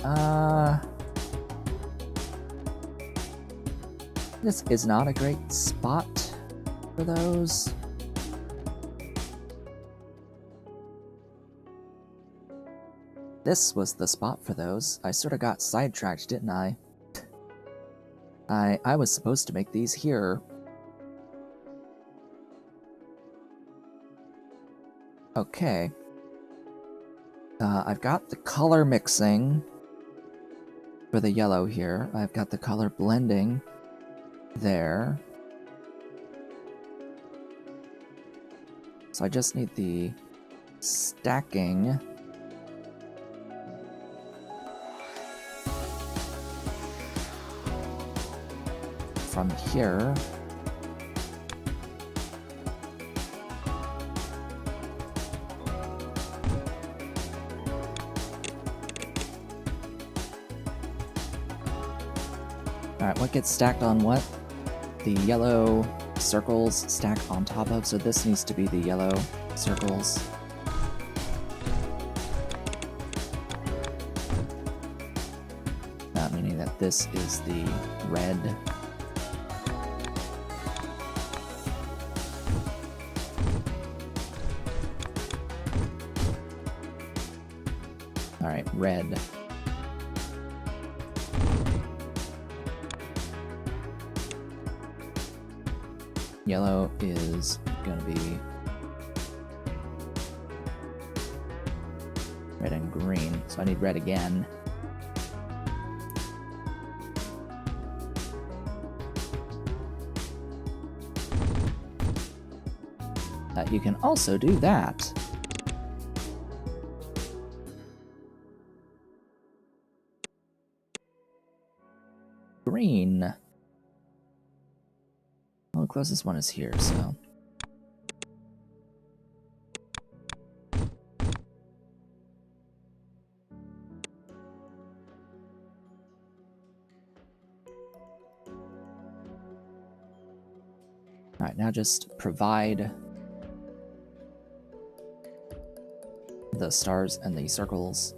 This is not a great spot for those. This was the spot for those. I sort of got sidetracked, didn't I? I was supposed to make these here. Okay. I've got the color mixing for the yellow here. I've got the color blending there. So I just need the stacking. From here. Alright, what gets stacked on what? The yellow circles stack on top of, so this needs to be the yellow circles. Meaning that this is the red. Alright, red. Yellow is gonna be red and green, so I need red again. You can also do that. Green. Well, the closest one is here, so. Alright, now just provide the stars and the circles.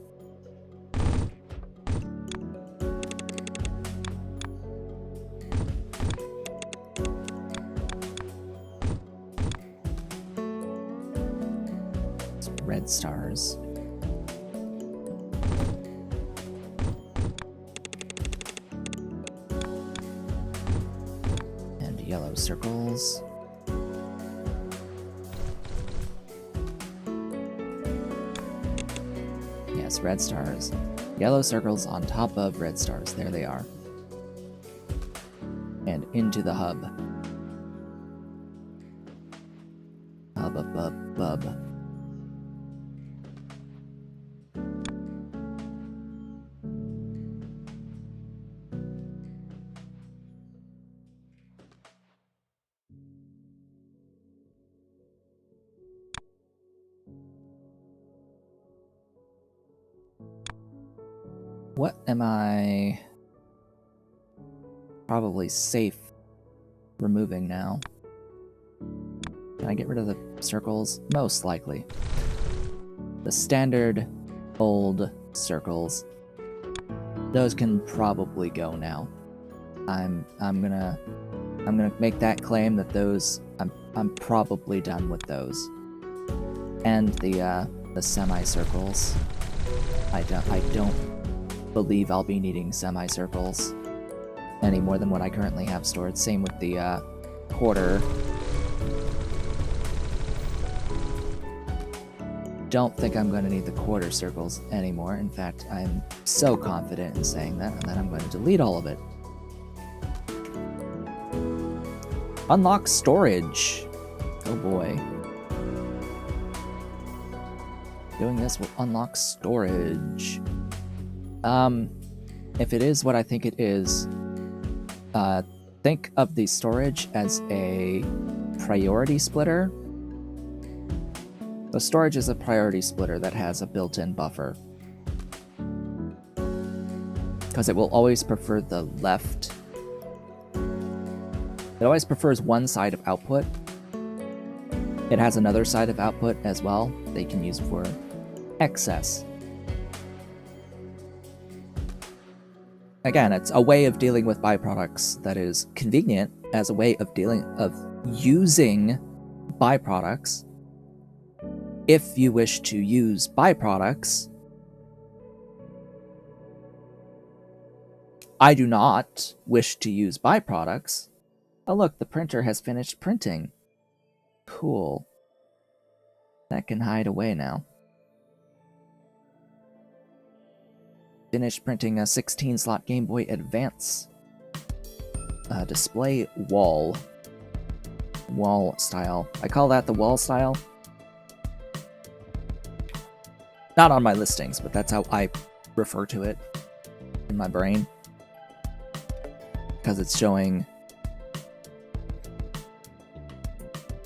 Red stars. And yellow circles. Yes, red stars. Yellow circles on top of red stars. There they are. And into the hub. Hub. What am I probably safe removing now? Can I get rid of the circles? Most likely. The standard old circles. Those can probably go now. I'm gonna make that claim that those I'm probably done with those. And the semicircles. I don't believe I'll be needing semicircles any more than what I currently have stored. Same with the quarter. Don't think I'm going to need the quarter circles anymore. In fact, I'm so confident in saying that, and then I'm going to delete all of it. Unlock storage. Oh boy. Doing this will unlock storage. If it is what I think it is, think of the storage as a priority splitter. The storage is a priority splitter that has a built-in buffer. because it will always prefer the left. It always prefers one side of output. It has another side of output as well they can use for excess. Again, it's a way of dealing with byproducts that is convenient as a way of using byproducts. If you wish to use byproducts, I do not wish to use byproducts. Oh look, the printer has finished printing. Cool. That can hide away now. Finished printing a 16-slot Game Boy Advance display wall style. I call that the wall style. Not on my listings, but that's how I refer to it in my brain. Because it's showing...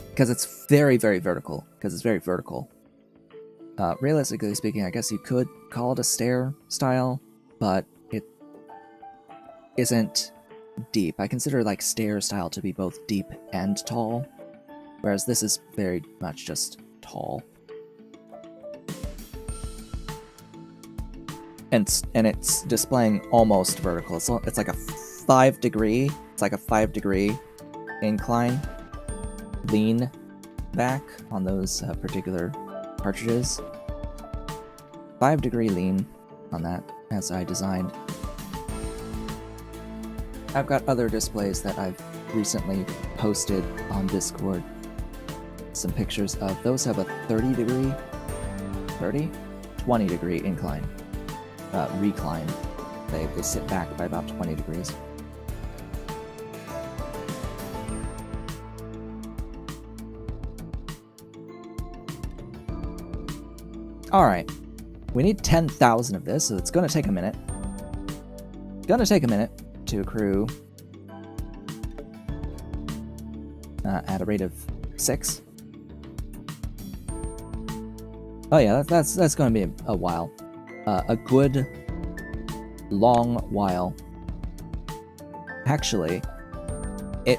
Because it's very, very vertical. Because it's very vertical. Realistically speaking, I guess you could call it a stair style, but it isn't deep. I consider like stair style to be both deep and tall, whereas this is very much just tall. And it's displaying almost vertical. It's like a 5 degree. It's like a 5 degree incline, lean back on those particular cartridges. 5 degree lean on that, as I designed. I've got other displays that I've recently posted on Discord. Some pictures of those have a 20 degree incline. Recline. They sit back by about 20 degrees. Alright. We need 10,000 of this, so it's going to take a minute. To accrue at a rate of 6. Oh yeah, that's going to be a while. A good long while. Actually, I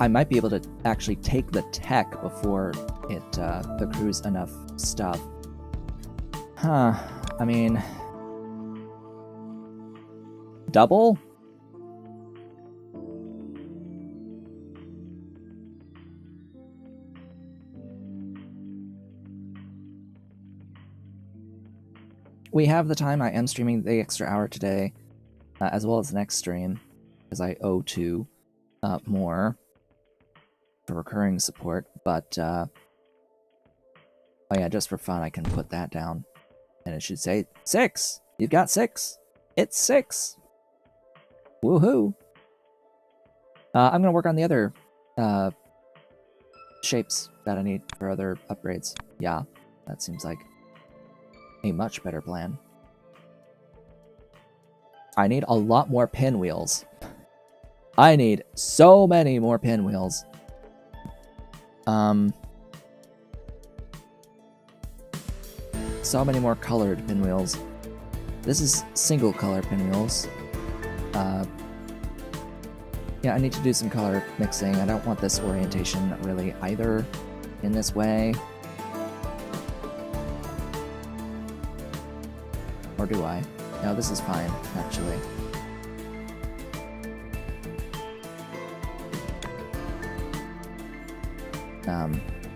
might be able to actually take the tech before it accrues enough stuff. Huh, I mean... Double? We have the time. I am streaming the extra hour today, as well as the next stream, as I owe to more for recurring support, but oh yeah, just for fun I can put that down. And it should say 6! You've got 6! It's 6! Woohoo! I'm gonna work on the other shapes that I need for other upgrades. Yeah, that seems like a much better plan. I need a lot more pinwheels. I need so many more pinwheels. So many more colored pinwheels. This is single color pinwheels. Yeah, I need to do some color mixing. I don't want this orientation really either in this way. Or do I? No, this is fine, actually.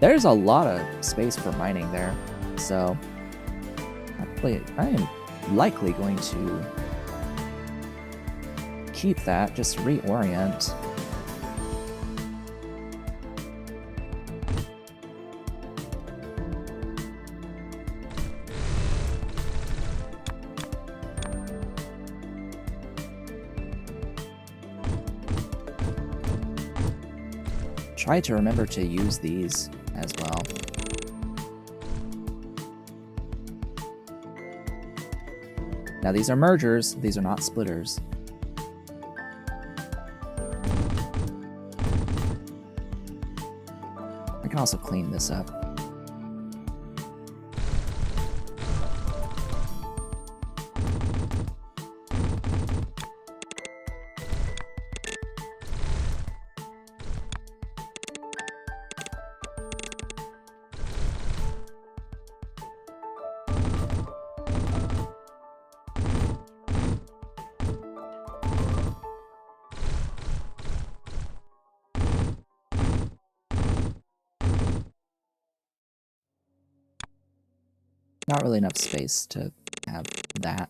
There's a lot of space for mining there, so I am likely going to keep that, just reorient. Try to remember to use these as well. Now these are mergers, these are not splitters. I can also clean this up. Not really enough space to have that.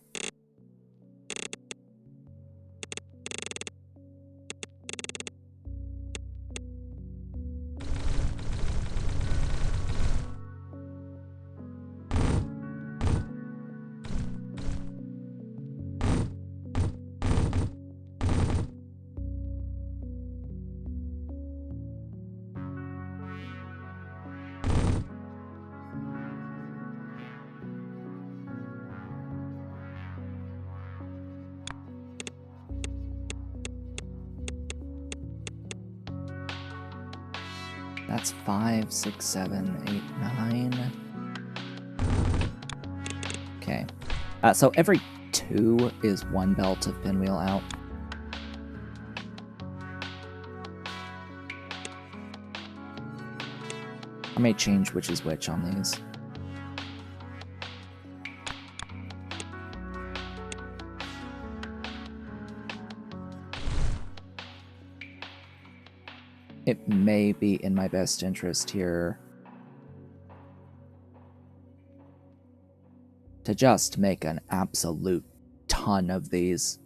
That's 5, 6, 7, 8, 9. Okay. So every 2 is 1 belt of pinwheel out. I may change which is which on these. It may be in my best interest here to just make an absolute ton of these.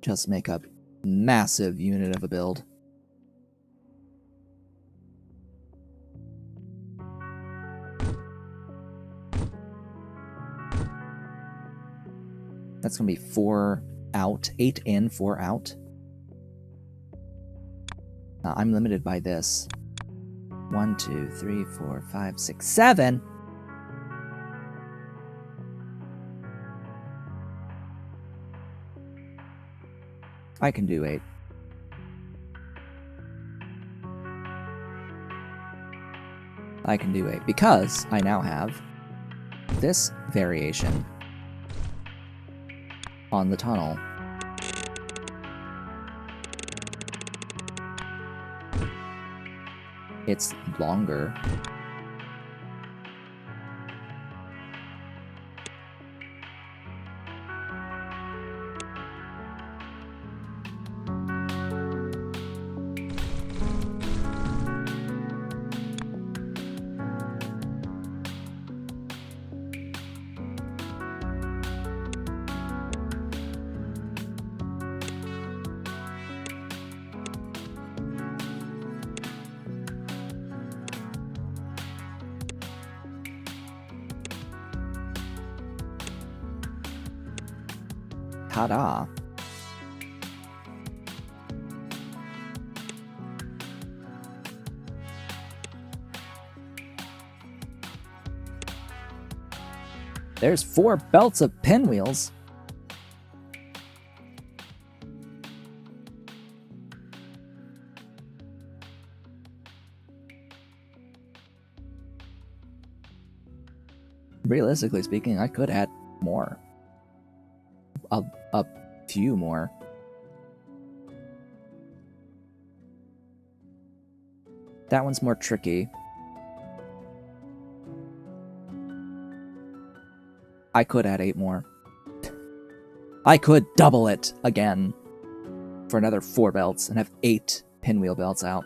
Just make a massive unit of a build. That's going to be 4 out, 8 in, 4 out. I'm limited by this. 1, 2, 3, 4, 5, 6, 7. I can do 8. I can do 8 because I now have this variation on the tunnel. It's longer. Ta-da. There's 4 belts of pinwheels. Realistically speaking, I could add more. A few more. That one's more tricky. I could add 8 more. I could double it again for another 4 belts and have 8 pinwheel belts out.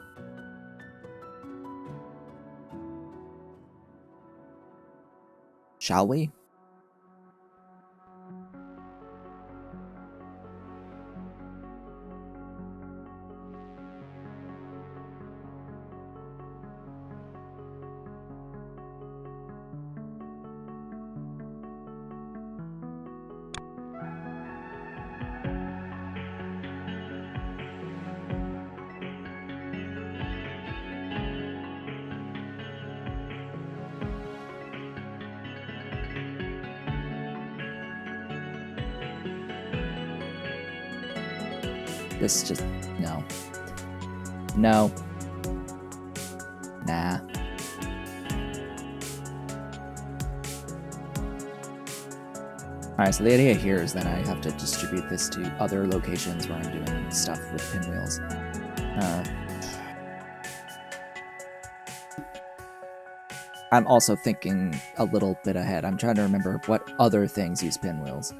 Shall we? This just... no. No. Nah. Alright, so the idea here is that I have to distribute this to other locations where I'm doing stuff with pinwheels. I'm also thinking a little bit ahead. I'm trying to remember what other things use pinwheels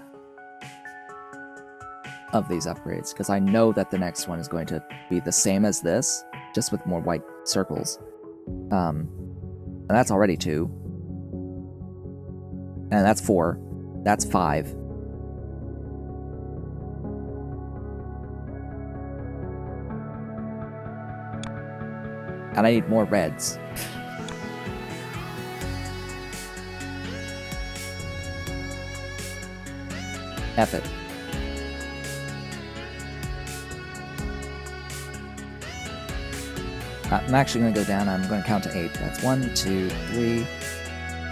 of these upgrades, because I know that the next one is going to be the same as this, just with more white circles. And that's already 2. And that's 4. That's 5. And I need more reds. F it. I'm actually going to go down. I'm going to count to 8. That's 1, 2, 3,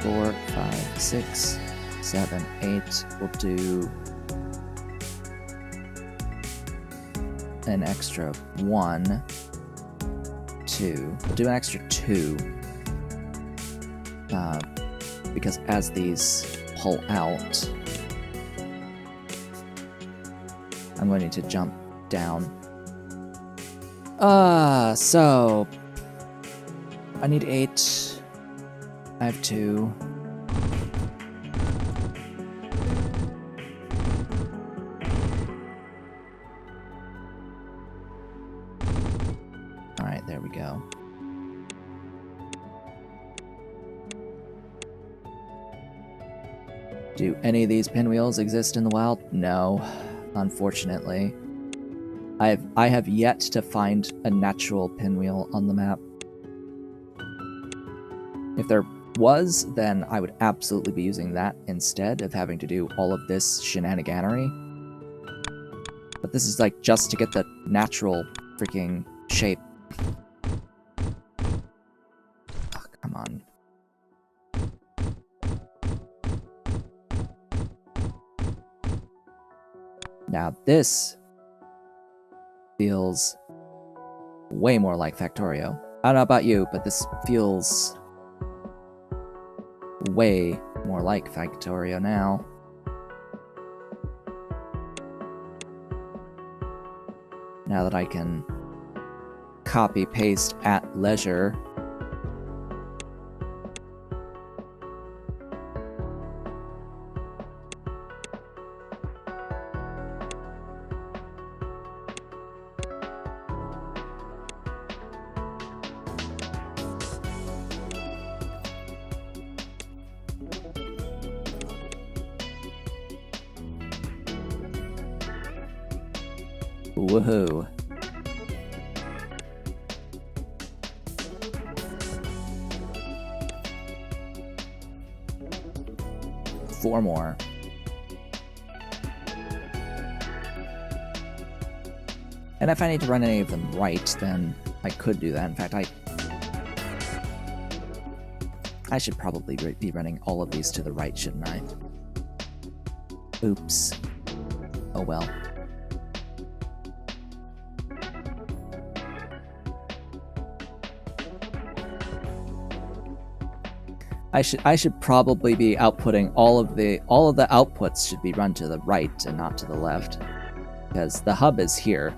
4, 5, 6, 7, 8. We'll do an extra 1, 2. We'll do an extra 2. Because as these pull out, I'm going to need to jump down. So I need 8. I have 2. Alright, there we go. Do any of these pinwheels exist in the wild? No, unfortunately. I have yet to find a natural pinwheel on the map. If there was, then I would absolutely be using that instead of having to do all of this shenaniganery. But this is like just to get the natural freaking shape. Oh, come on. Now this feels way more like Factorio. I don't know about you, but this feels way more like Factorio now. Now that I can copy-paste at leisure. Woohoo. Four more. And if I need to run any of them right, then I could do that. In fact, I should probably be running all of these to the right, shouldn't I? Oops. Oh well. I should probably be outputting all of the outputs should be run to the right and not to the left, because the hub is here.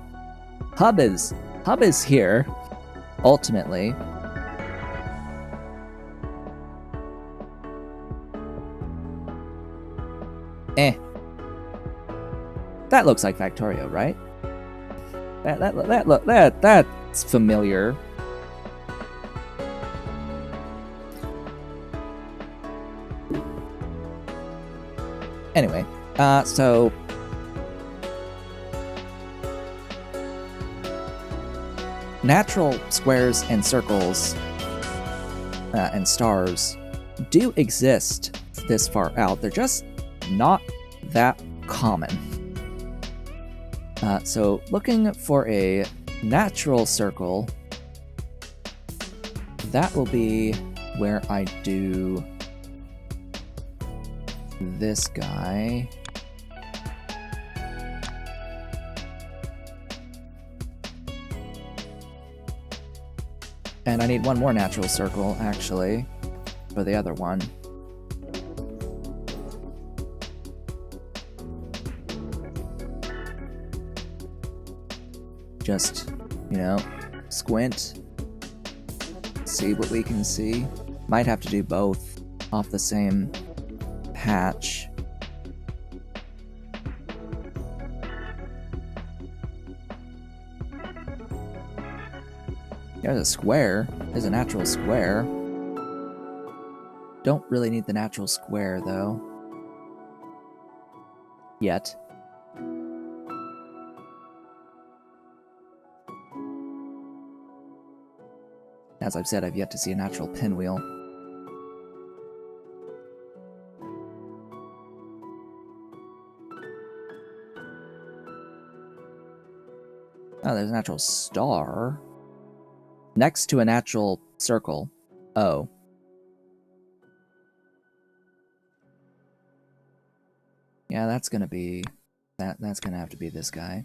Hub is here. Ultimately. That looks like Factorio, right? That's familiar. Anyway, so natural squares and circles and stars do exist this far out. They're just not that common. So looking for a natural circle, that will be where I do this guy. And I need one more natural circle, actually, for the other one. Just, you know, squint, see what we can see. Might have to do both off the same patch. There's a square. There's a natural square. Don't really need the natural square, though. Yet. As I've said, I've yet to see a natural pinwheel. Oh, there's a natural star. Next to a natural circle. Oh. Yeah, that's gonna be... That's gonna have to be this guy.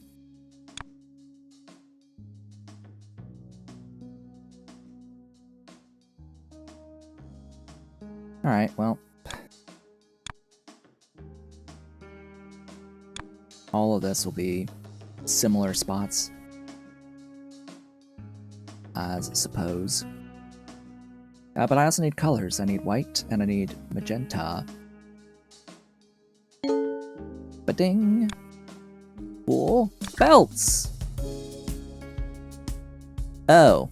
Alright, well. All of this will be similar spots, I suppose. But I also need colors. I need white and I need magenta. Ba-ding! Cool. Belts! Oh.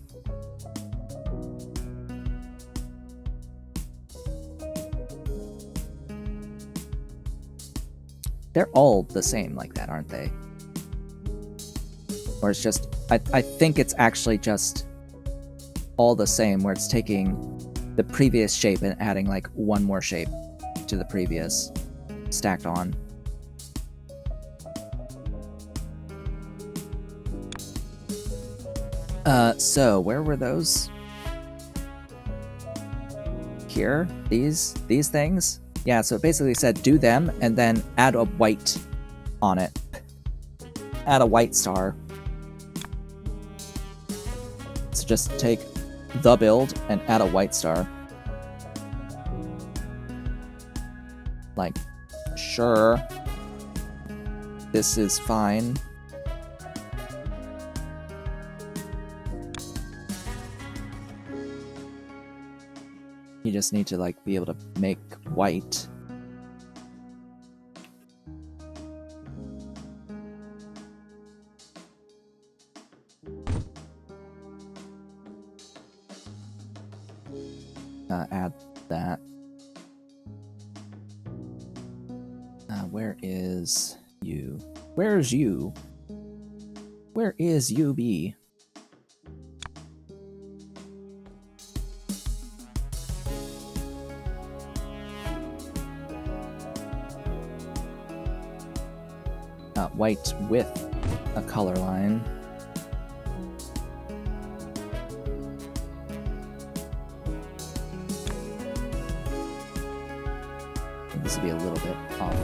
They're all the same like that, aren't they? Or it's just... I think it's actually just all the same, where it's taking the previous shape and adding like one more shape to the previous, stacked on. So where were those? Here? These things? Yeah, so it basically said do them and then add a white on it. Add a white star. So just take the build and add a white star. Like, sure. This is fine. You just need to, like, be able to make white. Add that. Where is you? Where's you? Where is UB? White with a color line. This would be a little bit off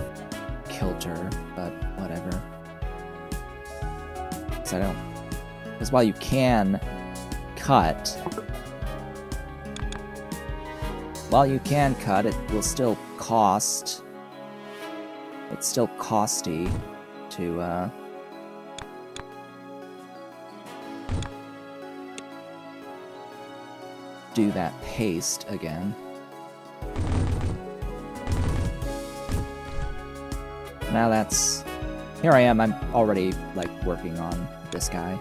kilter, but whatever. So I don't... Because while you can cut... While you can cut, it will still cost... It's still costy to, do that paste again. Now that's... Here I am, I'm already, like, working on this guy.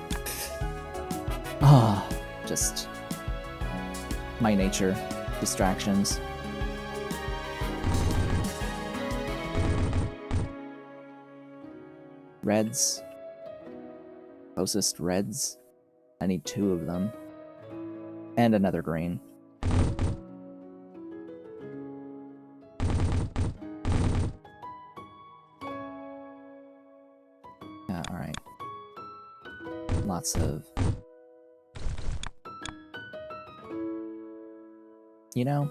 Ah, just... my nature. Distractions. Reds. Closest reds. I need 2 of them. And another green. Alright. Lots of... You know?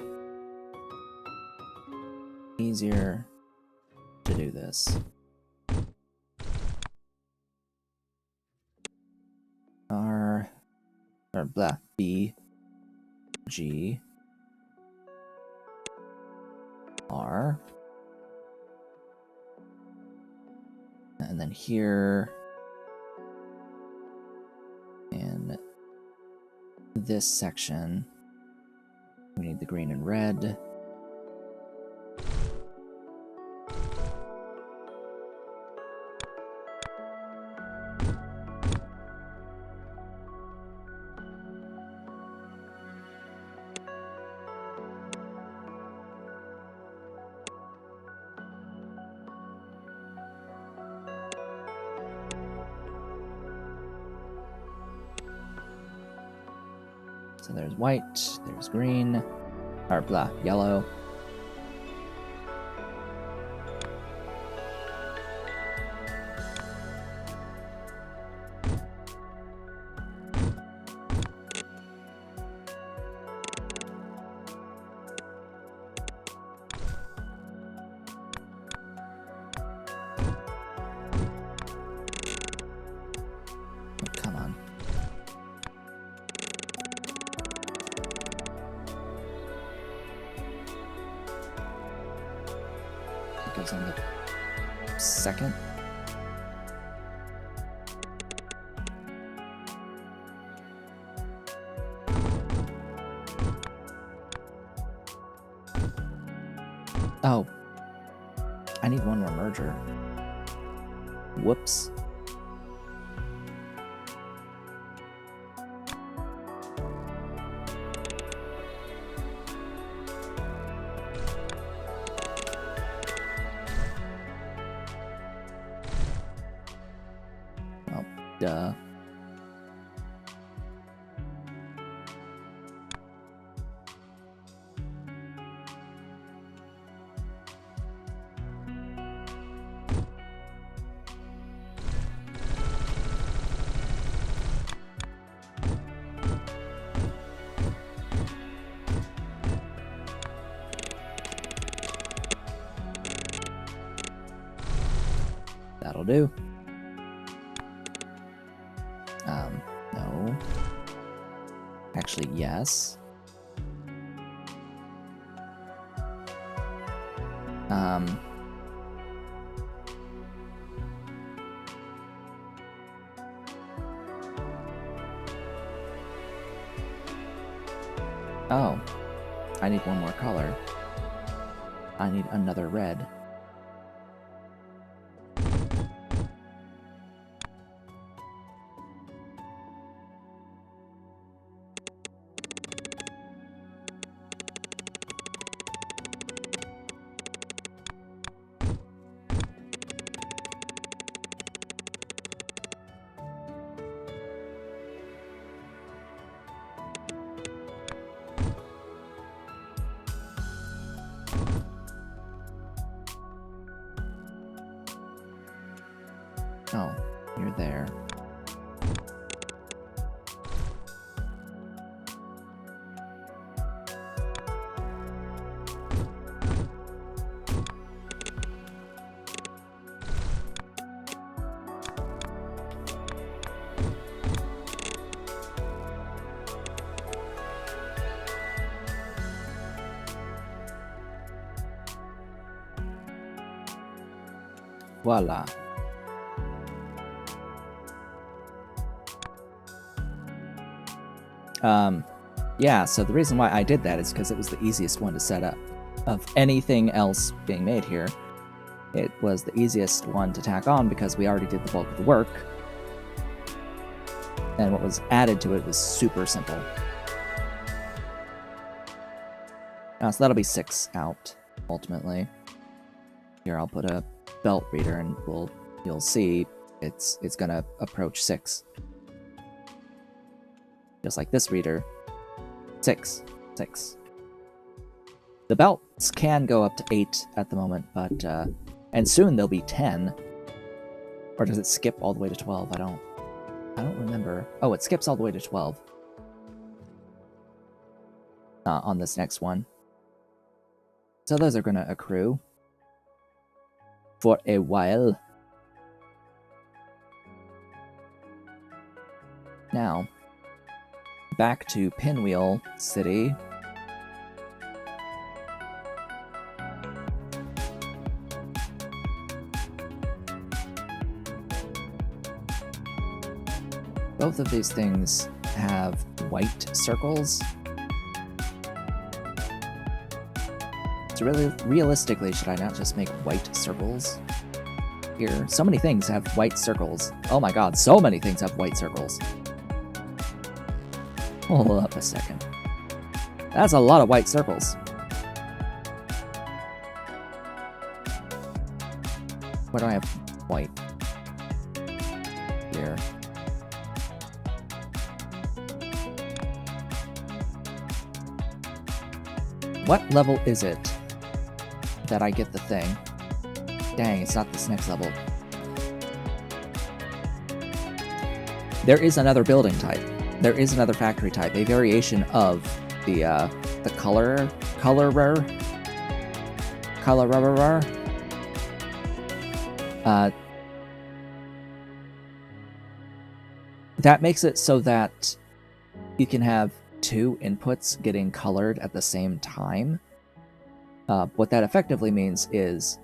Easier to do this. R... or blah. B... G... R... and then here... in this section, we need the green and red. So there's white, there's green, or blah, yellow. Come on. It goes on the second. Oh. I need one more merger. Whoops. Oh, duh. That'll do. No. Actually, yes. Oh. I need one more color. I need another red. Oh, you're there. Voila. Yeah, so the reason why I did that is because it was the easiest one to set up. Of anything else being made here, it was the easiest one to tack on because we already did the bulk of the work. And what was added to it was super simple. So that'll be 6 out, ultimately. Here, I'll put a belt reader and you'll see it's gonna approach 6. Just like this reader. 6. The belts can go up to 8 at the moment, but and soon they'll be 10. Or does it skip all the way to 12? I don't remember. Oh, it skips all the way to 12. On this next one. So those are gonna accrue for a while. Now, back to Pinwheel City. Both of these things have white circles. So really, realistically, should I not just make white circles here? So many things have white circles. Oh my god, so many things have white circles. Hold up a second. That's a lot of white circles. Where do I have white? Here. what level is it that I get the thing? Dang, it's not this next level. There is another building type. There is another factory type, a variation of the colorer. That makes it so that you can have two inputs getting colored at the same time. What that effectively means is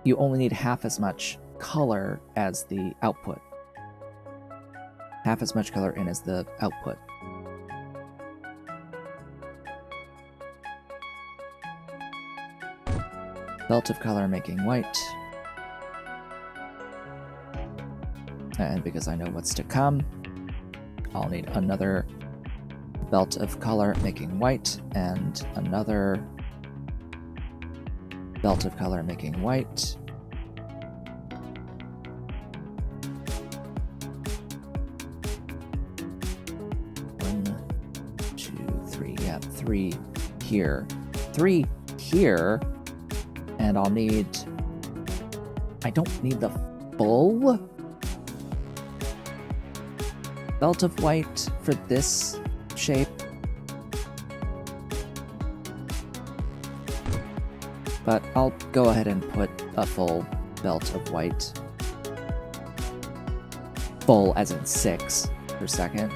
you only need half as much color as the output. Half as much color in as the output. Belt of color making white. And because I know what's to come, I'll need another belt of color making white and another belt of color making white. Three here. Three here. And I'll need... I don't need the full belt of white for this shape. But I'll go ahead and put a full belt of white. Full as in 6 per second.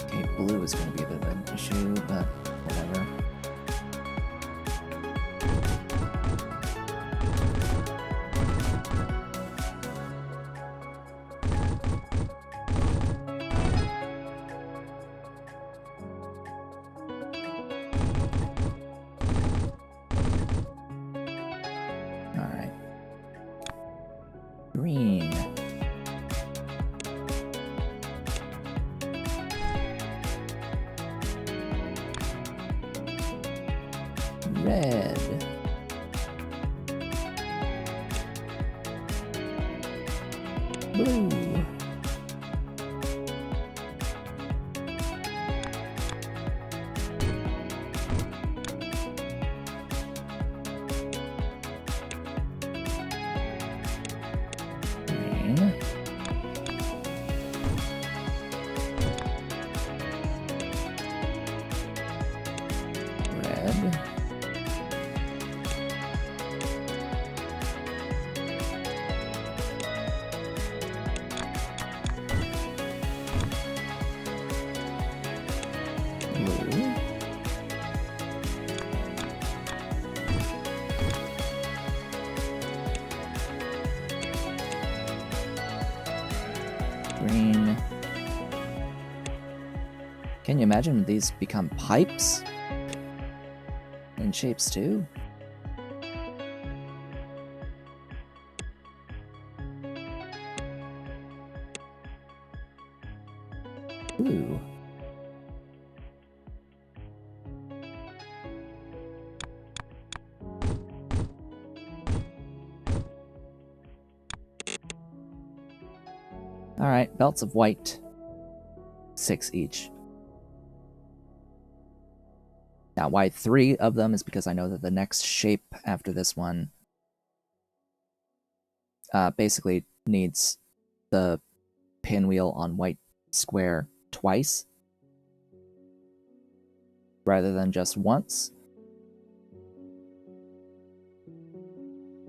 Okay, blue is going to be a bit of an issue, but whatever. Green. Red. Blue. Green. Can you imagine when these become pipes? In shapes too? Ooh. Alright, belts of white. 6 each. Now, why 3 of them is because I know that the next shape after this one basically needs the pinwheel on white square twice rather than just once.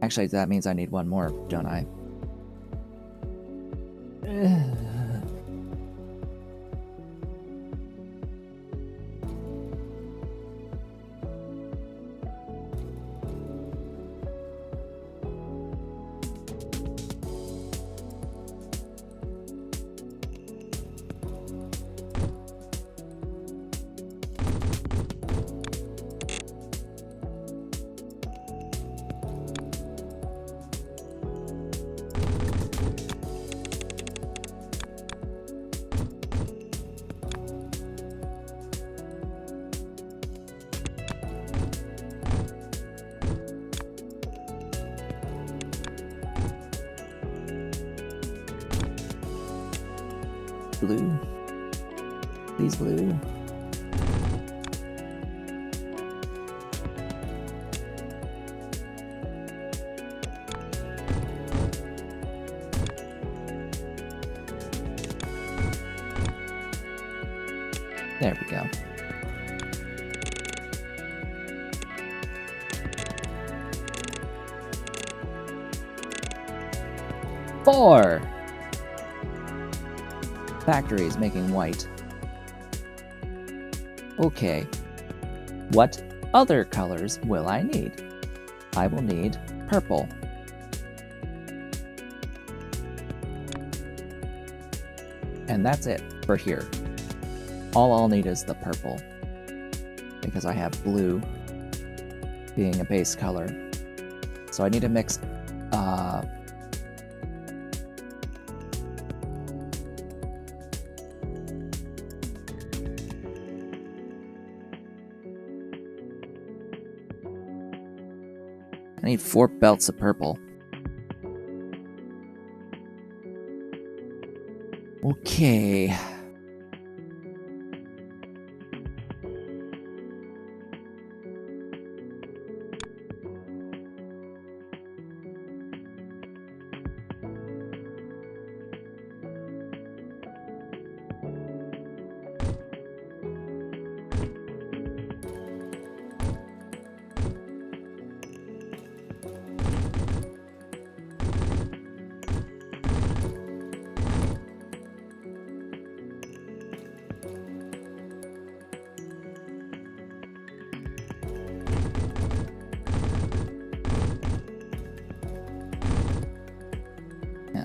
Actually, that means I need one more, don't I? Blue. Please, blue. There we go. Four! Factories making white. Okay. What other colors will I need? I will need purple. And that's it for here. All I'll need is the purple, because I have blue being a base color. So I need to mix I need 4 belts of purple. Okay.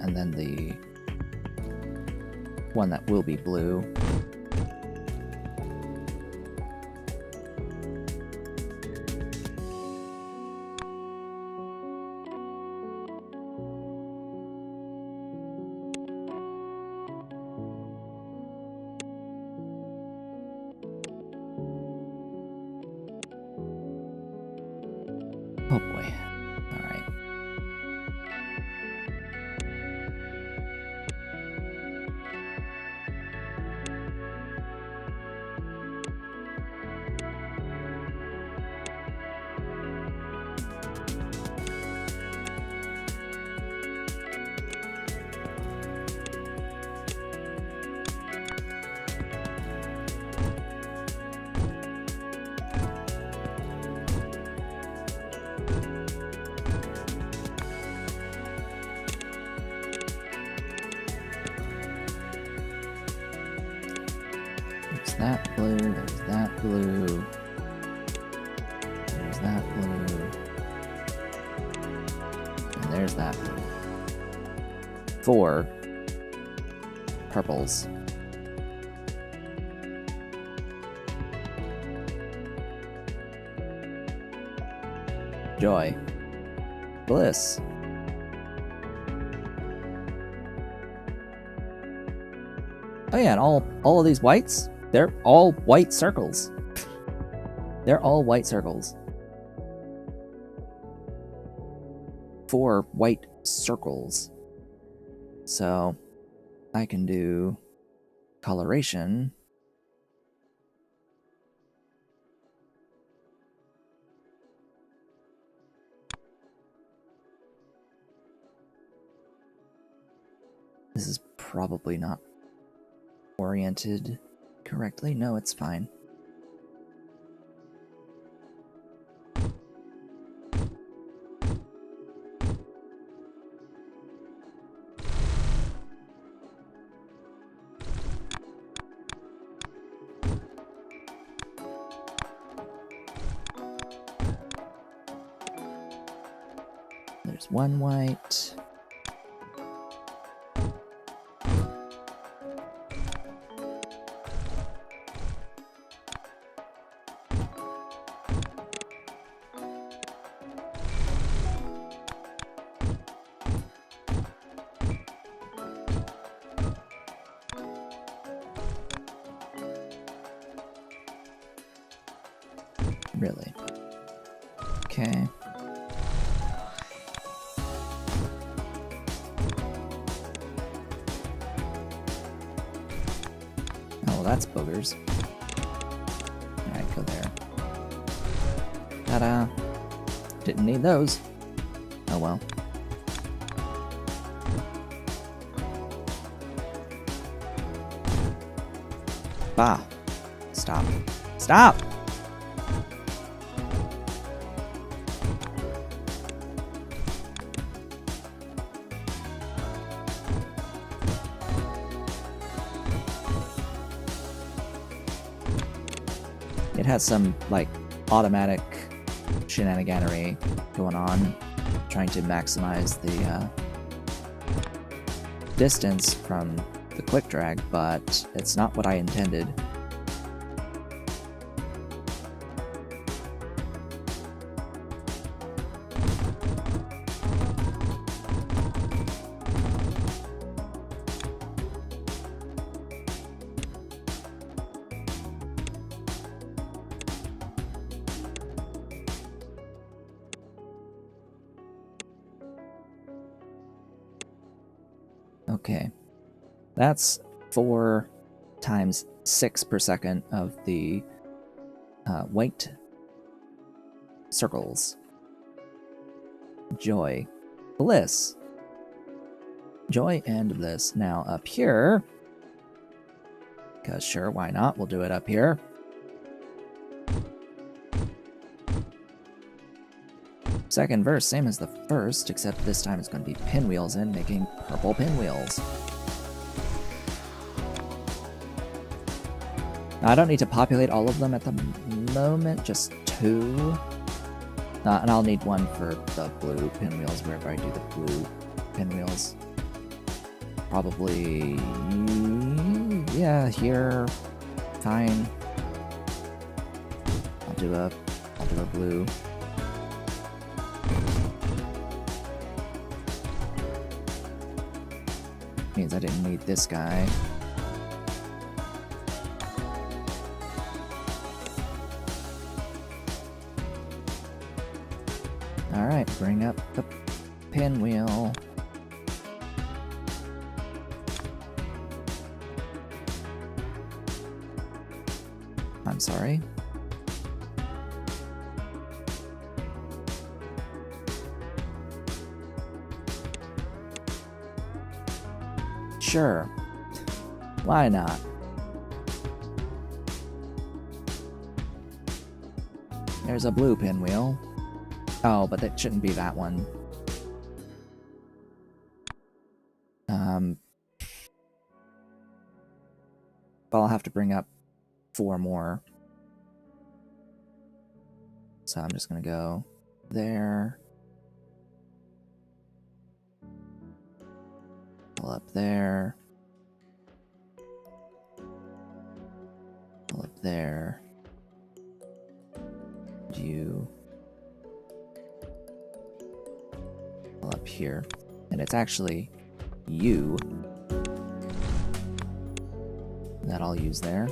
And then the one that will be blue. Oh boy. All right. There's that blue, there's that blue, there's that blue, and there's that blue. 4 purples. Joy. Bliss. Oh yeah, and all of these whites, they're all white circles. They're all white circles. 4 white circles. So I can do coloration. This is probably not oriented correctly. No, it's fine. There's 1 white. Really? Okay. Oh, well, that's boogers. Alright, go there. Ta-da! Didn't need those. Oh well. Bah! Stop. Stop! It has some, like, automatic shenaniganery going on, trying to maximize the distance from the quick drag, but it's not what I intended. Okay, that's 4 times 6 per second of the white circles. Joy. Bliss. Joy and bliss. Now up here, because sure, why not? We'll do it up here. Second verse, same as the first, except this time it's going to be pinwheels in, making purple pinwheels. Now, I don't need to populate all of them at the moment, just 2. And I'll need 1 for the blue pinwheels, wherever I do the blue pinwheels. Probably... yeah, here. Fine. I'll do a blue. Means I didn't need this guy. Alright, bring up the pinwheel. I'm sorry. Sure. Why not? There's a blue pinwheel. Oh, but that shouldn't be that one. But I'll have to bring up 4 more. So I'm just gonna go there. Pull up there. Pull up there. You pull up here. And it's actually you that I'll use there.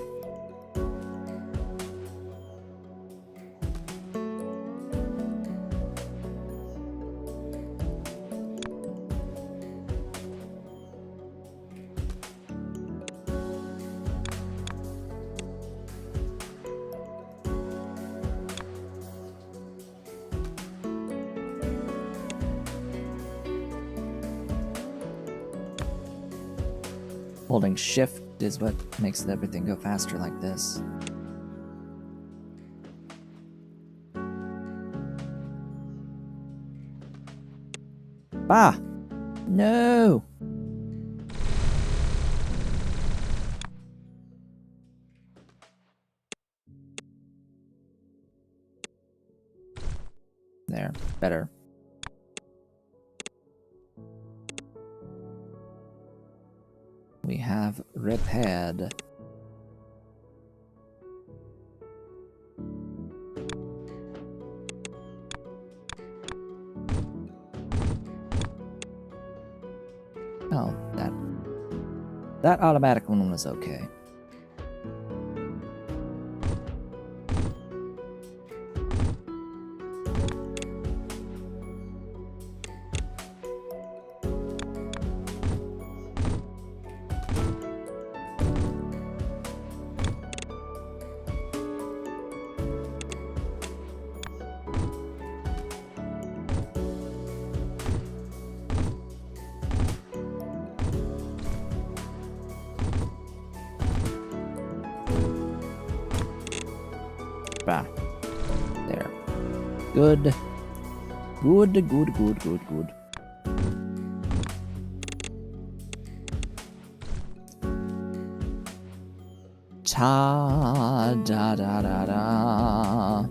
Holding shift is what makes everything go faster like this. Ah! No! There, better. We have repaired. Oh, that automatic one was okay. back. There. Good. Good, good, good, good, good. Ta da da da da.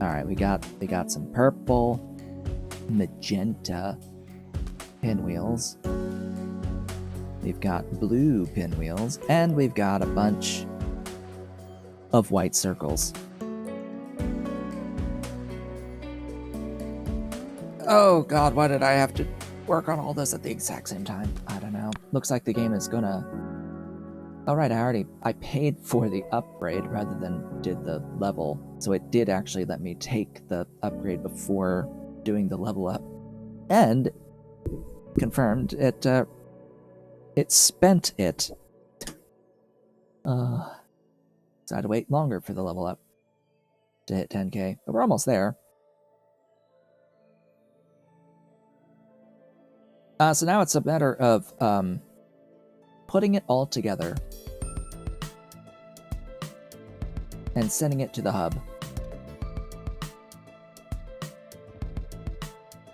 Alright, we got some purple, magenta pinwheels. We've got blue pinwheels, and we've got a bunch of white circles. Oh god, why did I have to work on all this at the exact same time? I don't know. Looks like the game is gonna... Oh right, I paid for the upgrade rather than did the level. So it did actually let me take the upgrade before doing the level up. And confirmed, it spent it. So I had to wait longer for the level up to hit 10k, but we're almost there. So now it's a matter of putting it all together and sending it to the hub.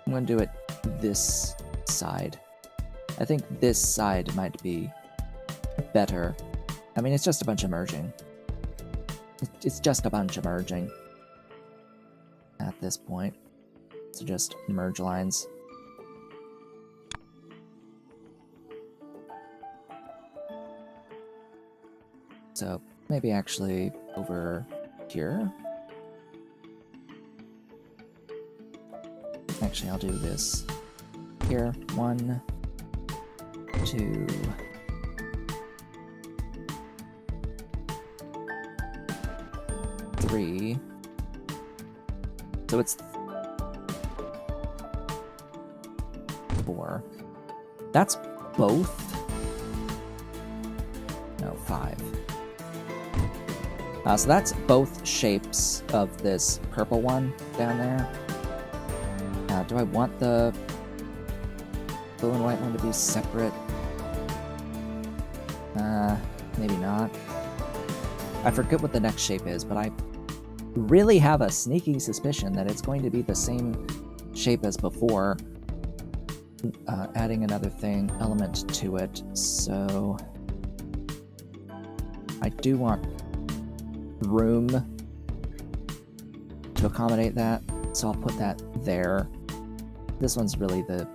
I'm going to do it this side. I think this side might be better. I mean, it's just a bunch of merging. It's just a bunch of merging at this point. So just merge lines. So maybe actually over here. Actually, I'll do this here. 1, 2. 3. So it's 4. That's both. No, 5. So that's both shapes of this purple one down there. Do I want the blue and white one to be separate? Maybe not. I forget what the next shape is, but I really have a sneaky suspicion that it's going to be the same shape as before, adding another element to it. So I do want room to accommodate that, so I'll put that there. This one's really the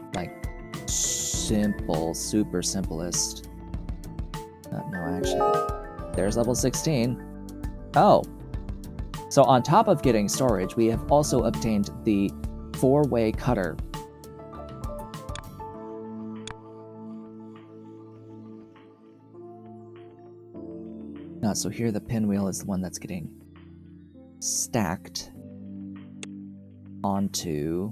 super simplest. No, actually, there's level 16. Oh, so on top of getting storage, we have also obtained the 4-way cutter. So here the pinwheel is the one that's getting stacked onto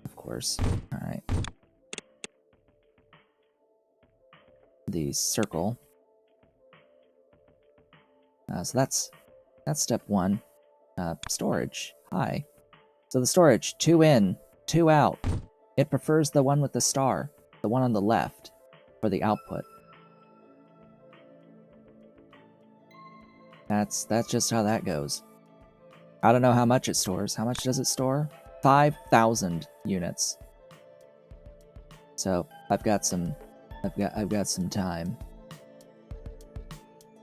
of course. Alright. The circle. So that's step 1. Storage. Hi. So the storage, 2 in, 2 out. It prefers the one with the star, the one on the left, for the output. That's just how that goes. I don't know how much it stores. How much does it store? 5,000 units. So I've got some time.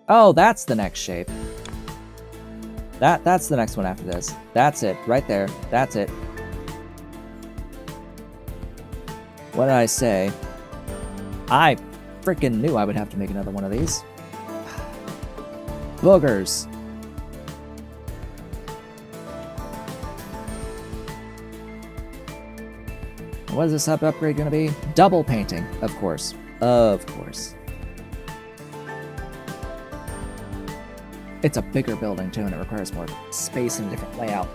Oh, that's the next shape. That's the next one after this. That's it, right there. That's it. What did I say? I freaking knew I would have to make another one of these. Boogers. What is this upgrade going to be? Double painting, of course. Of course. It's a bigger building too, and it requires more space and a different layout.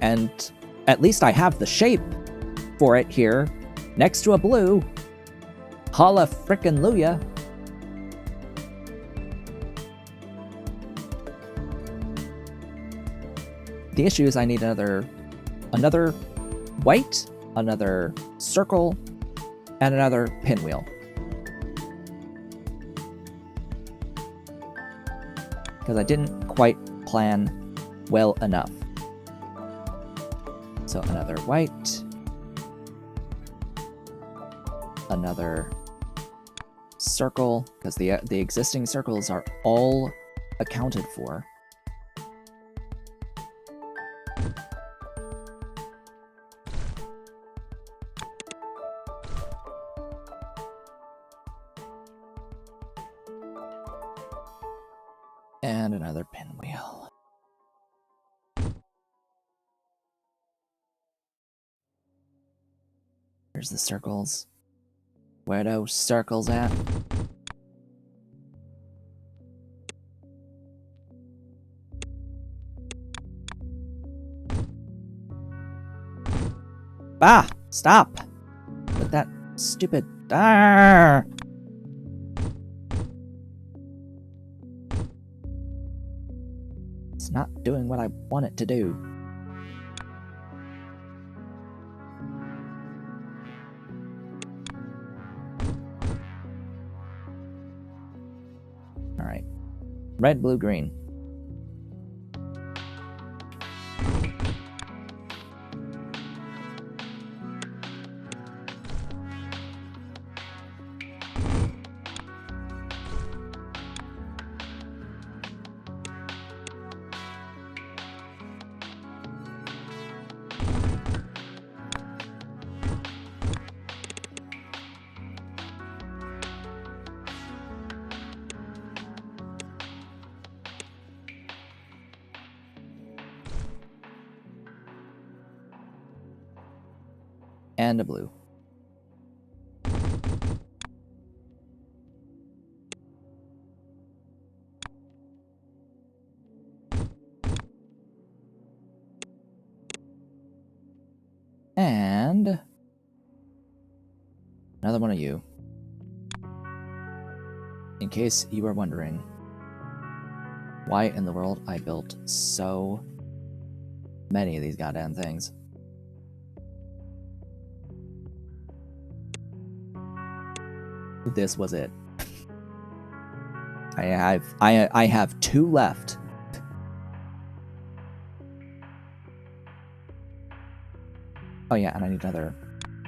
And at least I have the shape for it here, next to a blue. Holla frickin' Luya. The issue is I need another white, another circle, and another pinwheel. Because I didn't quite plan well enough. So another white, another circle, because the existing circles are all accounted for. And another pinwheel. Here's the circles. Where those circles at? Ah! Stop! With that stupid... Ah! It's not doing what I want it to do. Alright. Red, blue, green. And a blue. And another one of you. In case you are wondering why in the world I built so many of these goddamn things. This was it. I have 2 left. Oh yeah, and I need another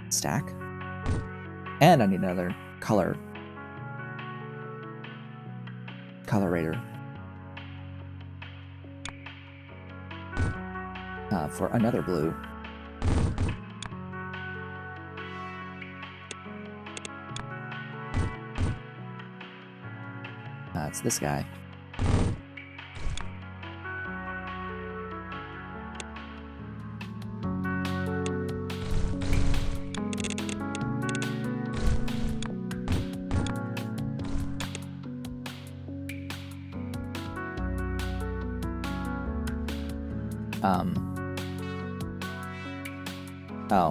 stack. And I need another colorator. For another blue. It's this guy. Oh.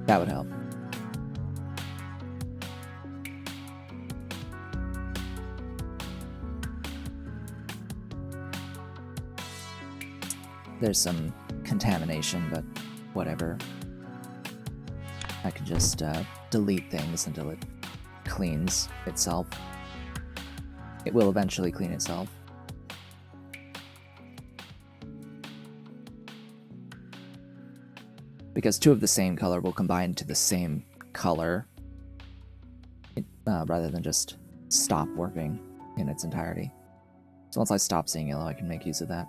That would help. There's some contamination, but whatever. I can just delete things until it cleans itself. It will eventually clean itself. Because 2 of the same color will combine to the same color, rather than just stop working in its entirety. So once I stop seeing yellow, I can make use of that.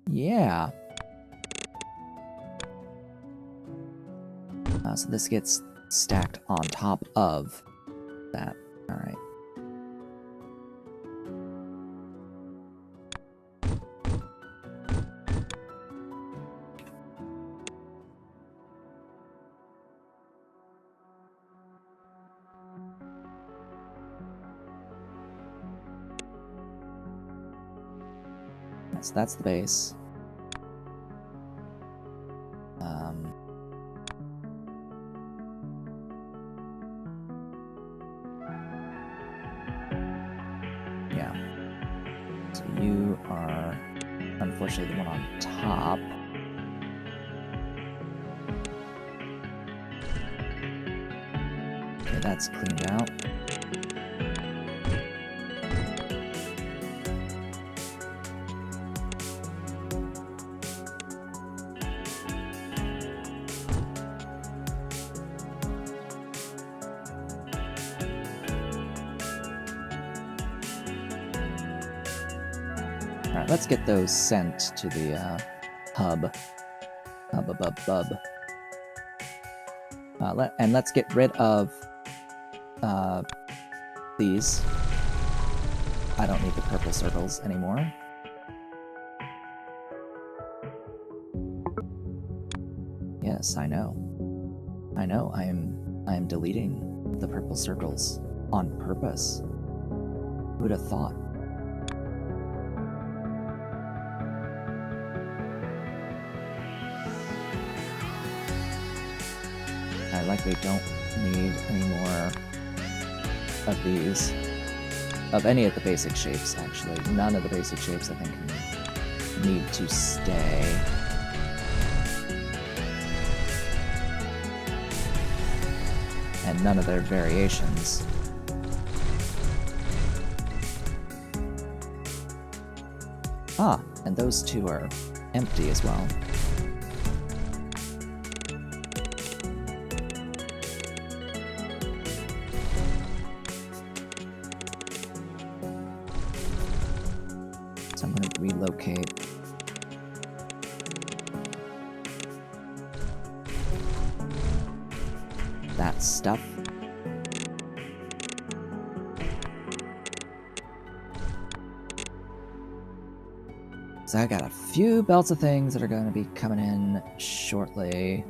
Yeah. So this gets stacked on top of that. Alright. So that's the base. unfortunately the one on top. Okay, that's cleaned out. Alright, let's get those sent to the hub. Hub. And let's get rid of these. I don't need the purple circles anymore. Yes, I know. I know, I am deleting the purple circles on purpose. Who'd have thought? I likely don't need any more of these. Of any of the basic shapes, actually. None of the basic shapes, I think, need to stay. And none of their variations. Ah, and those two are empty as well. So I'm going to relocate that stuff. So I got a few belts of things that are going to be coming in shortly.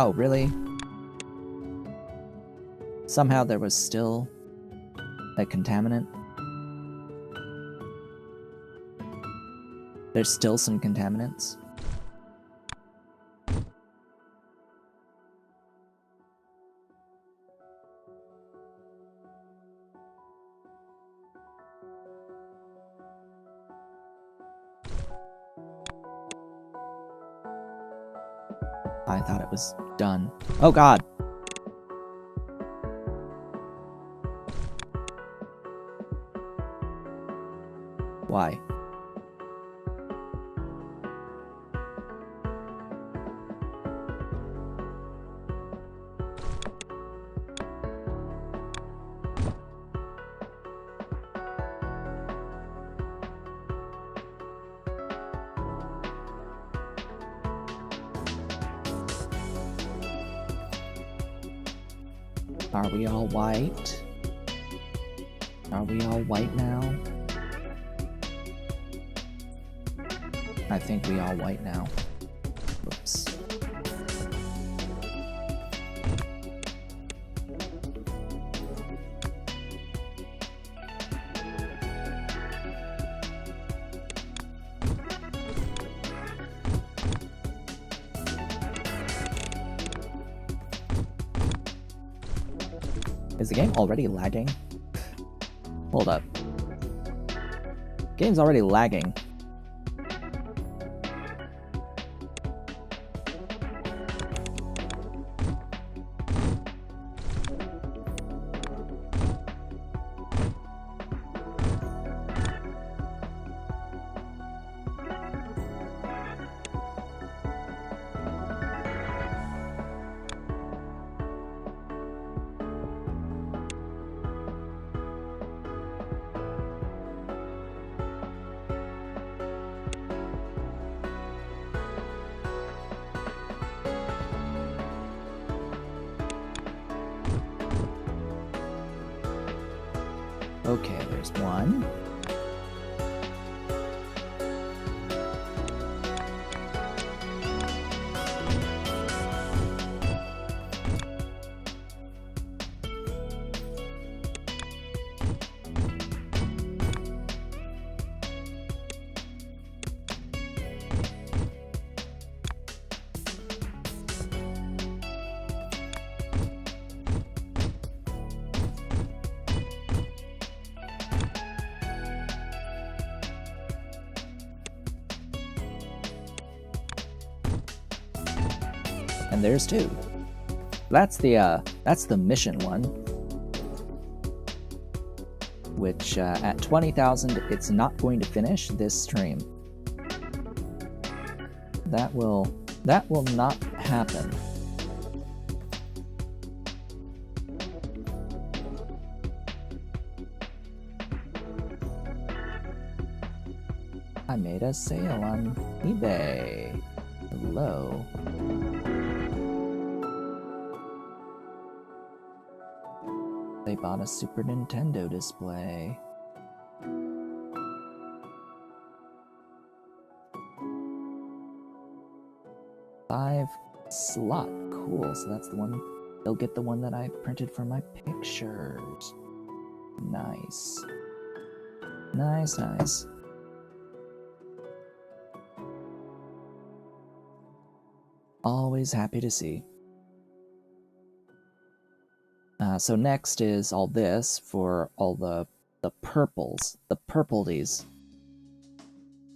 Oh, really? Somehow there was still a contaminant. There's still some contaminants. I thought it was done. Oh god! Why? Are we all white? Are we all white now? I think we all white now. Whoops. Is the game already lagging? Hold up. Game's already lagging. Okay, there's one. And there's 2. That's the mission one. Which, at 20,000, it's not going to finish this stream. That will not happen. I made a sale on eBay. Hello. They bought a Super Nintendo display. $5 slot. Cool, so that's the one. They'll get the one that I printed for my pictures. Nice. Nice, nice. Always happy to see. So next is all this for all the purples, the purpledies.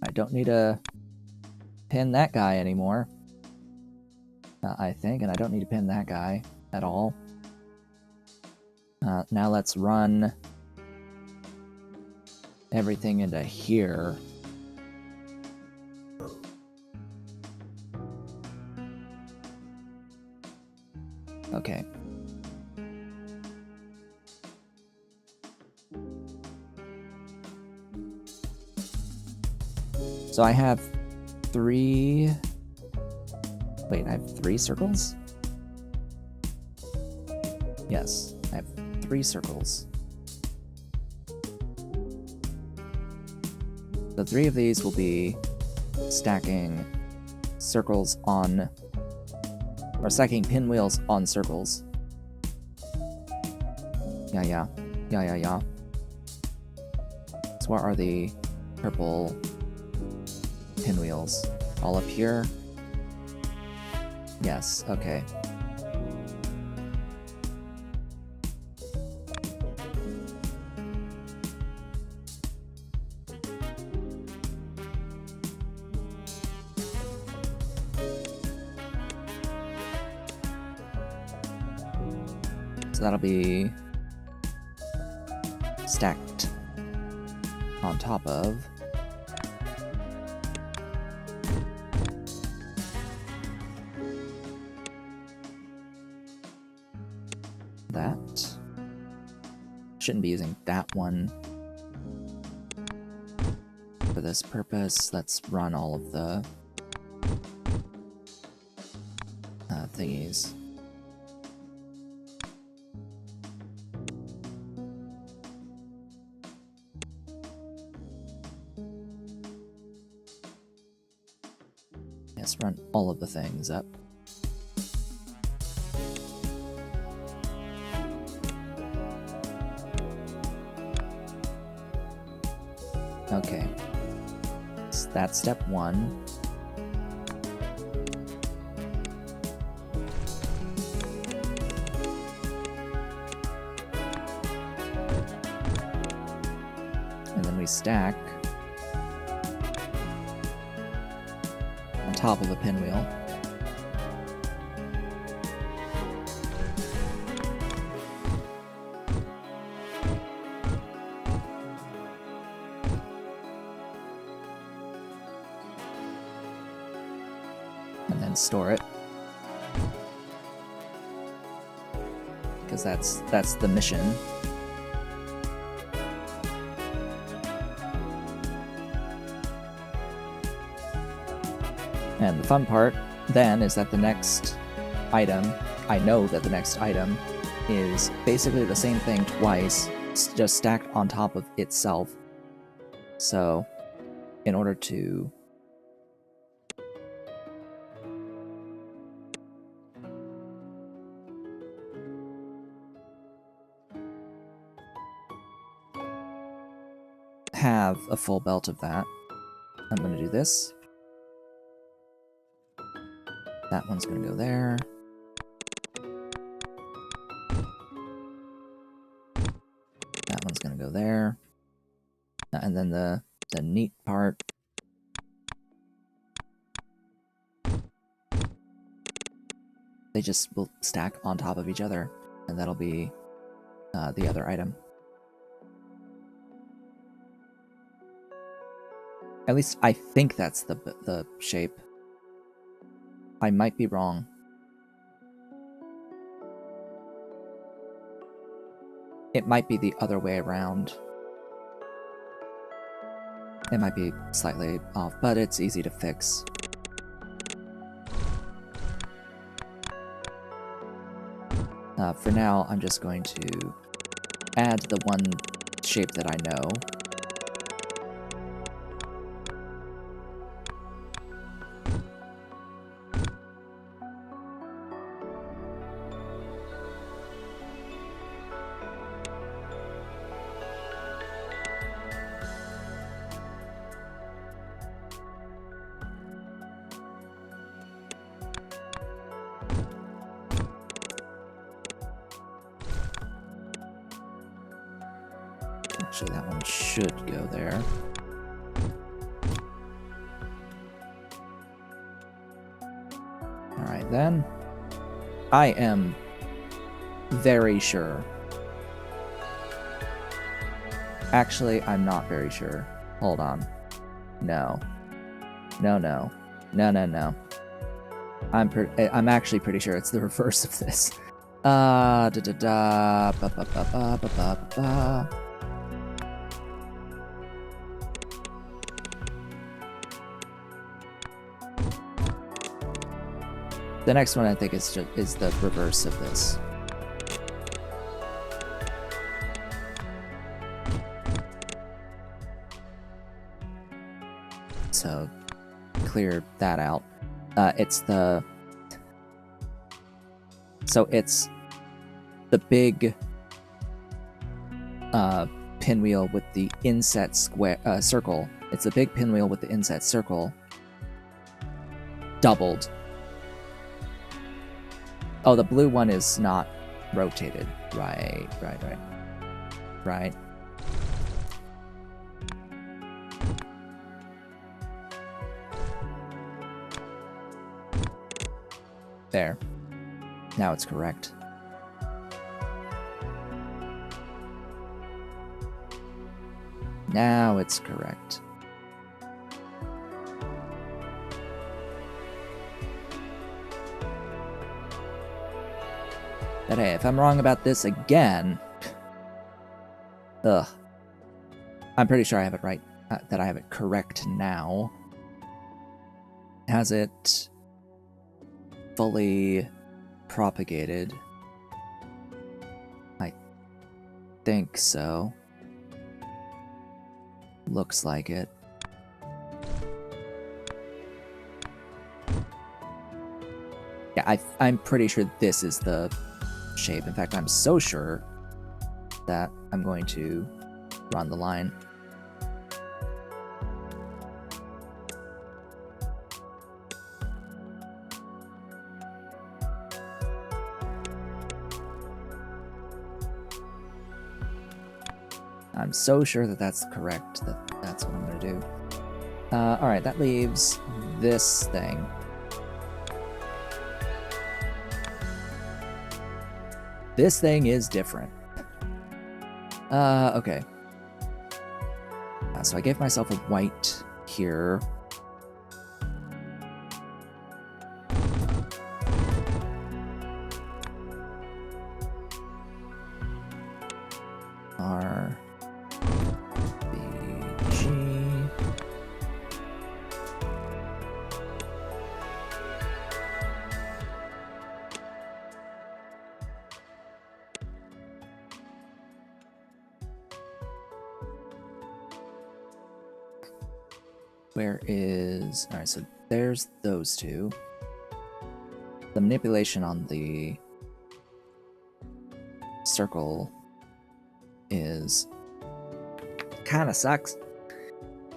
I don't need to pin that guy anymore, I think, and I don't need to pin that guy at all. Now let's run everything into here. Okay. So I have 3... Wait, I have 3 circles? Yes, I have 3 circles. The 3 of these will be stacking circles on... or stacking pinwheels on circles. Yeah. So where are the purple pinwheels? All up here? Yes, okay. So that'll be stacked on top of that. Shouldn't be using that one for this purpose. Let's run all of the thingies. Yes, run all of the things up. Okay, so that's step 1. And then we stack on top of a pinwheel. Store it, because that's the mission. And the fun part then is that the next item, I know that the next item is basically the same thing twice, just stacked on top of itself. So in order to have a full belt of that, I'm going to do this. That one's going to go there. That one's going to go there. And then the neat part they just will stack on top of each other, and that'll be the other item. At least I think that's the shape. I might be wrong. It might be the other way around. It might be slightly off, but it's easy to fix. For now, I'm just going to add the one shape that I know. Actually, that one should go there. Alright then. I am very sure. Actually, I'm not very sure. Hold on. No. No. I'm actually pretty sure it's the reverse of this. Da da da ba ba ba ba ba ba ba. The next one I think is the reverse of this. So clear that out. It's the big pinwheel with the inset square circle. It's the big pinwheel with the inset circle doubled. Oh, the blue one is not rotated. Right. There. Now it's correct. Now it's correct. But hey, if I'm wrong about this again... Ugh. I'm pretty sure I have it right. That I have it correct now. Has it fully propagated? I think so. Looks like it. Yeah, I'm pretty sure this is the shape. In fact, I'm so sure that I'm going to run the line. I'm so sure that that's correct, that's what I'm going to do. Alright, that leaves this thing. This thing is different. Okay. So I gave myself a white here. R, B, G. Where is... Alright, so there's those two. The manipulation on the circle is... Kinda sucks.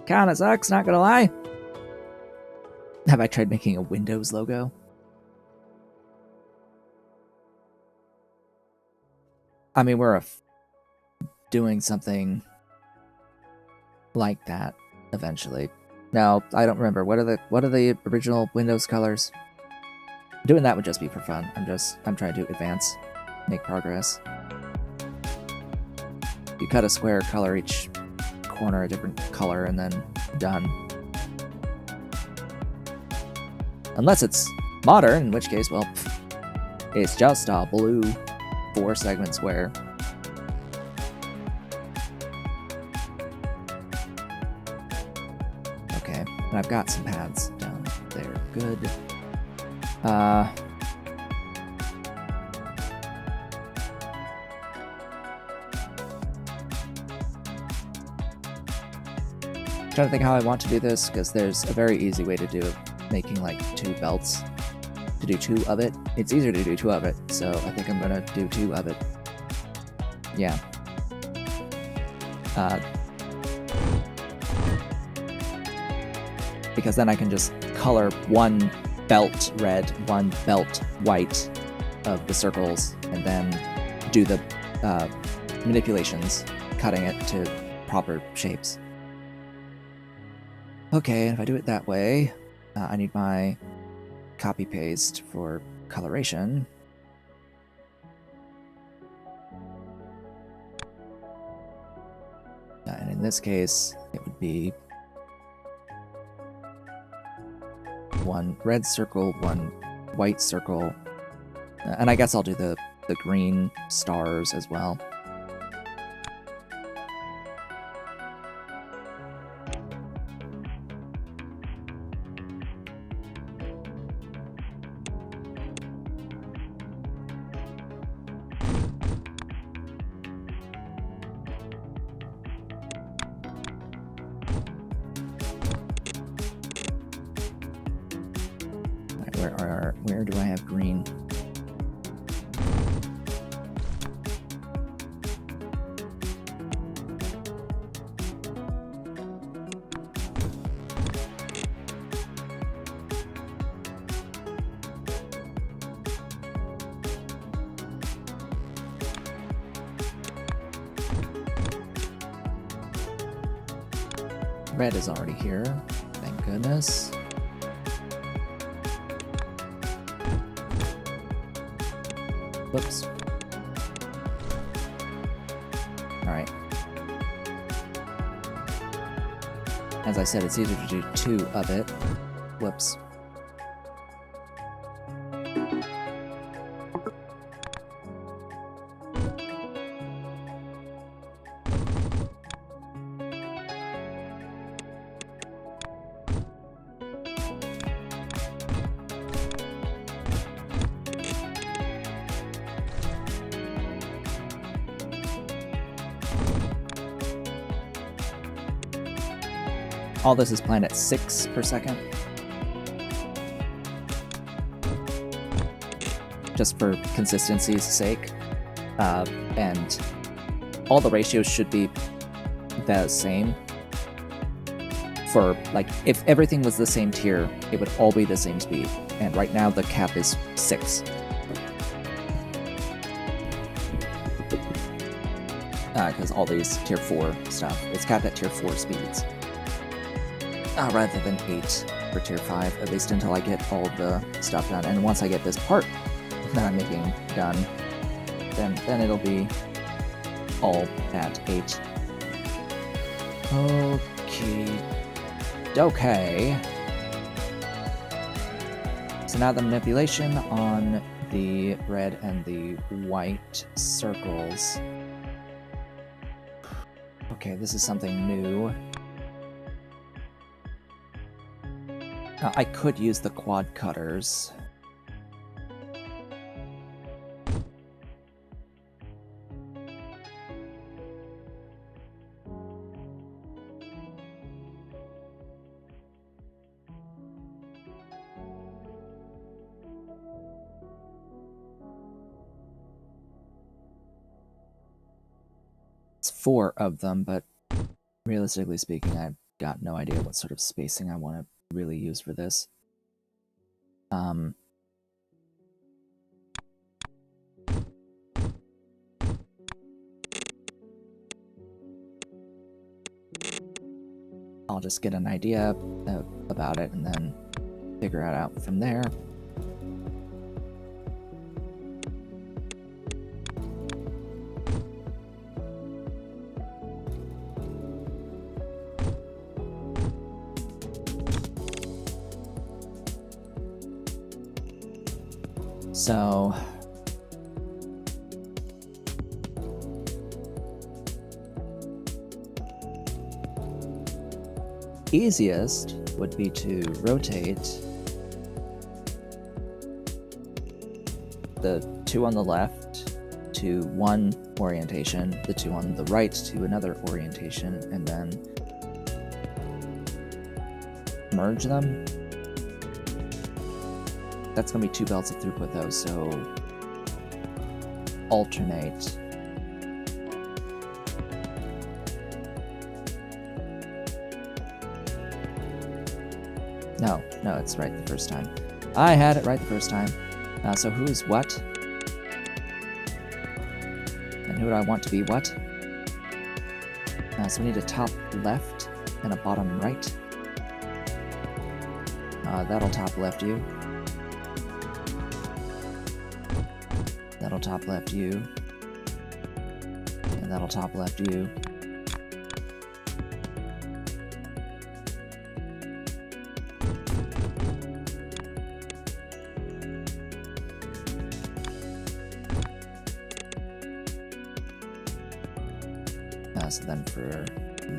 Kinda sucks, not gonna lie. Have I tried making a Windows logo? I mean, we're doing something like that eventually. No, I don't remember. What are the original Windows colors? Doing that would just be for fun. I'm trying to advance, make progress. You cut a square, color each corner a different color, and then done. Unless it's modern, in which case, well, it's just a blue 4-segment square. Okay, and I've got some paths down there. Good. Trying to think how I want to do this, because there's a very easy way to do it, making like 2 belts. To do 2 of it. It's easier to do 2 of it, so I think I'm gonna do 2 of it. Yeah. Because then I can just color 1 belt red, 1 belt white of the circles, and then do the manipulations, cutting it to proper shapes. Okay, if I do it that way, I need my copy-paste for coloration. And in this case, it would be 1 red circle, 1 white circle, and I guess I'll do the green stars as well. Where do I have green? Red is already here, thank goodness. Whoops. Alright. As I said, it's easier to do 2 of it. Whoops. All this is planned at 6 per second. Just for consistency's sake. And all the ratios should be the same. For, like, if everything was the same tier, it would all be the same speed. And right now the cap is 6. Because all these tier 4 stuff, it's capped at tier 4 speeds. Rather than 8 for tier 5, at least until I get all the stuff done. And once I get this part that I'm making done, then it'll be all at 8. Okay. So now the manipulation on the red and the white circles. Okay, this is something new. I could use the quad cutters. It's 4 of them, but realistically speaking, I've got no idea what sort of spacing I want to really use for this. I'll just get an idea about it and then figure it out from there. So easiest would be to rotate the two on the left to one orientation, the two on the right to another orientation, and then merge them. That's going to be 2 belts of throughput though, so alternate. No, it's right the first time. I had it right the first time. So who is what? And who do I want to be what? So we need a top left and a bottom right. That'll top left you. That'll top left you. And that'll top left you. So then for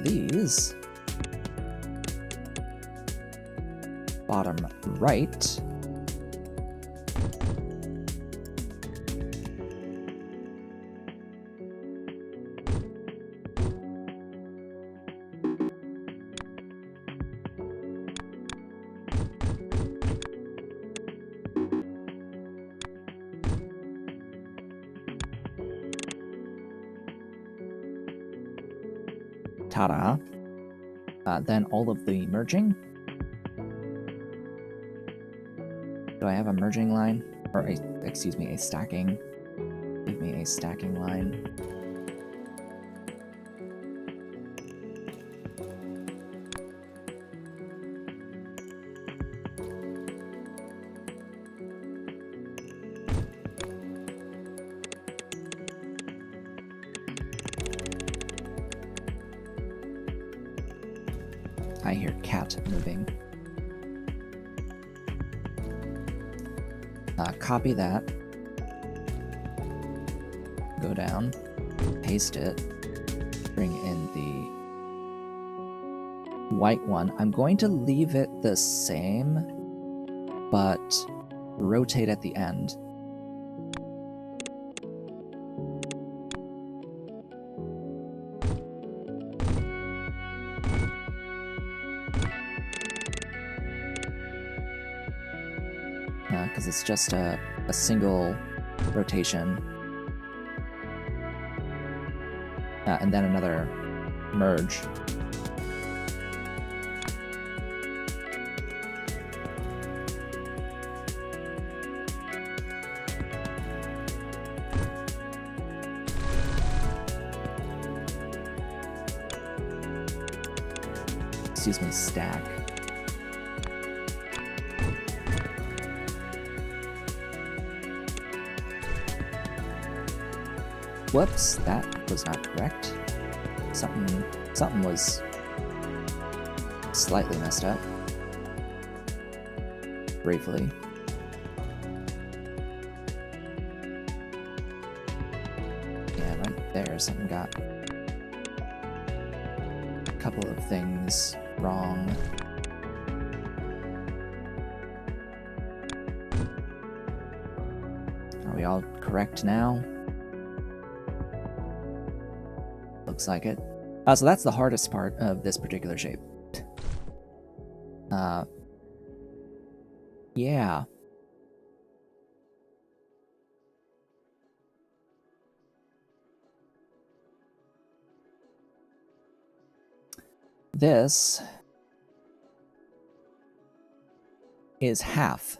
these, bottom right, ta-da. Then all of the merging. Do I have a merging line? Or excuse me, a stacking. Give me a stacking line. I hear cat moving. Copy that. Go down. Paste it. Bring in the white one. I'm going to leave it the same, but rotate at the end. Because it's just a single rotation. And then another merge. Excuse me, stack. Whoops, that was not correct. Something was slightly messed up. Briefly. Yeah, right there, something got a couple of things wrong. Are we all correct now? Looks like it. So that's the hardest part of this particular shape. Yeah. This is half.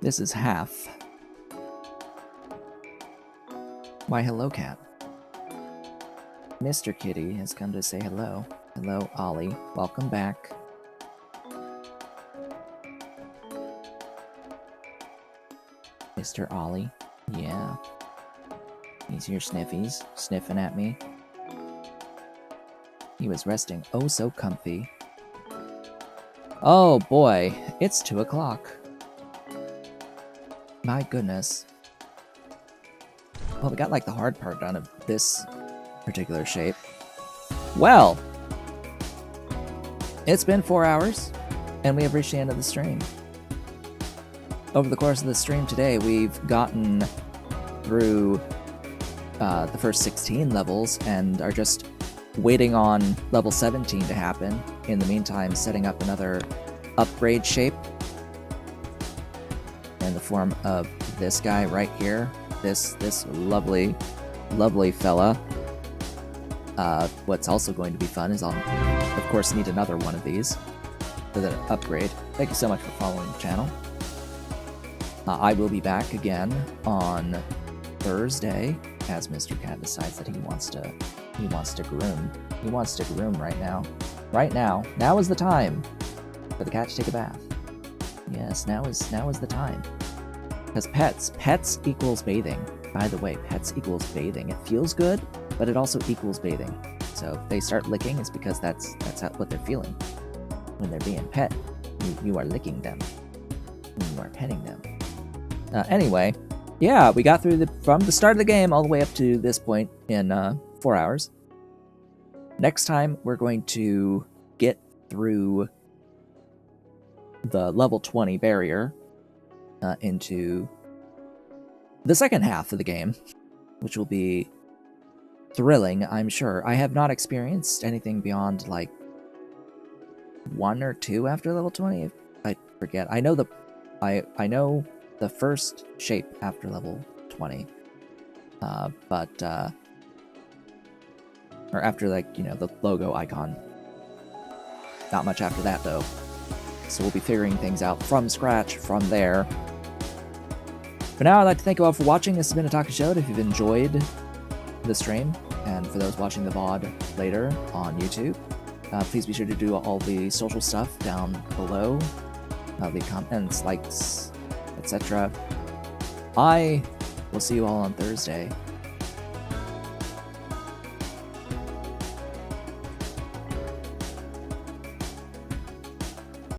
This is half. Why, hello, cat. Mr. Kitty has come to say hello. Hello, Ollie. Welcome back. Mr. Ollie. Yeah. He's your sniffies, sniffing at me. He was resting oh so comfy. Oh boy, it's 2 o'clock. My goodness. Well, we got like the hard part done of this particular shape. Well, it's been 4 hours, and we have reached the end of the stream. Over the course of the stream today, we've gotten through the first 16 levels and are just waiting on level 17 to happen. In the meantime, setting up another upgrade shape in the form of this guy right here. This lovely, lovely fella. What's also going to be fun is I'll, of course, need another one of these for the upgrade. Thank you so much for following the channel. I will be back again on Thursday as Mr. Cat decides that he wants to groom. He wants to groom right now. Right now. Now is the time for the cat to take a bath. Yes, now is the time. Because pets equals bathing. By the way, pets equals bathing. It feels good, but it also equals bathing. So if they start licking, it's because that's what they're feeling. When they're being pet, you are licking them. You are petting them. Anyway, yeah, we got through from the start of the game all the way up to this point in 4 hours. Next time, we're going to get through the level 20 barrier into the second half of the game, which will be thrilling, I'm sure. I have not experienced anything beyond like 1 or 2 after level 20. I forget. I know the first shape after level 20, or after, like, you know, the logo icon. Not much after that, though. So we'll be figuring things out from scratch from there. For now, I'd like to thank you all for watching. This has been Ataka Showed. If you've enjoyed the stream, and for those watching the VOD later on YouTube, please be sure to do all the social stuff down below. Leave comments, likes, etc. I will see you all on Thursday.